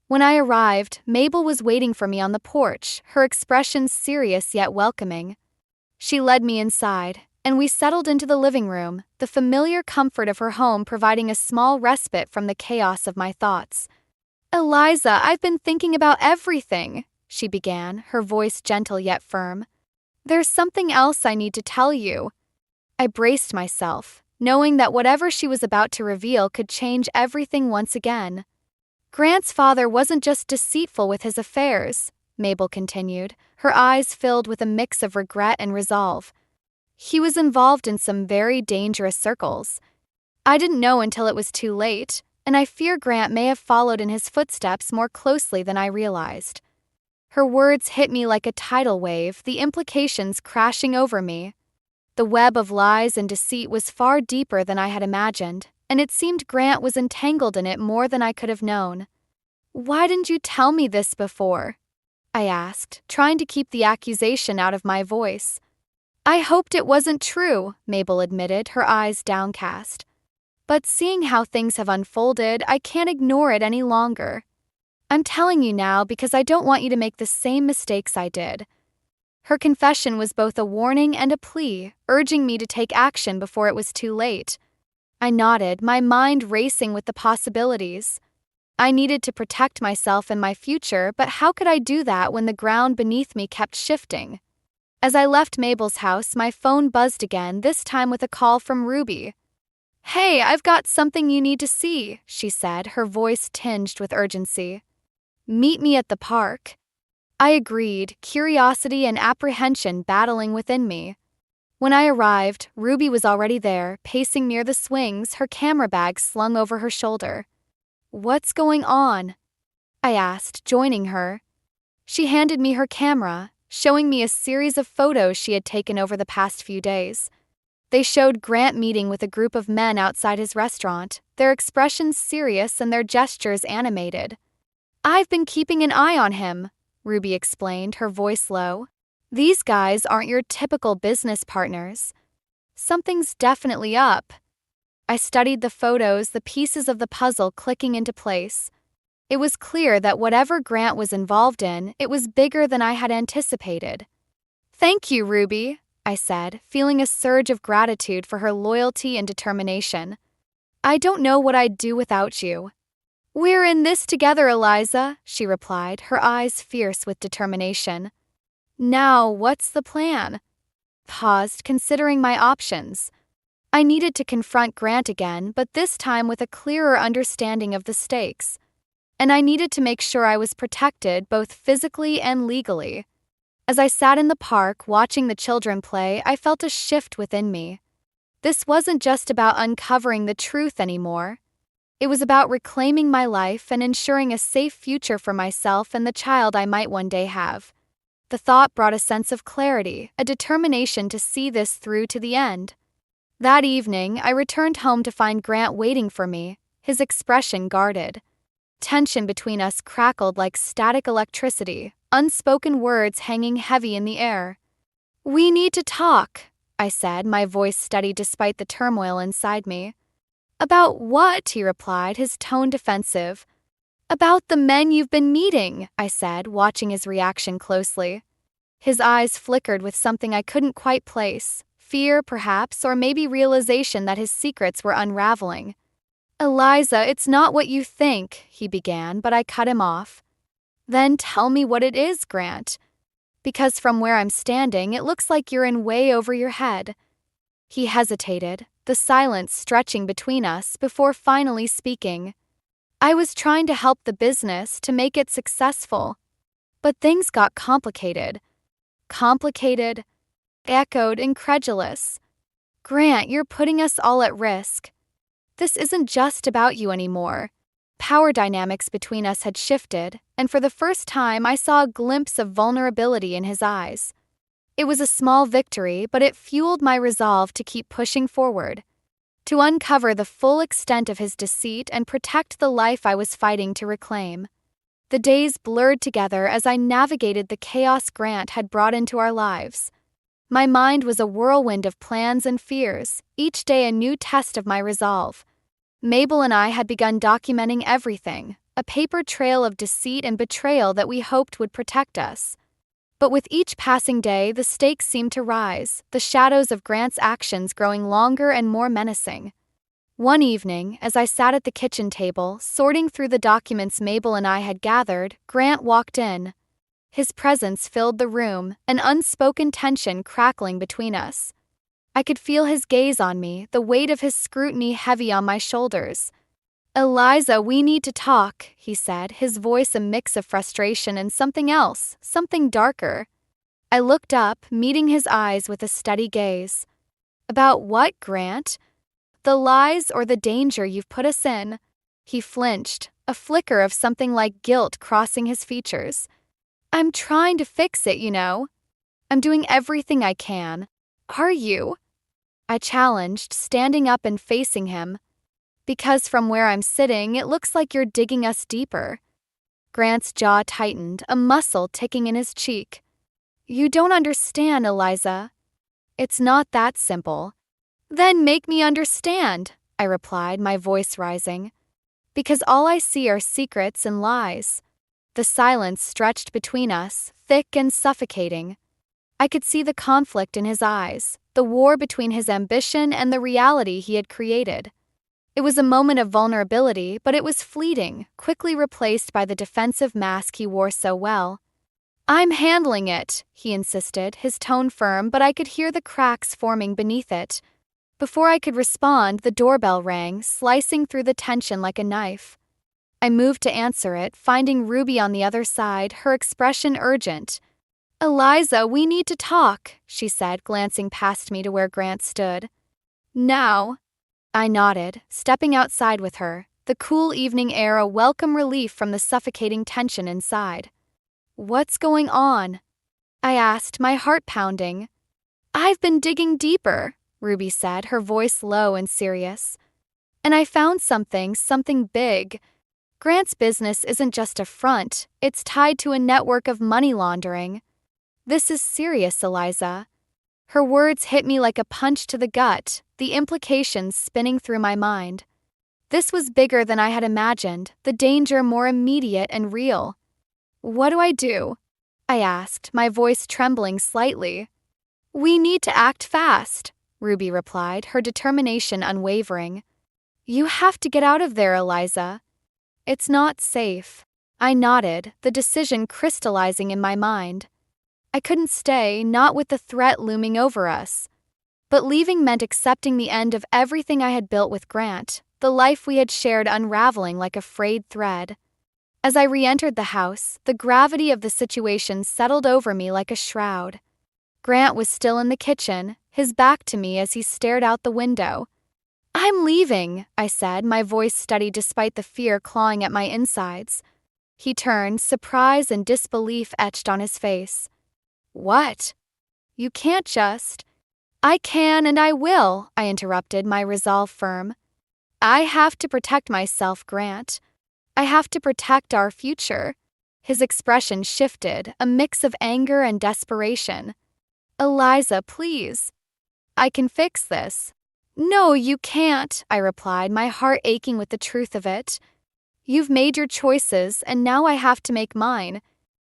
When I arrived, Mabel was waiting for me on the porch, her expression serious yet welcoming. She led me inside, and we settled into the living room, the familiar comfort of her home providing a small respite from the chaos of my thoughts. "Eliza, I've been thinking about everything," she began, her voice gentle yet firm. "There's something else I need to tell you." I braced myself, knowing that whatever she was about to reveal could change everything once again. "Grant's father wasn't just deceitful with his affairs," Mabel continued, her eyes filled with a mix of regret and resolve. "He was involved in some very dangerous circles. I didn't know until it was too late, and I fear Grant may have followed in his footsteps more closely than I realized." Her words hit me like a tidal wave, the implications crashing over me. The web of lies and deceit was far deeper than I had imagined, and it seemed Grant was entangled in it more than I could have known. "Why didn't you tell me this before?" I asked, trying to keep the accusation out of my voice. "I hoped it wasn't true," Mabel admitted, her eyes downcast. "But seeing how things have unfolded, I can't ignore it any longer. I'm telling you now because I don't want you to make the same mistakes I did." Her confession was both a warning and a plea, urging me to take action before it was too late. I nodded, my mind racing with the possibilities. I needed to protect myself and my future, but how could I do that when the ground beneath me kept shifting? As I left Mabel's house, my phone buzzed again, this time with a call from Ruby. "Hey, I've got something you need to see," she said, her voice tinged with urgency. "Meet me at the park." I agreed, curiosity and apprehension battling within me. When I arrived, Ruby was already there, pacing near the swings, her camera bag slung over her shoulder. "What's going on?" I asked, joining her. She handed me her camera, showing me a series of photos she had taken over the past few days. They showed Grant meeting with a group of men outside his restaurant, their expressions serious and their gestures animated. "I've been keeping an eye on him," Ruby explained, her voice low. "These guys aren't your typical business partners. Something's definitely up." I studied the photos, the pieces of the puzzle clicking into place. It was clear that whatever Grant was involved in, it was bigger than I had anticipated. "Thank you, Ruby," I said, feeling a surge of gratitude for her loyalty and determination. "I don't know what I'd do without you." "We're in this together, Eliza," she replied, her eyes fierce with determination. "Now, what's the plan?" Paused, considering my options. I needed to confront Grant again, but this time with a clearer understanding of the stakes. And I needed to make sure I was protected both physically and legally. As I sat in the park watching the children play, I felt a shift within me. This wasn't just about uncovering the truth anymore. It was about reclaiming my life and ensuring a safe future for myself and the child I might one day have. The thought brought a sense of clarity, a determination to see this through to the end. That evening, I returned home to find Grant waiting for me, his expression guarded. Tension between us crackled like static electricity, unspoken words hanging heavy in the air. "We need to talk," I said, my voice steady despite the turmoil inside me. "About what?" he replied, his tone defensive. "About the men you've been meeting," I said, watching his reaction closely. His eyes flickered with something I couldn't quite place. Fear, perhaps, or maybe realization that his secrets were unraveling. "Eliza, it's not what you think," he began, but I cut him off. "Then tell me what it is, Grant. Because from where I'm standing, it looks like you're in way over your head." He hesitated, the silence stretching between us before finally speaking. "I was trying to help the business, to make it successful. But things got complicated." "Complicated?" Echoed, incredulous. "Grant, you're putting us all at risk. This isn't just about you anymore." Power dynamics between us had shifted, and for the first time I saw a glimpse of vulnerability in his eyes. It was a small victory, but it fueled my resolve to keep pushing forward, to uncover the full extent of his deceit and protect the life I was fighting to reclaim. The days blurred together as I navigated the chaos Grant had brought into our lives. My mind was a whirlwind of plans and fears, each day a new test of my resolve. Mabel and I had begun documenting everything, a paper trail of deceit and betrayal that we hoped would protect us. But with each passing day, the stakes seemed to rise, the shadows of Grant's actions growing longer and more menacing. One evening, as I sat at the kitchen table, sorting through the documents Mabel and I had gathered, Grant walked in. His presence filled the room, an unspoken tension crackling between us. I could feel his gaze on me, the weight of his scrutiny heavy on my shoulders. "Eliza, we need to talk," he said, his voice a mix of frustration and something else, something darker. I looked up, meeting his eyes with a steady gaze. "About what, Grant? The lies or the danger you've put us in?" He flinched, a flicker of something like guilt crossing his features. "I'm trying to fix it, you know. I'm doing everything I can." "Are you?" I challenged, standing up and facing him. "Because from where I'm sitting, it looks like you're digging us deeper." Grant's jaw tightened, a muscle ticking in his cheek. "You don't understand, Eliza. It's not that simple." "Then make me understand," I replied, my voice rising. "Because all I see are secrets and lies." The silence stretched between us, thick and suffocating. I could see the conflict in his eyes, the war between his ambition and the reality he had created. It was a moment of vulnerability, but it was fleeting, quickly replaced by the defensive mask he wore so well. "I'm handling it," he insisted, his tone firm, but I could hear the cracks forming beneath it. Before I could respond, the doorbell rang, slicing through the tension like a knife. I moved to answer it, finding Ruby on the other side, her expression urgent. "Eliza, we need to talk," she said, glancing past me to where Grant stood. "Now?" I nodded, stepping outside with her, the cool evening air a welcome relief from the suffocating tension inside. "What's going on?" I asked, my heart pounding. "I've been digging deeper," Ruby said, her voice low and serious. "And I found something big. Grant's business isn't just a front, it's tied to a network of money laundering. This is serious, Eliza." Her words hit me like a punch to the gut, the implications spinning through my mind. This was bigger than I had imagined, the danger more immediate and real. "What do I do?" I asked, my voice trembling slightly. "We need to act fast," Ruby replied, her determination unwavering. "You have to get out of there, Eliza." "It's not safe." I nodded, the decision crystallizing in my mind. I couldn't stay, not with the threat looming over us. But leaving meant accepting the end of everything I had built with Grant, the life we had shared unraveling like a frayed thread. As I re-entered the house, the gravity of the situation settled over me like a shroud. Grant was still in the kitchen, his back to me as he stared out the window. "I'm leaving," I said, my voice steady despite the fear clawing at my insides. He turned, surprise and disbelief etched on his face. "What?" "You can't just—" "I can and I will," I interrupted, my resolve firm. "I have to protect myself, Grant. I have to protect our future." His expression shifted, a mix of anger and desperation. "Eliza, please. I can fix this." "No, you can't," I replied, my heart aching with the truth of it. "You've made your choices, and now I have to make mine."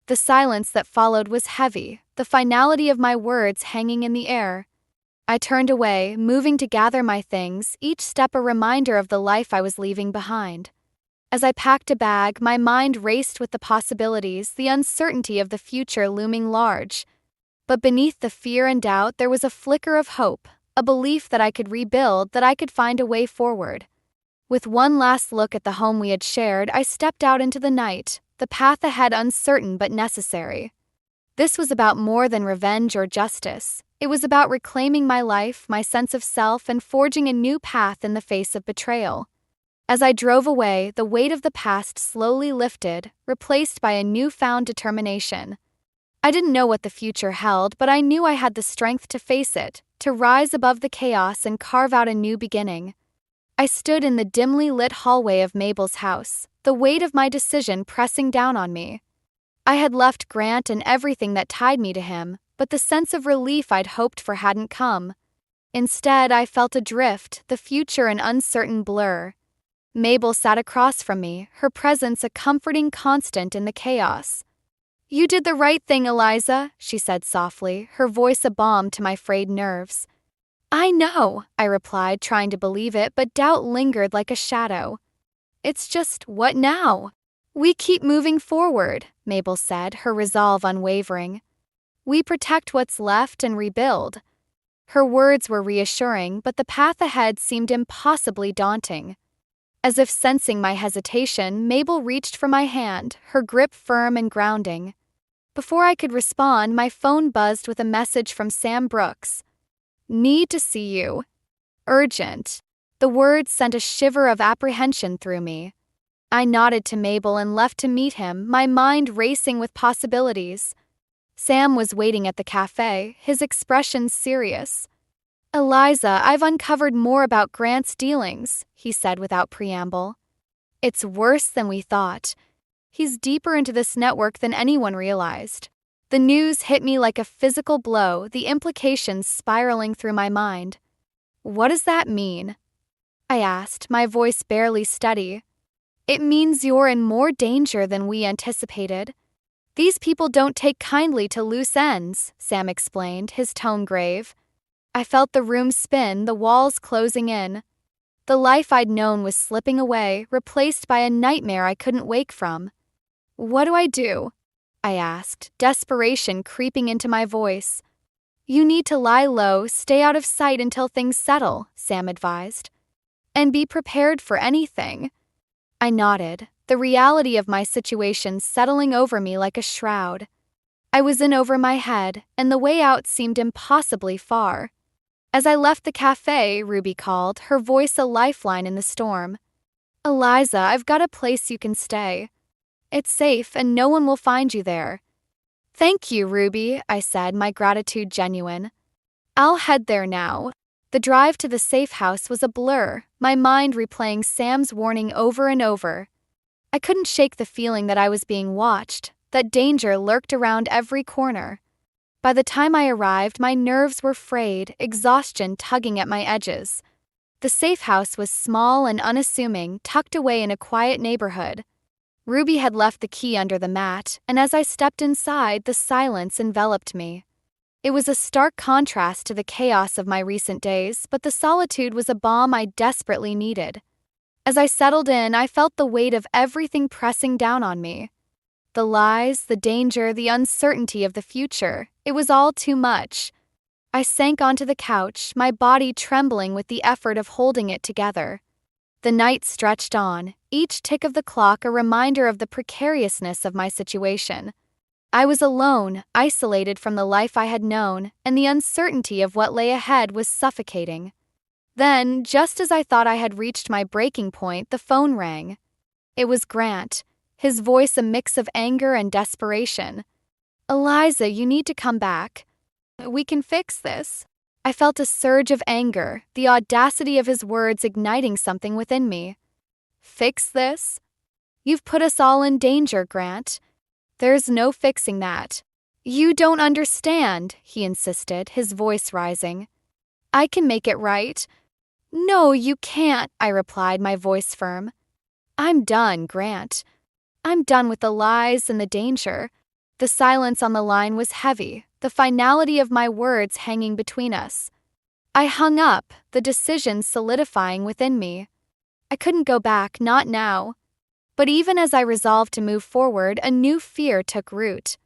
The silence that followed was heavy, the finality of my words hanging in the air. I turned away, moving to gather my things, each step a reminder of the life I was leaving behind. As I packed a bag, my mind raced with the possibilities, the uncertainty of the future looming large. But beneath the fear and doubt, there was a flicker of hope, a belief that I could rebuild, that I could find a way forward. With one last look at the home we had shared, I stepped out into the night, the path ahead uncertain but necessary. This was about more than revenge or justice. It was about reclaiming my life, my sense of self, and forging a new path in the face of betrayal. As I drove away, the weight of the past slowly lifted, replaced by a newfound determination. I didn't know what the future held, but I knew I had the strength to face it, to rise above the chaos and carve out a new beginning. I stood in the dimly lit hallway of Mabel's house, the weight of my decision pressing down on me. I had left Grant and everything that tied me to him, but the sense of relief I'd hoped for hadn't come. Instead, I felt adrift, the future an uncertain blur. Mabel sat across from me, her presence a comforting constant in the chaos. "You did the right thing, Eliza," she said softly, her voice a balm to my frayed nerves. "I know," I replied, trying to believe it, but doubt lingered like a shadow. "It's just, what now?" "We keep moving forward," Mabel said, her resolve unwavering. "We protect what's left and rebuild." Her words were reassuring, but the path ahead seemed impossibly daunting. As if sensing my hesitation, Mabel reached for my hand, her grip firm and grounding. Before I could respond, my phone buzzed with a message from Sam Brooks. "Need to see you. Urgent." The words sent a shiver of apprehension through me. I nodded to Mabel and left to meet him, my mind racing with possibilities. Sam was waiting at the cafe, his expression serious. "Eliza, I've uncovered more about Grant's dealings," he said without preamble. "It's worse than we thought. He's deeper into this network than anyone realized." The news hit me like a physical blow, the implications spiraling through my mind. "What does that mean?" I asked, my voice barely steady. "It means you're in more danger than we anticipated." These people don't take kindly to loose ends, Sam explained, his tone grave. I felt the room spin, the walls closing in. The life I'd known was slipping away, replaced by a nightmare I couldn't wake from. What do I do? I asked, desperation creeping into my voice. You need to lie low, stay out of sight until things settle, Sam advised. And be prepared for anything. I nodded, the reality of my situation settling over me like a shroud. I was in over my head, and the way out seemed impossibly far. As I left the cafe, Ruby called, her voice a lifeline in the storm. Eliza, I've got a place you can stay. It's safe and no one will find you there. Thank you, Ruby, I said, my gratitude genuine. I'll head there now. The drive to the safe house was a blur, my mind replaying Sam's warning over and over. I couldn't shake the feeling that I was being watched, that danger lurked around every corner. By the time I arrived, my nerves were frayed, exhaustion tugging at my edges. The safe house was small and unassuming, tucked away in a quiet neighborhood. Ruby had left the key under the mat, and as I stepped inside, the silence enveloped me. It was a stark contrast to the chaos of my recent days, but the solitude was a balm I desperately needed. As I settled in, I felt the weight of everything pressing down on me. The lies, the danger, the uncertainty of the future. It was all too much. I sank onto the couch, my body trembling with the effort of holding it together. The night stretched on, each tick of the clock a reminder of the precariousness of my situation. I was alone, isolated from the life I had known, and the uncertainty of what lay ahead was suffocating. Then, just as I thought I had reached my breaking point, the phone rang. It was Grant, his voice a mix of anger and desperation. Eliza, you need to come back. We can fix this. I felt a surge of anger, the audacity of his words igniting something within me. Fix this? You've put us all in danger, Grant. There's no fixing that. You don't understand, he insisted, his voice rising. I can make it right. No, you can't, I replied, my voice firm. I'm done, Grant. I'm done with the lies and the danger. The silence on the line was heavy, the finality of my words hanging between us. I hung up, the decision solidifying within me. I couldn't go back, not now. But even as I resolved to move forward, a new fear took root.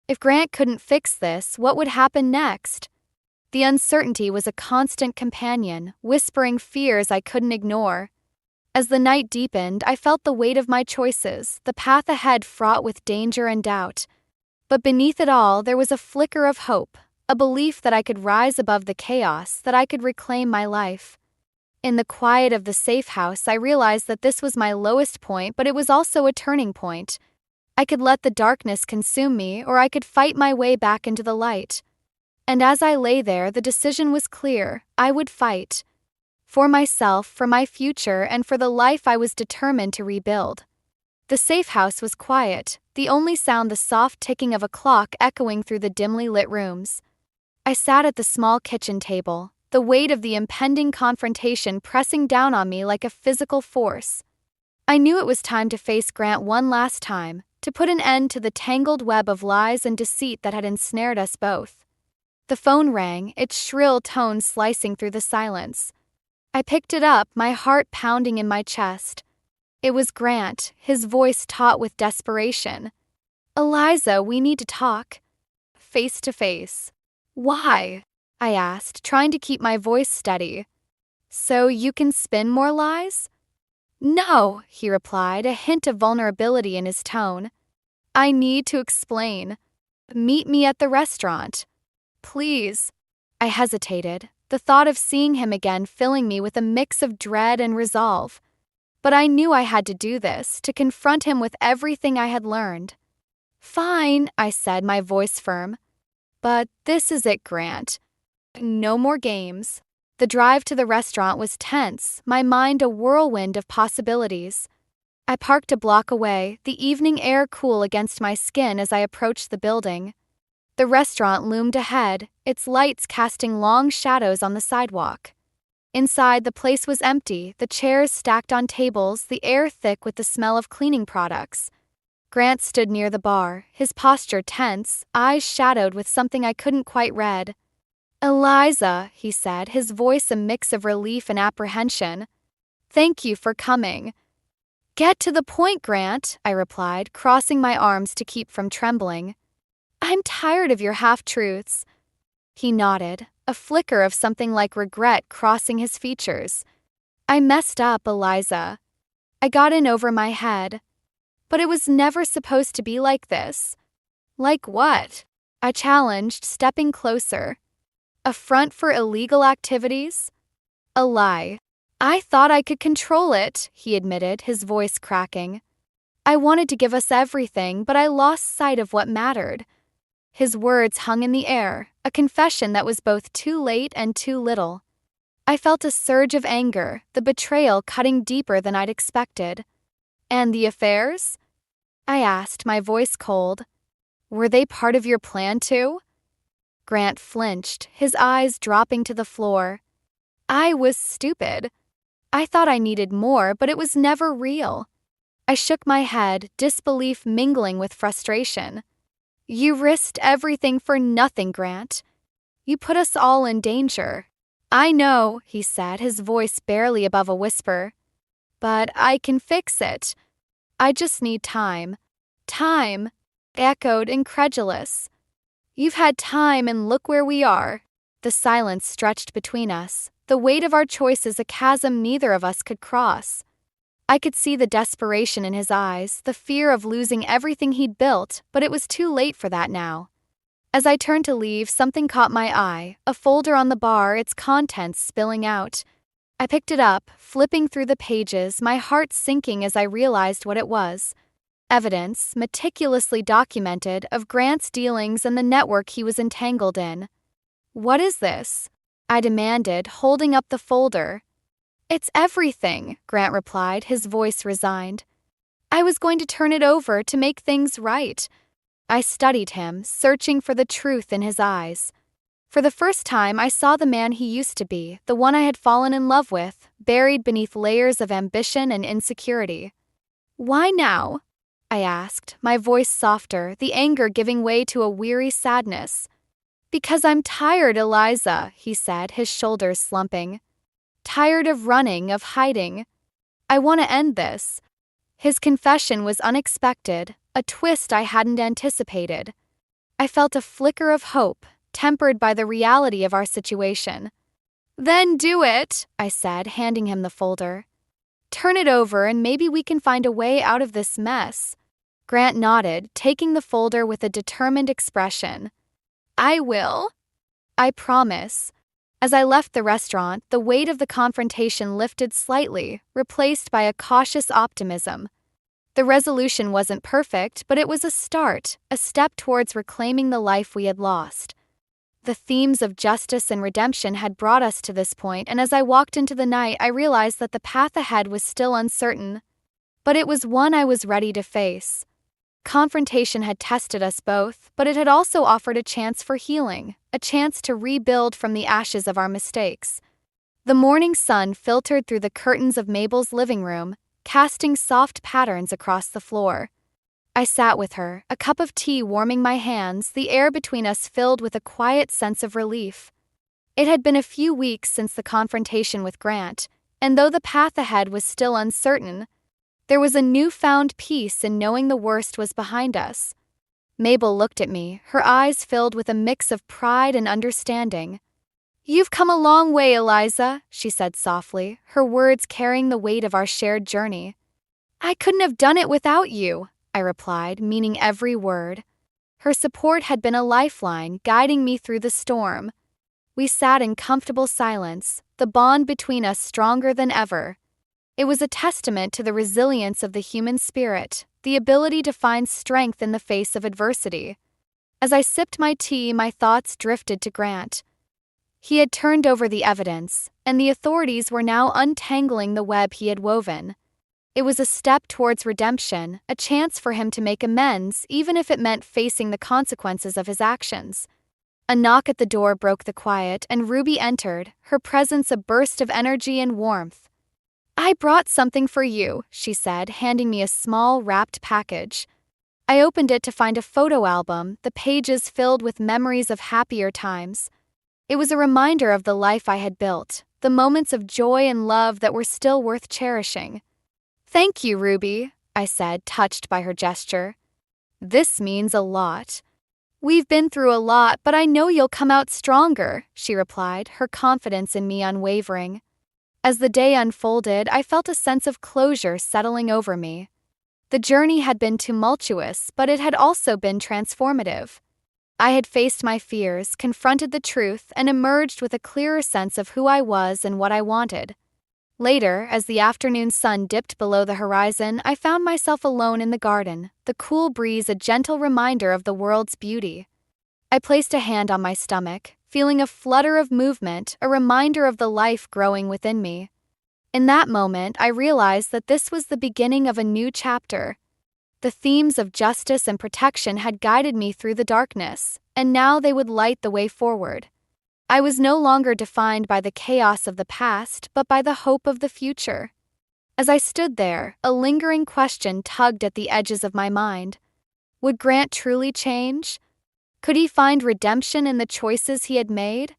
If Grant couldn't fix this, what would happen next? The uncertainty was a constant companion, whispering fears I couldn't ignore. As the night deepened, I felt the weight of my choices, the path ahead fraught with danger and doubt. But beneath it all, there was a flicker of hope, a belief that I could rise above the chaos, that I could reclaim my life. In the quiet of the safe house, I realized that this was my lowest point, but it was also a turning point. I could let the darkness consume me, or I could fight my way back into the light. And as I lay there, the decision was clear. I would fight. For myself, for my future, and for the life I was determined to rebuild. The safe house was quiet, the only sound the soft ticking of a clock echoing through the dimly lit rooms. I sat at the small kitchen table, the weight of the impending confrontation pressing down on me like a physical force. I knew it was time to face Grant one last time, to put an end to the tangled web of lies and deceit that had ensnared us both. The phone rang, its shrill tones slicing through the silence. I picked it up, my heart pounding in my chest. It was Grant, his voice taut with desperation. Eliza, we need to talk. Face to face. Why? I asked, trying to keep my voice steady. So you can spin more lies? No, he replied, a hint of vulnerability in his tone. I need to explain. Meet me at the restaurant. Please. I hesitated, the thought of seeing him again filling me with a mix of dread and resolve. But I knew I had to do this, to confront him with everything I had learned. Fine, I said, my voice firm. But this is it, Grant. No more games. The drive to the restaurant was tense, my mind a whirlwind of possibilities. I parked a block away, the evening air cool against my skin as I approached the building. The restaurant loomed ahead, its lights casting long shadows on the sidewalk. Inside, the place was empty, the chairs stacked on tables, the air thick with the smell of cleaning products. Grant stood near the bar, his posture tense, eyes shadowed with something I couldn't quite read. "Eliza," he said, his voice a mix of relief and apprehension. "Thank you for coming." "Get to the point, Grant," I replied, crossing my arms to keep from trembling. "I'm tired of your half-truths." He nodded, a flicker of something like regret crossing his features. "I messed up, Eliza. I got in over my head. But it was never supposed to be like this." "Like what?" I challenged, stepping closer. "A front for illegal activities?" "A lie. I thought I could control it," he admitted, his voice cracking. "I wanted to give us everything, but I lost sight of what mattered." His words hung in the air, a confession that was both too late and too little. I felt a surge of anger, the betrayal cutting deeper than I'd expected. "And the affairs?" I asked, my voice cold. "Were they part of your plan too?" Grant flinched, his eyes dropping to the floor. "I was stupid. I thought I needed more, but it was never real." I shook my head, disbelief mingling with frustration. "You risked everything for nothing, Grant. You put us all in danger." "I know," he said, his voice barely above a whisper. "But I can fix it. I just need time." "Time?" echoed, incredulous. "You've had time and look where we are." The silence stretched between us, the weight of our choices a chasm neither of us could cross. I could see the desperation in his eyes, the fear of losing everything he'd built, but it was too late for that now. As I turned to leave, something caught my eye, a folder on the bar, its contents spilling out. I picked it up, flipping through the pages, my heart sinking as I realized what it was. Evidence, meticulously documented, of Grant's dealings and the network he was entangled in. "What is this?" I demanded, holding up the folder. "It's everything," Grant replied, his voice resigned. "I was going to turn it over to make things right." I studied him, searching for the truth in his eyes. For the first time, I saw the man he used to be, the one I had fallen in love with, buried beneath layers of ambition and insecurity. "Why now?" I asked, my voice softer, the anger giving way to a weary sadness. "Because I'm tired, Eliza," he said, his shoulders slumping. "Tired of running, of hiding. I want to end this." His confession was unexpected, a twist I hadn't anticipated. I felt a flicker of hope, tempered by the reality of our situation. "Then do it," I said, handing him the folder. "Turn it over and maybe we can find a way out of this mess." Grant nodded, taking the folder with a determined expression. "I will." "I promise." As I left the restaurant, the weight of the confrontation lifted slightly, replaced by a cautious optimism. The resolution wasn't perfect, but it was a start, a step towards reclaiming the life we had lost. The themes of justice and redemption had brought us to this point, and as I walked into the night, I realized that the path ahead was still uncertain. But it was one I was ready to face. Confrontation had tested us both, but it had also offered a chance for healing, a chance to rebuild from the ashes of our mistakes. The morning sun filtered through the curtains of Mabel's living room, casting soft patterns across the floor. I sat with her, a cup of tea warming my hands, the air between us filled with a quiet sense of relief. It had been a few weeks since the confrontation with Grant, and though the path ahead was still uncertain, there was a newfound peace in knowing the worst was behind us. Mabel looked at me, her eyes filled with a mix of pride and understanding. "You've come a long way, Eliza," she said softly, her words carrying the weight of our shared journey. "I couldn't have done it without you," I replied, meaning every word. Her support had been a lifeline, guiding me through the storm. We sat in comfortable silence, the bond between us stronger than ever. It was a testament to the resilience of the human spirit, the ability to find strength in the face of adversity. As I sipped my tea, my thoughts drifted to Grant. He had turned over the evidence, and the authorities were now untangling the web he had woven. It was a step towards redemption, a chance for him to make amends, even if it meant facing the consequences of his actions. A knock at the door broke the quiet, and Ruby entered, her presence a burst of energy and warmth. "I brought something for you," she said, handing me a small, wrapped package. I opened it to find a photo album, the pages filled with memories of happier times. It was a reminder of the life I had built, the moments of joy and love that were still worth cherishing. "Thank you, Ruby," I said, touched by her gesture. "This means a lot." "We've been through a lot, but I know you'll come out stronger," she replied, her confidence in me unwavering. As the day unfolded, I felt a sense of closure settling over me. The journey had been tumultuous, but it had also been transformative. I had faced my fears, confronted the truth, and emerged with a clearer sense of who I was and what I wanted. Later, as the afternoon sun dipped below the horizon, I found myself alone in the garden, the cool breeze a gentle reminder of the world's beauty. I placed a hand on my stomach, feeling a flutter of movement, a reminder of the life growing within me. In that moment, I realized that this was the beginning of a new chapter. The themes of justice and protection had guided me through the darkness, and now they would light the way forward. I was no longer defined by the chaos of the past, but by the hope of the future. As I stood there, a lingering question tugged at the edges of my mind. Would Grant truly change? Could he find redemption in the choices he had made?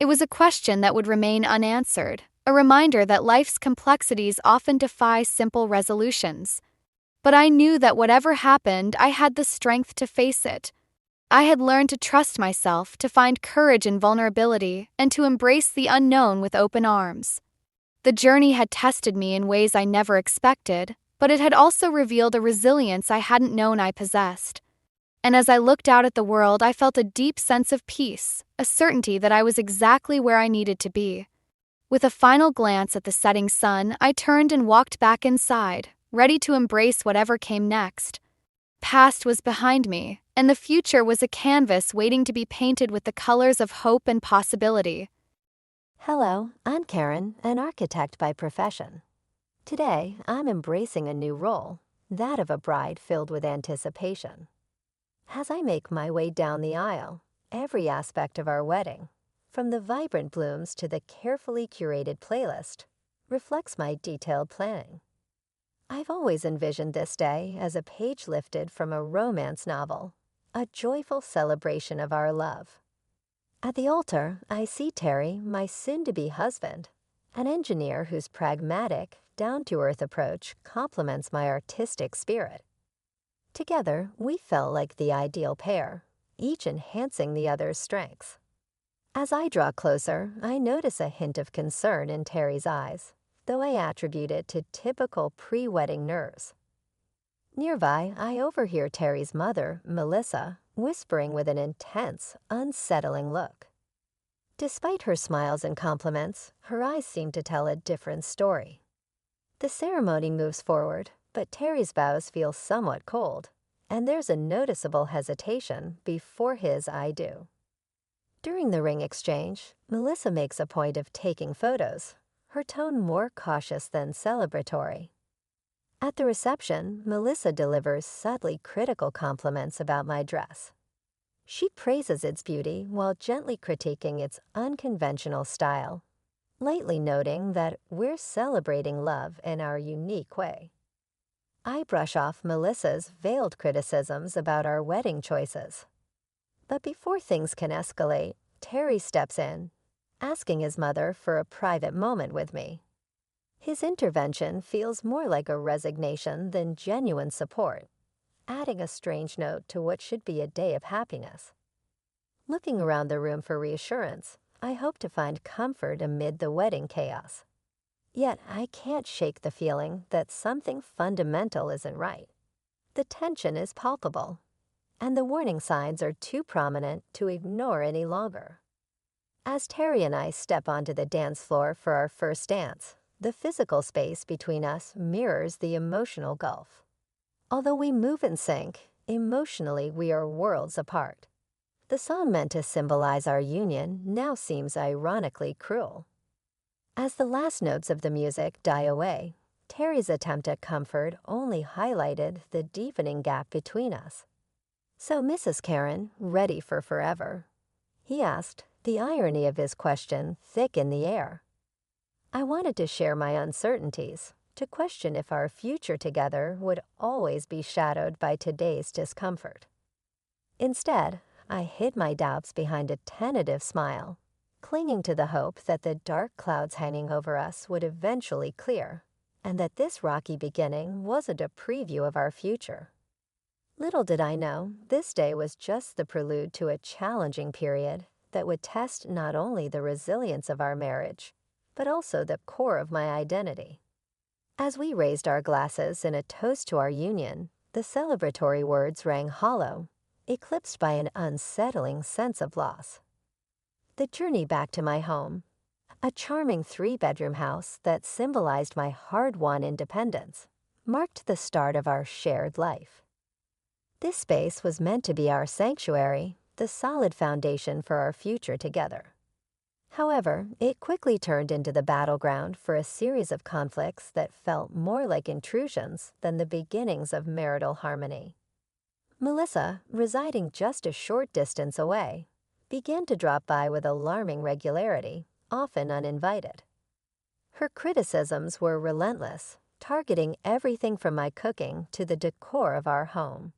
It was a question that would remain unanswered, a reminder that life's complexities often defy simple resolutions. But I knew that whatever happened, I had the strength to face it. I had learned to trust myself, to find courage in vulnerability, and to embrace the unknown with open arms. The journey had tested me in ways I never expected, but it had also revealed a resilience I hadn't known I possessed. And as I looked out at the world, I felt a deep sense of peace, a certainty that I was exactly where I needed to be. With a final glance at the setting sun, I turned and walked back inside, ready to embrace whatever came next. Past was behind me, and the future was a canvas waiting to be painted with the colors of hope and possibility. Hello, I'm Karen, an architect by profession. Today, I'm embracing a new role, that of a bride filled with anticipation. As I make my way down the aisle, every aspect of our wedding, from the vibrant blooms to the carefully curated playlist, reflects my detailed planning. I've always envisioned this day as a page lifted from a romance novel, a joyful celebration of our love. At the altar, I see Terry, my soon-to-be husband, an engineer whose pragmatic, down-to-earth approach complements my artistic spirit. Together, we felt like the ideal pair, each enhancing the other's strengths. As I draw closer, I notice a hint of concern in Terry's eyes, though I attribute it to typical pre-wedding nerves. Nearby, I overhear Terry's mother, Melissa, whispering with an intense, unsettling look. Despite her smiles and compliments, her eyes seem to tell a different story. The ceremony moves forward, but Terry's vows feel somewhat cold, and there's a noticeable hesitation before his "I do." During the ring exchange, Melissa makes a point of taking photos, her tone more cautious than celebratory. At the reception, Melissa delivers subtly critical compliments about my dress. She praises its beauty while gently critiquing its unconventional style, lightly noting that we're celebrating love in our unique way. I brush off Melissa's veiled criticisms about our wedding choices. But before things can escalate, Terry steps in, asking his mother for a private moment with me. His intervention feels more like a resignation than genuine support, adding a strange note to what should be a day of happiness. Looking around the room for reassurance, I hope to find comfort amid the wedding chaos. Yet I can't shake the feeling that something fundamental isn't right. The tension is palpable, and the warning signs are too prominent to ignore any longer. As Terry and I step onto the dance floor for our first dance, the physical space between us mirrors the emotional gulf. Although we move in sync, emotionally we are worlds apart. The song meant to symbolize our union now seems ironically cruel. As the last notes of the music die away, Terry's attempt at comfort only highlighted the deepening gap between us. "So, Mrs. Karen, ready for forever?" he asked, the irony of his question thick in the air. I wanted to share my uncertainties, to question if our future together would always be shadowed by today's discomfort. Instead, I hid my doubts behind a tentative smile, clinging to the hope that the dark clouds hanging over us would eventually clear, and that this rocky beginning wasn't a preview of our future. Little did I know, this day was just the prelude to a challenging period that would test not only the resilience of our marriage, but also the core of my identity. As we raised our glasses in a toast to our union, the celebratory words rang hollow, eclipsed by an unsettling sense of loss. The journey back to my home, a charming 3-bedroom house that symbolized my hard-won independence, marked the start of our shared life. This space was meant to be our sanctuary, the solid foundation for our future together. However, it quickly turned into the battleground for a series of conflicts that felt more like intrusions than the beginnings of marital harmony. Melissa, residing just a short distance away, began to drop by with alarming regularity, often uninvited. Her criticisms were relentless, targeting everything from my cooking to the decor of our home.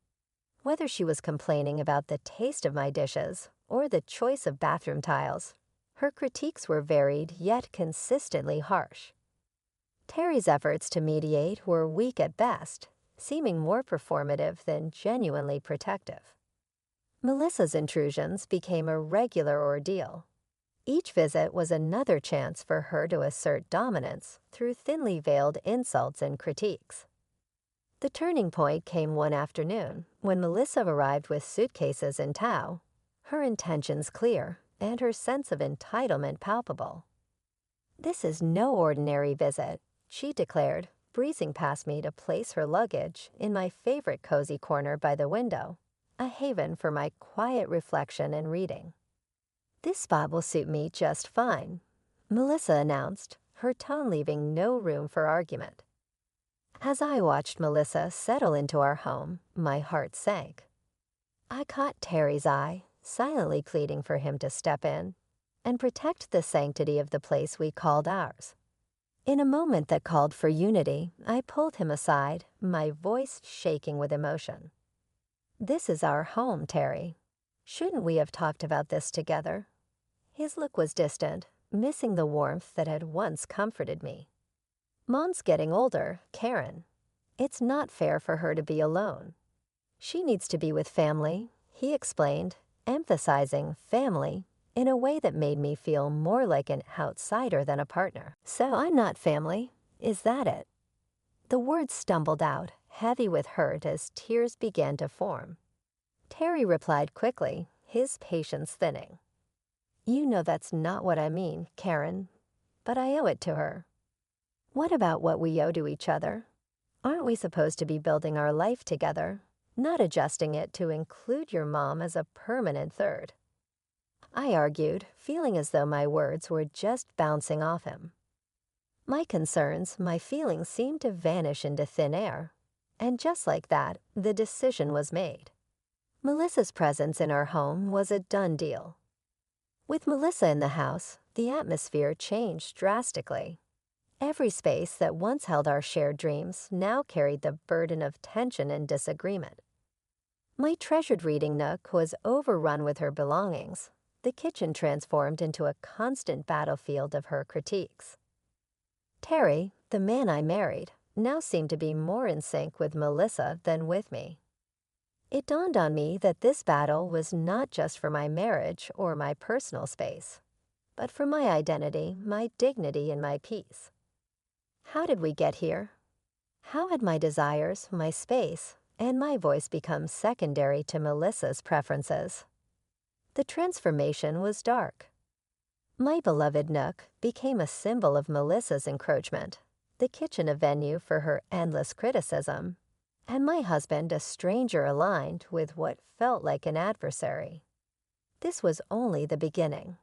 Whether she was complaining about the taste of my dishes or the choice of bathroom tiles, her critiques were varied yet consistently harsh. Terry's efforts to mediate were weak at best, seeming more performative than genuinely protective. Melissa's intrusions became a regular ordeal. Each visit was another chance for her to assert dominance through thinly veiled insults and critiques. The turning point came one afternoon when Melissa arrived with suitcases in tow, her intentions clear and her sense of entitlement palpable. "This is no ordinary visit," she declared, breezing past me to place her luggage in my favorite cozy corner by the window, a haven for my quiet reflection and reading. "This spot will suit me just fine," Melissa announced, her tone leaving no room for argument. As I watched Melissa settle into our home, my heart sank. I caught Terry's eye, silently pleading for him to step in and protect the sanctity of the place we called ours. In a moment that called for unity, I pulled him aside, my voice shaking with emotion. "This is our home, Terry. Shouldn't we have talked about this together?" His look was distant, missing the warmth that had once comforted me. "Mom's getting older, Karen. It's not fair for her to be alone. She needs to be with family," he explained, emphasizing family in a way that made me feel more like an outsider than a partner. "So I'm not family, is that it?" The words stumbled out, heavy with hurt as tears began to form. Terry replied quickly, his patience thinning. "You know that's not what I mean, Karen, but I owe it to her." "What about what we owe to each other? Aren't we supposed to be building our life together, not adjusting it to include your mom as a permanent third?" I argued, feeling as though my words were just bouncing off him. My concerns, my feelings seemed to vanish into thin air, and just like that, the decision was made. Melissa's presence in our home was a done deal. With Melissa in the house, the atmosphere changed drastically. Every space that once held our shared dreams now carried the burden of tension and disagreement. My treasured reading nook was overrun with her belongings, the kitchen transformed into a constant battlefield of her critiques. Terry, the man I married, now seemed to be more in sync with Melissa than with me. It dawned on me that this battle was not just for my marriage or my personal space, but for my identity, my dignity, and my peace. How did we get here? How had my desires, my space, and my voice become secondary to Melissa's preferences? The transformation was dark. My beloved nook became a symbol of Melissa's encroachment, the kitchen a venue for her endless criticism, and my husband a stranger aligned with what felt like an adversary. This was only the beginning.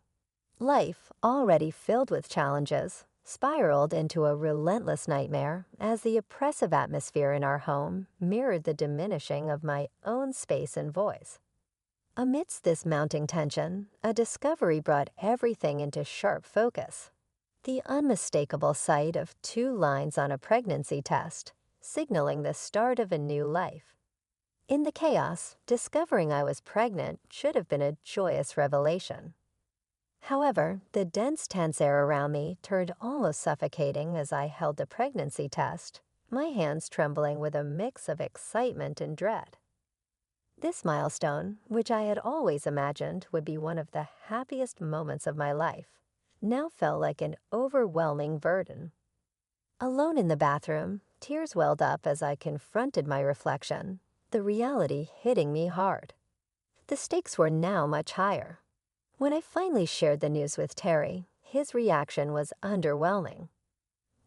Life, already filled with challenges, spiraled into a relentless nightmare as the oppressive atmosphere in our home mirrored the diminishing of my own space and voice. Amidst this mounting tension, a discovery brought everything into sharp focus. the unmistakable sight of 2 lines on a pregnancy test, signaling the start of a new life. In the chaos, discovering I was pregnant should have been a joyous revelation. However, the dense, tense air around me turned almost suffocating as I held the pregnancy test, my hands trembling with a mix of excitement and dread. This milestone, which I had always imagined would be one of the happiest moments of my life, now felt like an overwhelming burden. Alone in the bathroom, tears welled up as I confronted my reflection, the reality hitting me hard. The stakes were now much higher. When I finally shared the news with Terry, his reaction was underwhelming.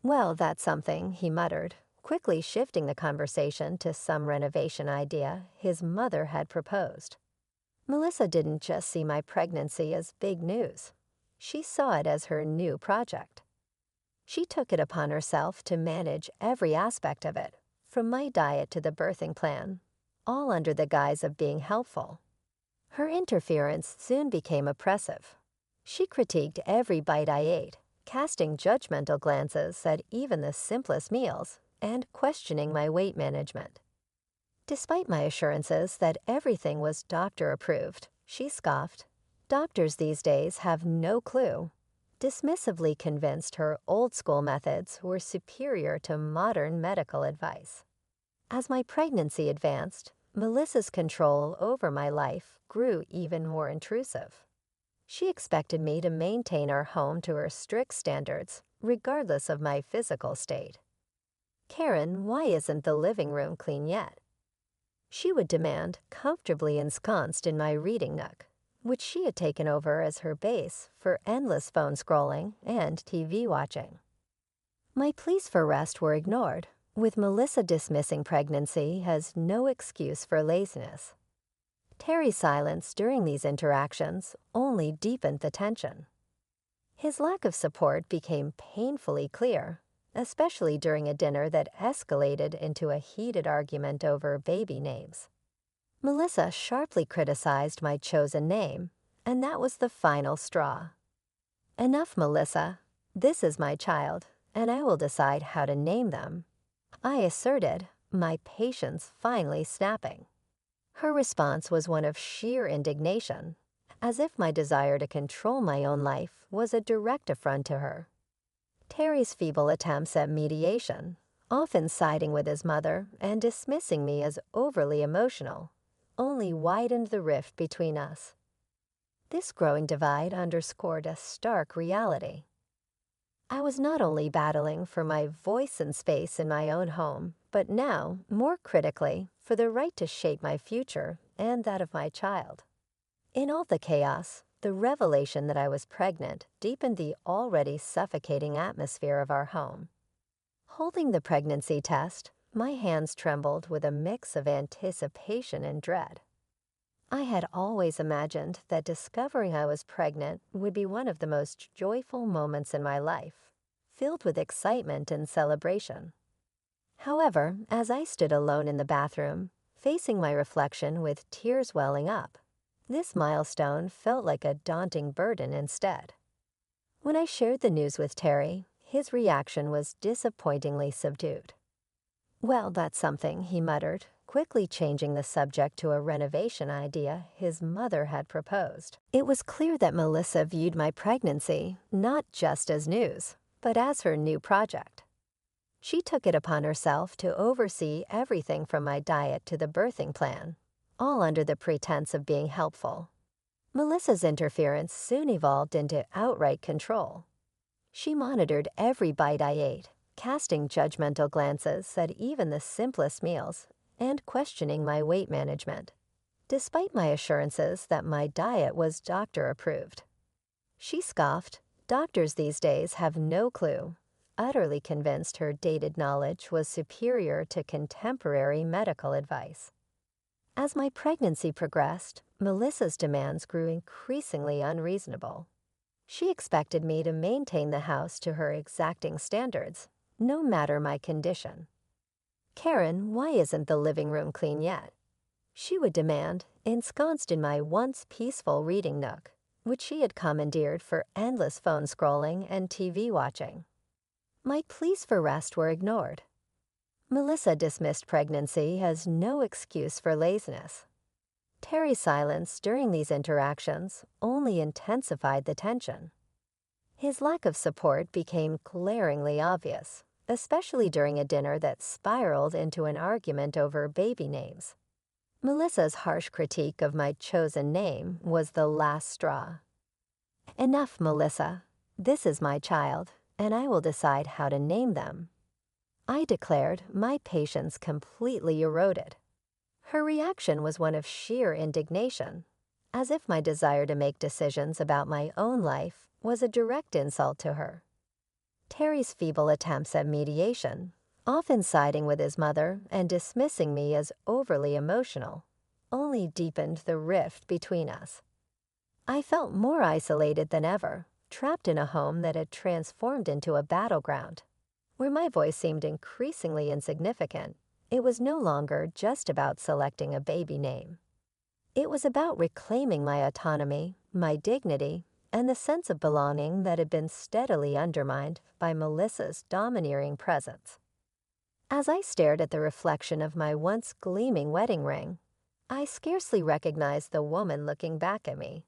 "Well, that's something," he muttered, quickly shifting the conversation to some renovation idea his mother had proposed. Melissa didn't just see my pregnancy as big news. She saw it as her new project. She took it upon herself to manage every aspect of it, from my diet to the birthing plan, all under the guise of being helpful. Her interference soon became oppressive. She critiqued every bite I ate, casting judgmental glances at even the simplest meals and questioning my weight management. Despite my assurances that everything was doctor-approved, she scoffed. Doctors these days have no clue, dismissively convinced her old-school methods were superior to modern medical advice. As my pregnancy advanced, Melissa's control over my life grew even more intrusive. She expected me to maintain our home to her strict standards, regardless of my physical state. "Karen, why isn't the living room clean yet?" She would demand, comfortably ensconced in my reading nook, which she had taken over as her base for endless phone scrolling and TV watching. My pleas for rest were ignored, with Melissa dismissing pregnancy as no excuse for laziness. Terry's silence during these interactions only deepened the tension. His lack of support became painfully clear, especially during a dinner that escalated into a heated argument over baby names. Melissa sharply criticized my chosen name, and that was the final straw. "Enough, Melissa. This is my child, and I will decide how to name them," I asserted, my patience finally snapping. Her response was one of sheer indignation, as if my desire to control my own life was a direct affront to her. Terry's feeble attempts at mediation, often siding with his mother and dismissing me as overly emotional, only widened the rift between us. This growing divide underscored a stark reality. I was not only battling for my voice and space in my own home, but now, more critically, for the right to shape my future and that of my child. In all the chaos, the revelation that I was pregnant deepened the already suffocating atmosphere of our home. Holding the pregnancy test, my hands trembled with a mix of anticipation and dread. I had always imagined that discovering I was pregnant would be one of the most joyful moments in my life, filled with excitement and celebration. However, as I stood alone in the bathroom, facing my reflection with tears welling up, this milestone felt like a daunting burden instead. When I shared the news with Terry, his reaction was disappointingly subdued. "Well, that's something," he muttered, quickly changing the subject to a renovation idea his mother had proposed. It was clear that Melissa viewed my pregnancy not just as news, but as her new project. She took it upon herself to oversee everything from my diet to the birthing plan, all under the pretense of being helpful. Melissa's interference soon evolved into outright control. She monitored every bite I ate, casting judgmental glances at even the simplest meals and questioning my weight management, despite my assurances that my diet was doctor-approved. She scoffed, "Doctors these days have no clue," utterly convinced her dated knowledge was superior to contemporary medical advice. As my pregnancy progressed, Melissa's demands grew increasingly unreasonable. She expected me to maintain the house to her exacting standards, no matter my condition. "Karen, why isn't the living room clean yet?" she would demand, ensconced in my once peaceful reading nook, which she had commandeered for endless phone scrolling and TV watching. My pleas for rest were ignored. Melissa dismissed pregnancy as no excuse for laziness. Terry's silence during these interactions only intensified the tension. His lack of support became glaringly obvious, especially during a dinner that spiraled into an argument over baby names. Melissa's harsh critique of my chosen name was the last straw. "Enough, Melissa. This is my child, and I will decide how to name them," I declared, my patience completely eroded. Her reaction was one of sheer indignation, as if my desire to make decisions about my own life was a direct insult to her. Terry's feeble attempts at mediation, often siding with his mother and dismissing me as overly emotional, only deepened the rift between us. I felt more isolated than ever, trapped in a home that had transformed into a battleground. Where my voice seemed increasingly insignificant, it was no longer just about selecting a baby name. It was about reclaiming my autonomy, my dignity, and the sense of belonging that had been steadily undermined by Melissa's domineering presence. As I stared at the reflection of my once gleaming wedding ring, I scarcely recognized the woman looking back at me.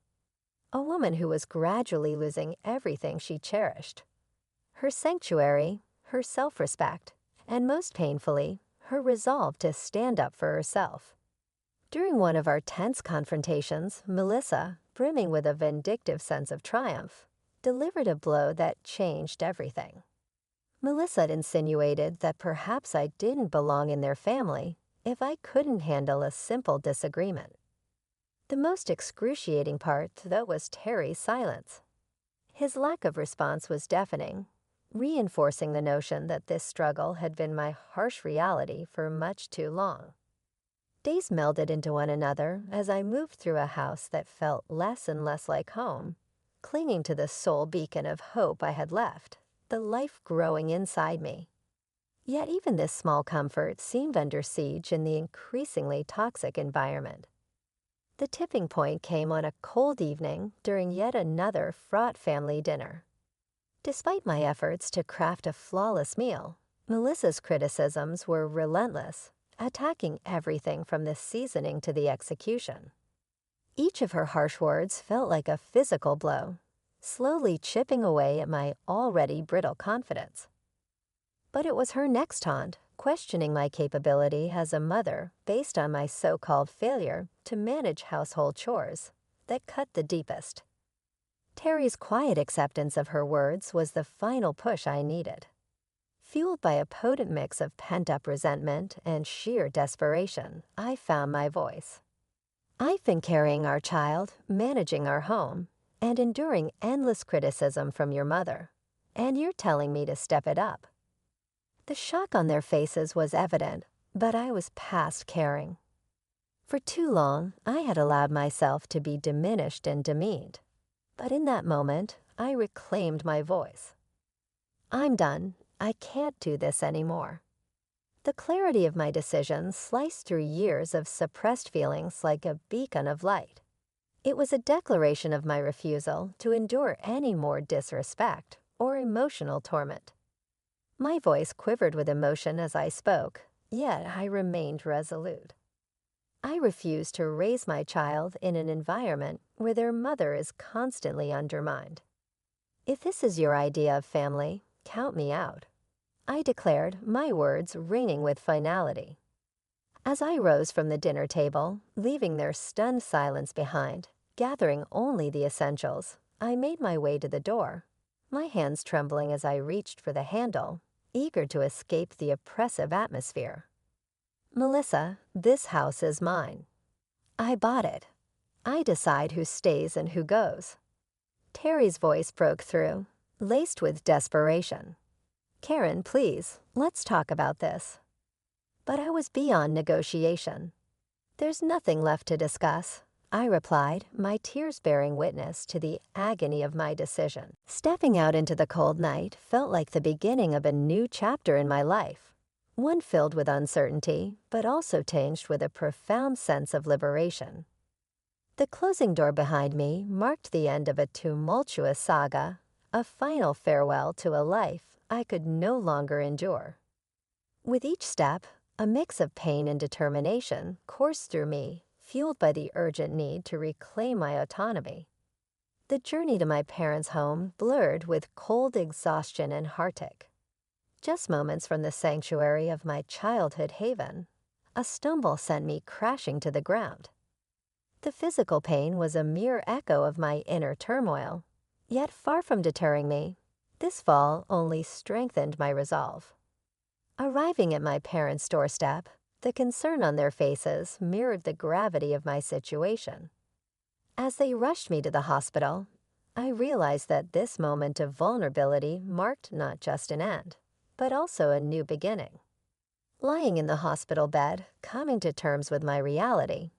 A woman who was gradually losing everything she cherished. Her sanctuary, her self-respect, and most painfully, her resolve to stand up for herself. During one of our tense confrontations, Melissa, brimming with a vindictive sense of triumph, delivered a blow that changed everything. Melissa had insinuated that perhaps I didn't belong in their family if I couldn't handle a simple disagreement. The most excruciating part, though, was Terry's silence. His lack of response was deafening, reinforcing the notion that this struggle had been my harsh reality for much too long. Days melded into one another as I moved through a house that felt less and less like home, clinging to the sole beacon of hope I had left, the life growing inside me. Yet even this small comfort seemed under siege in the increasingly toxic environment. The tipping point came on a cold evening during yet another fraught family dinner. Despite my efforts to craft a flawless meal, Melissa's criticisms were relentless, attacking everything from the seasoning to the execution. Each of her harsh words felt like a physical blow, slowly chipping away at my already brittle confidence. But it was her next taunt, questioning my capability as a mother based on my so-called failure to manage household chores, that cut the deepest. Terry's quiet acceptance of her words was the final push I needed. Fueled by a potent mix of pent-up resentment and sheer desperation, I found my voice. "I've been carrying our child, managing our home, and enduring endless criticism from your mother, and you're telling me to step it up." The shock on their faces was evident, but I was past caring. For too long, I had allowed myself to be diminished and demeaned. But in that moment, I reclaimed my voice. "I'm done. I can't do this anymore." The clarity of my decision sliced through years of suppressed feelings like a beacon of light. It was a declaration of my refusal to endure any more disrespect or emotional torment. My voice quivered with emotion as I spoke, yet I remained resolute. I refused to raise my child in an environment where their mother is constantly undermined. "If this is your idea of family, count me out," I declared, my words ringing with finality. As I rose from the dinner table, leaving their stunned silence behind, gathering only the essentials, I made my way to the door, my hands trembling as I reached for the handle, eager to escape the oppressive atmosphere. "Melissa, this house is mine. I bought it. I decide who stays and who goes." Terry's voice broke through, laced with desperation. "Karen, please, let's talk about this." But I was beyond negotiation. "There's nothing left to discuss," I replied, my tears bearing witness to the agony of my decision. Stepping out into the cold night felt like the beginning of a new chapter in my life, one filled with uncertainty, but also tinged with a profound sense of liberation. The closing door behind me marked the end of a tumultuous saga, a final farewell to a life I could no longer endure. With each step, a mix of pain and determination coursed through me, fueled by the urgent need to reclaim my autonomy. The journey to my parents' home blurred with cold exhaustion and heartache. Just moments from the sanctuary of my childhood haven, a stumble sent me crashing to the ground. The physical pain was a mere echo of my inner turmoil, yet far from deterring me, this fall only strengthened my resolve. Arriving at my parents' doorstep, the concern on their faces mirrored the gravity of my situation. As they rushed me to the hospital, I realized that this moment of vulnerability marked not just an end, but also a new beginning. Lying in the hospital bed, coming to terms with my reality,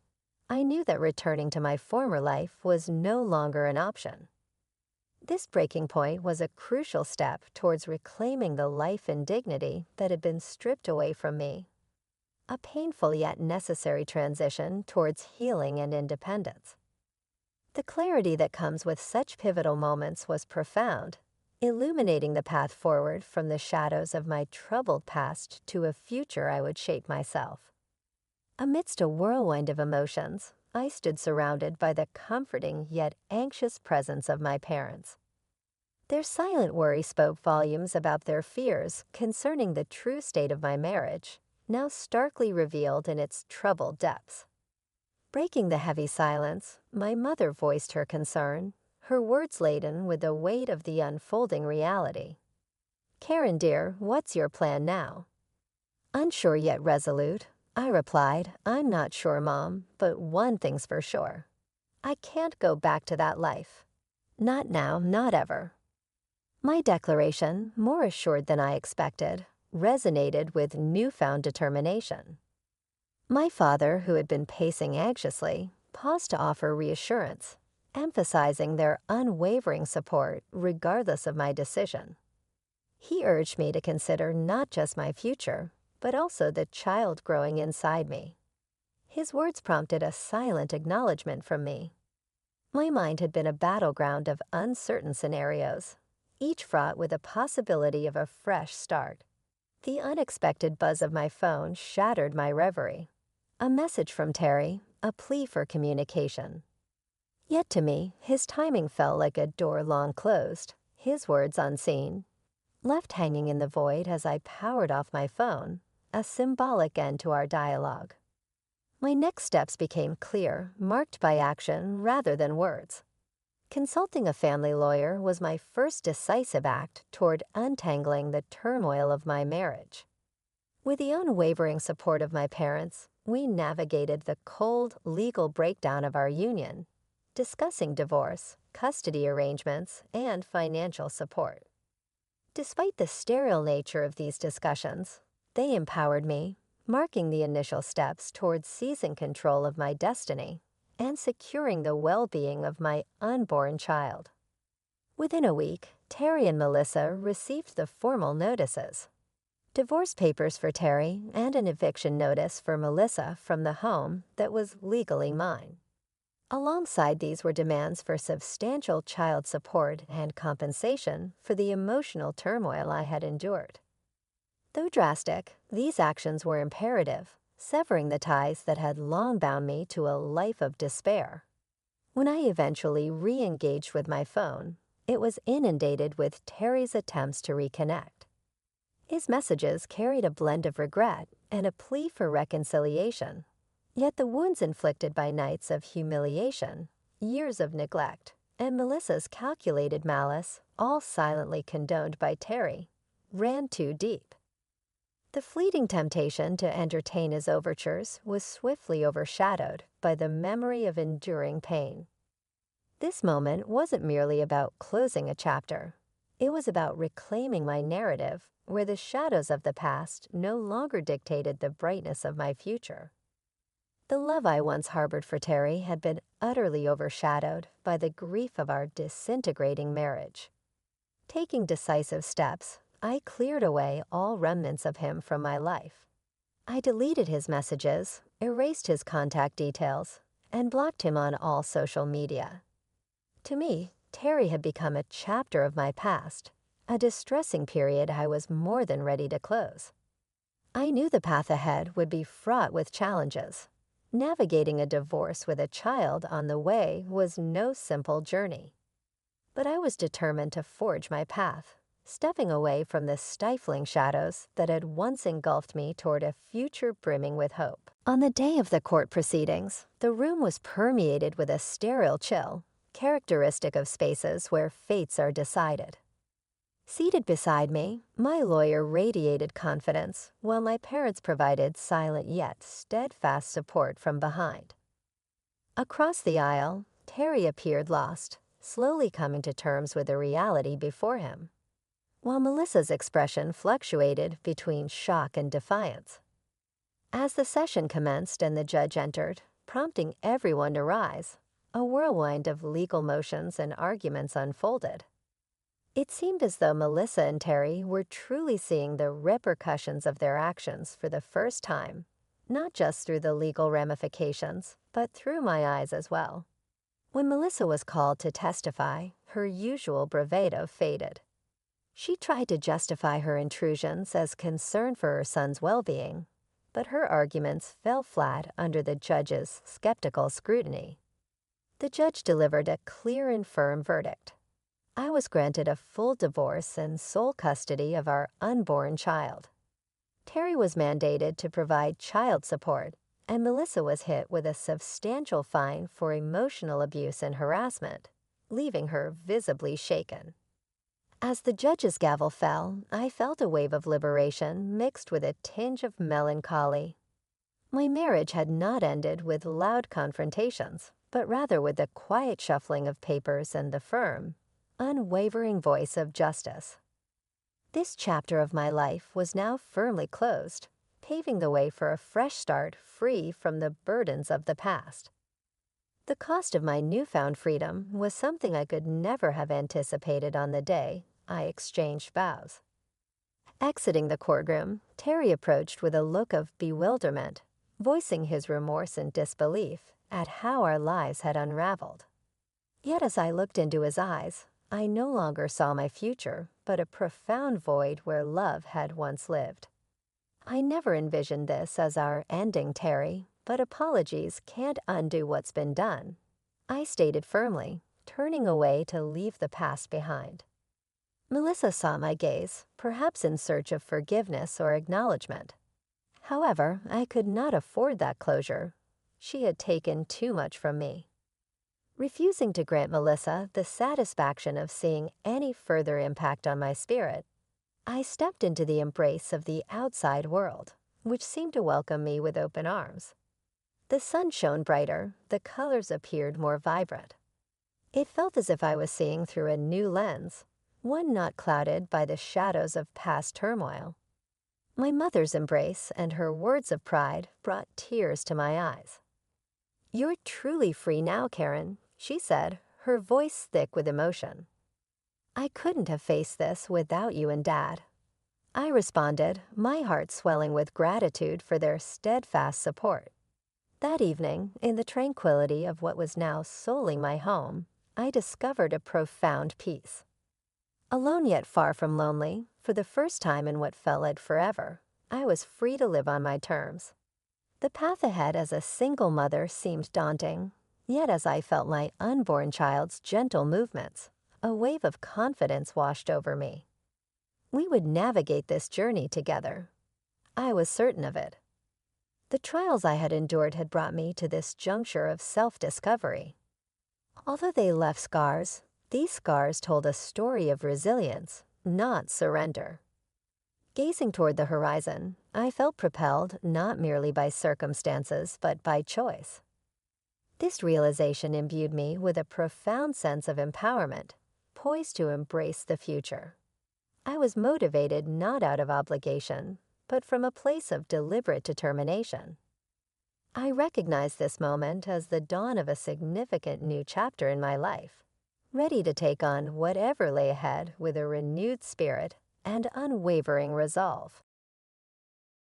I knew that returning to my former life was no longer an option. This breaking point was a crucial step towards reclaiming the life and dignity that had been stripped away from me. A painful yet necessary transition towards healing and independence. The clarity that comes with such pivotal moments was profound, illuminating the path forward from the shadows of my troubled past to a future I would shape myself. Amidst a whirlwind of emotions, I stood surrounded by the comforting yet anxious presence of my parents. Their silent worry spoke volumes about their fears concerning the true state of my marriage, now starkly revealed in its troubled depths. Breaking the heavy silence, my mother voiced her concern, her words laden with the weight of the unfolding reality. "Karen, dear, what's your plan now?" Unsure yet resolute, I replied, "I'm not sure, Mom, but one thing's for sure. I can't go back to that life. Not now, not ever." My declaration, more assured than I expected, resonated with newfound determination. My father, who had been pacing anxiously, paused to offer reassurance, emphasizing their unwavering support regardless of my decision. He urged me to consider not just my future, but also the child growing inside me. His words prompted a silent acknowledgement from me. My mind had been a battleground of uncertain scenarios, each fraught with the possibility of a fresh start. The unexpected buzz of my phone shattered my reverie. A message from Terry, a plea for communication. Yet to me, his timing felt like a door long closed, his words unseen. Left hanging in the void as I powered off my phone, a symbolic end to our dialogue. My next steps became clear, marked by action rather than words. Consulting a family lawyer was my first decisive act toward untangling the turmoil of my marriage. With the unwavering support of my parents, we navigated the cold, legal breakdown of our union, discussing divorce, custody arrangements, and financial support. Despite the sterile nature of these discussions, they empowered me, marking the initial steps towards seizing control of my destiny and securing the well-being of my unborn child. Within a week, Terry and Melissa received the formal notices. Divorce papers for Terry and an eviction notice for Melissa from the home that was legally mine. Alongside these were demands for substantial child support and compensation for the emotional turmoil I had endured. Though drastic, these actions were imperative, severing the ties that had long bound me to a life of despair. When I eventually re-engaged with my phone, it was inundated with Terry's attempts to reconnect. His messages carried a blend of regret and a plea for reconciliation, yet the wounds inflicted by nights of humiliation, years of neglect, and Melissa's calculated malice, all silently condoned by Terry, ran too deep. The fleeting temptation to entertain his overtures was swiftly overshadowed by the memory of enduring pain. This moment wasn't merely about closing a chapter. It was about reclaiming my narrative where the shadows of the past no longer dictated the brightness of my future. The love I once harbored for Terry had been utterly overshadowed by the grief of our disintegrating marriage. Taking decisive steps, I cleared away all remnants of him from my life. I deleted his messages, erased his contact details, and blocked him on all social media. To me, Terry had become a chapter of my past, a distressing period I was more than ready to close. I knew the path ahead would be fraught with challenges. Navigating a divorce with a child on the way was no simple journey. But I was determined to forge my path, stepping away from the stifling shadows that had once engulfed me toward a future brimming with hope. On the day of the court proceedings, the room was permeated with a sterile chill, characteristic of spaces where fates are decided. Seated beside me, my lawyer radiated confidence, while my parents provided silent yet steadfast support from behind. Across the aisle, Terry appeared lost, slowly coming to terms with the reality before him, while Melissa's expression fluctuated between shock and defiance. As the session commenced and the judge entered, prompting everyone to rise, a whirlwind of legal motions and arguments unfolded. It seemed as though Melissa and Terry were truly seeing the repercussions of their actions for the first time, not just through the legal ramifications, but through my eyes as well. When Melissa was called to testify, her usual bravado faded. She tried to justify her intrusions as concern for her son's well-being, but her arguments fell flat under the judge's skeptical scrutiny. The judge delivered a clear and firm verdict. I was granted a full divorce and sole custody of our unborn child. Terry was mandated to provide child support, and Melissa was hit with a substantial fine for emotional abuse and harassment, leaving her visibly shaken. As the judge's gavel fell, I felt a wave of liberation mixed with a tinge of melancholy. My marriage had not ended with loud confrontations, but rather with the quiet shuffling of papers and the firm, unwavering voice of justice. This chapter of my life was now firmly closed, paving the way for a fresh start free from the burdens of the past. The cost of my newfound freedom was something I could never have anticipated on the day I exchanged vows. Exiting the courtroom, Terry approached with a look of bewilderment, voicing his remorse and disbelief at how our lives had unraveled. Yet as I looked into his eyes, I no longer saw my future, but a profound void where love had once lived. I never envisioned this as our ending, Terry, but apologies can't undo what's been done, I stated firmly, turning away to leave the past behind. Melissa saw my gaze, perhaps in search of forgiveness or acknowledgement. However, I could not afford that closure. She had taken too much from me. Refusing to grant Melissa the satisfaction of seeing any further impact on my spirit, I stepped into the embrace of the outside world, which seemed to welcome me with open arms. The sun shone brighter, the colors appeared more vibrant. It felt as if I was seeing through a new lens, one not clouded by the shadows of past turmoil. My mother's embrace and her words of pride brought tears to my eyes. "You're truly free now, Karen," she said, her voice thick with emotion. "I couldn't have faced this without you and Dad." I responded, my heart swelling with gratitude for their steadfast support. That evening, in the tranquility of what was now solely my home, I discovered a profound peace. Alone yet far from lonely, for the first time in what felt like forever, I was free to live on my terms. The path ahead as a single mother seemed daunting, yet as I felt my unborn child's gentle movements, a wave of confidence washed over me. We would navigate this journey together. I was certain of it. The trials I had endured had brought me to this juncture of self-discovery. Although they left scars, these scars told a story of resilience, not surrender. Gazing toward the horizon, I felt propelled not merely by circumstances, but by choice. This realization imbued me with a profound sense of empowerment, poised to embrace the future. I was motivated not out of obligation, but from a place of deliberate determination. I recognized this moment as the dawn of a significant new chapter in my life, ready to take on whatever lay ahead with a renewed spirit and unwavering resolve.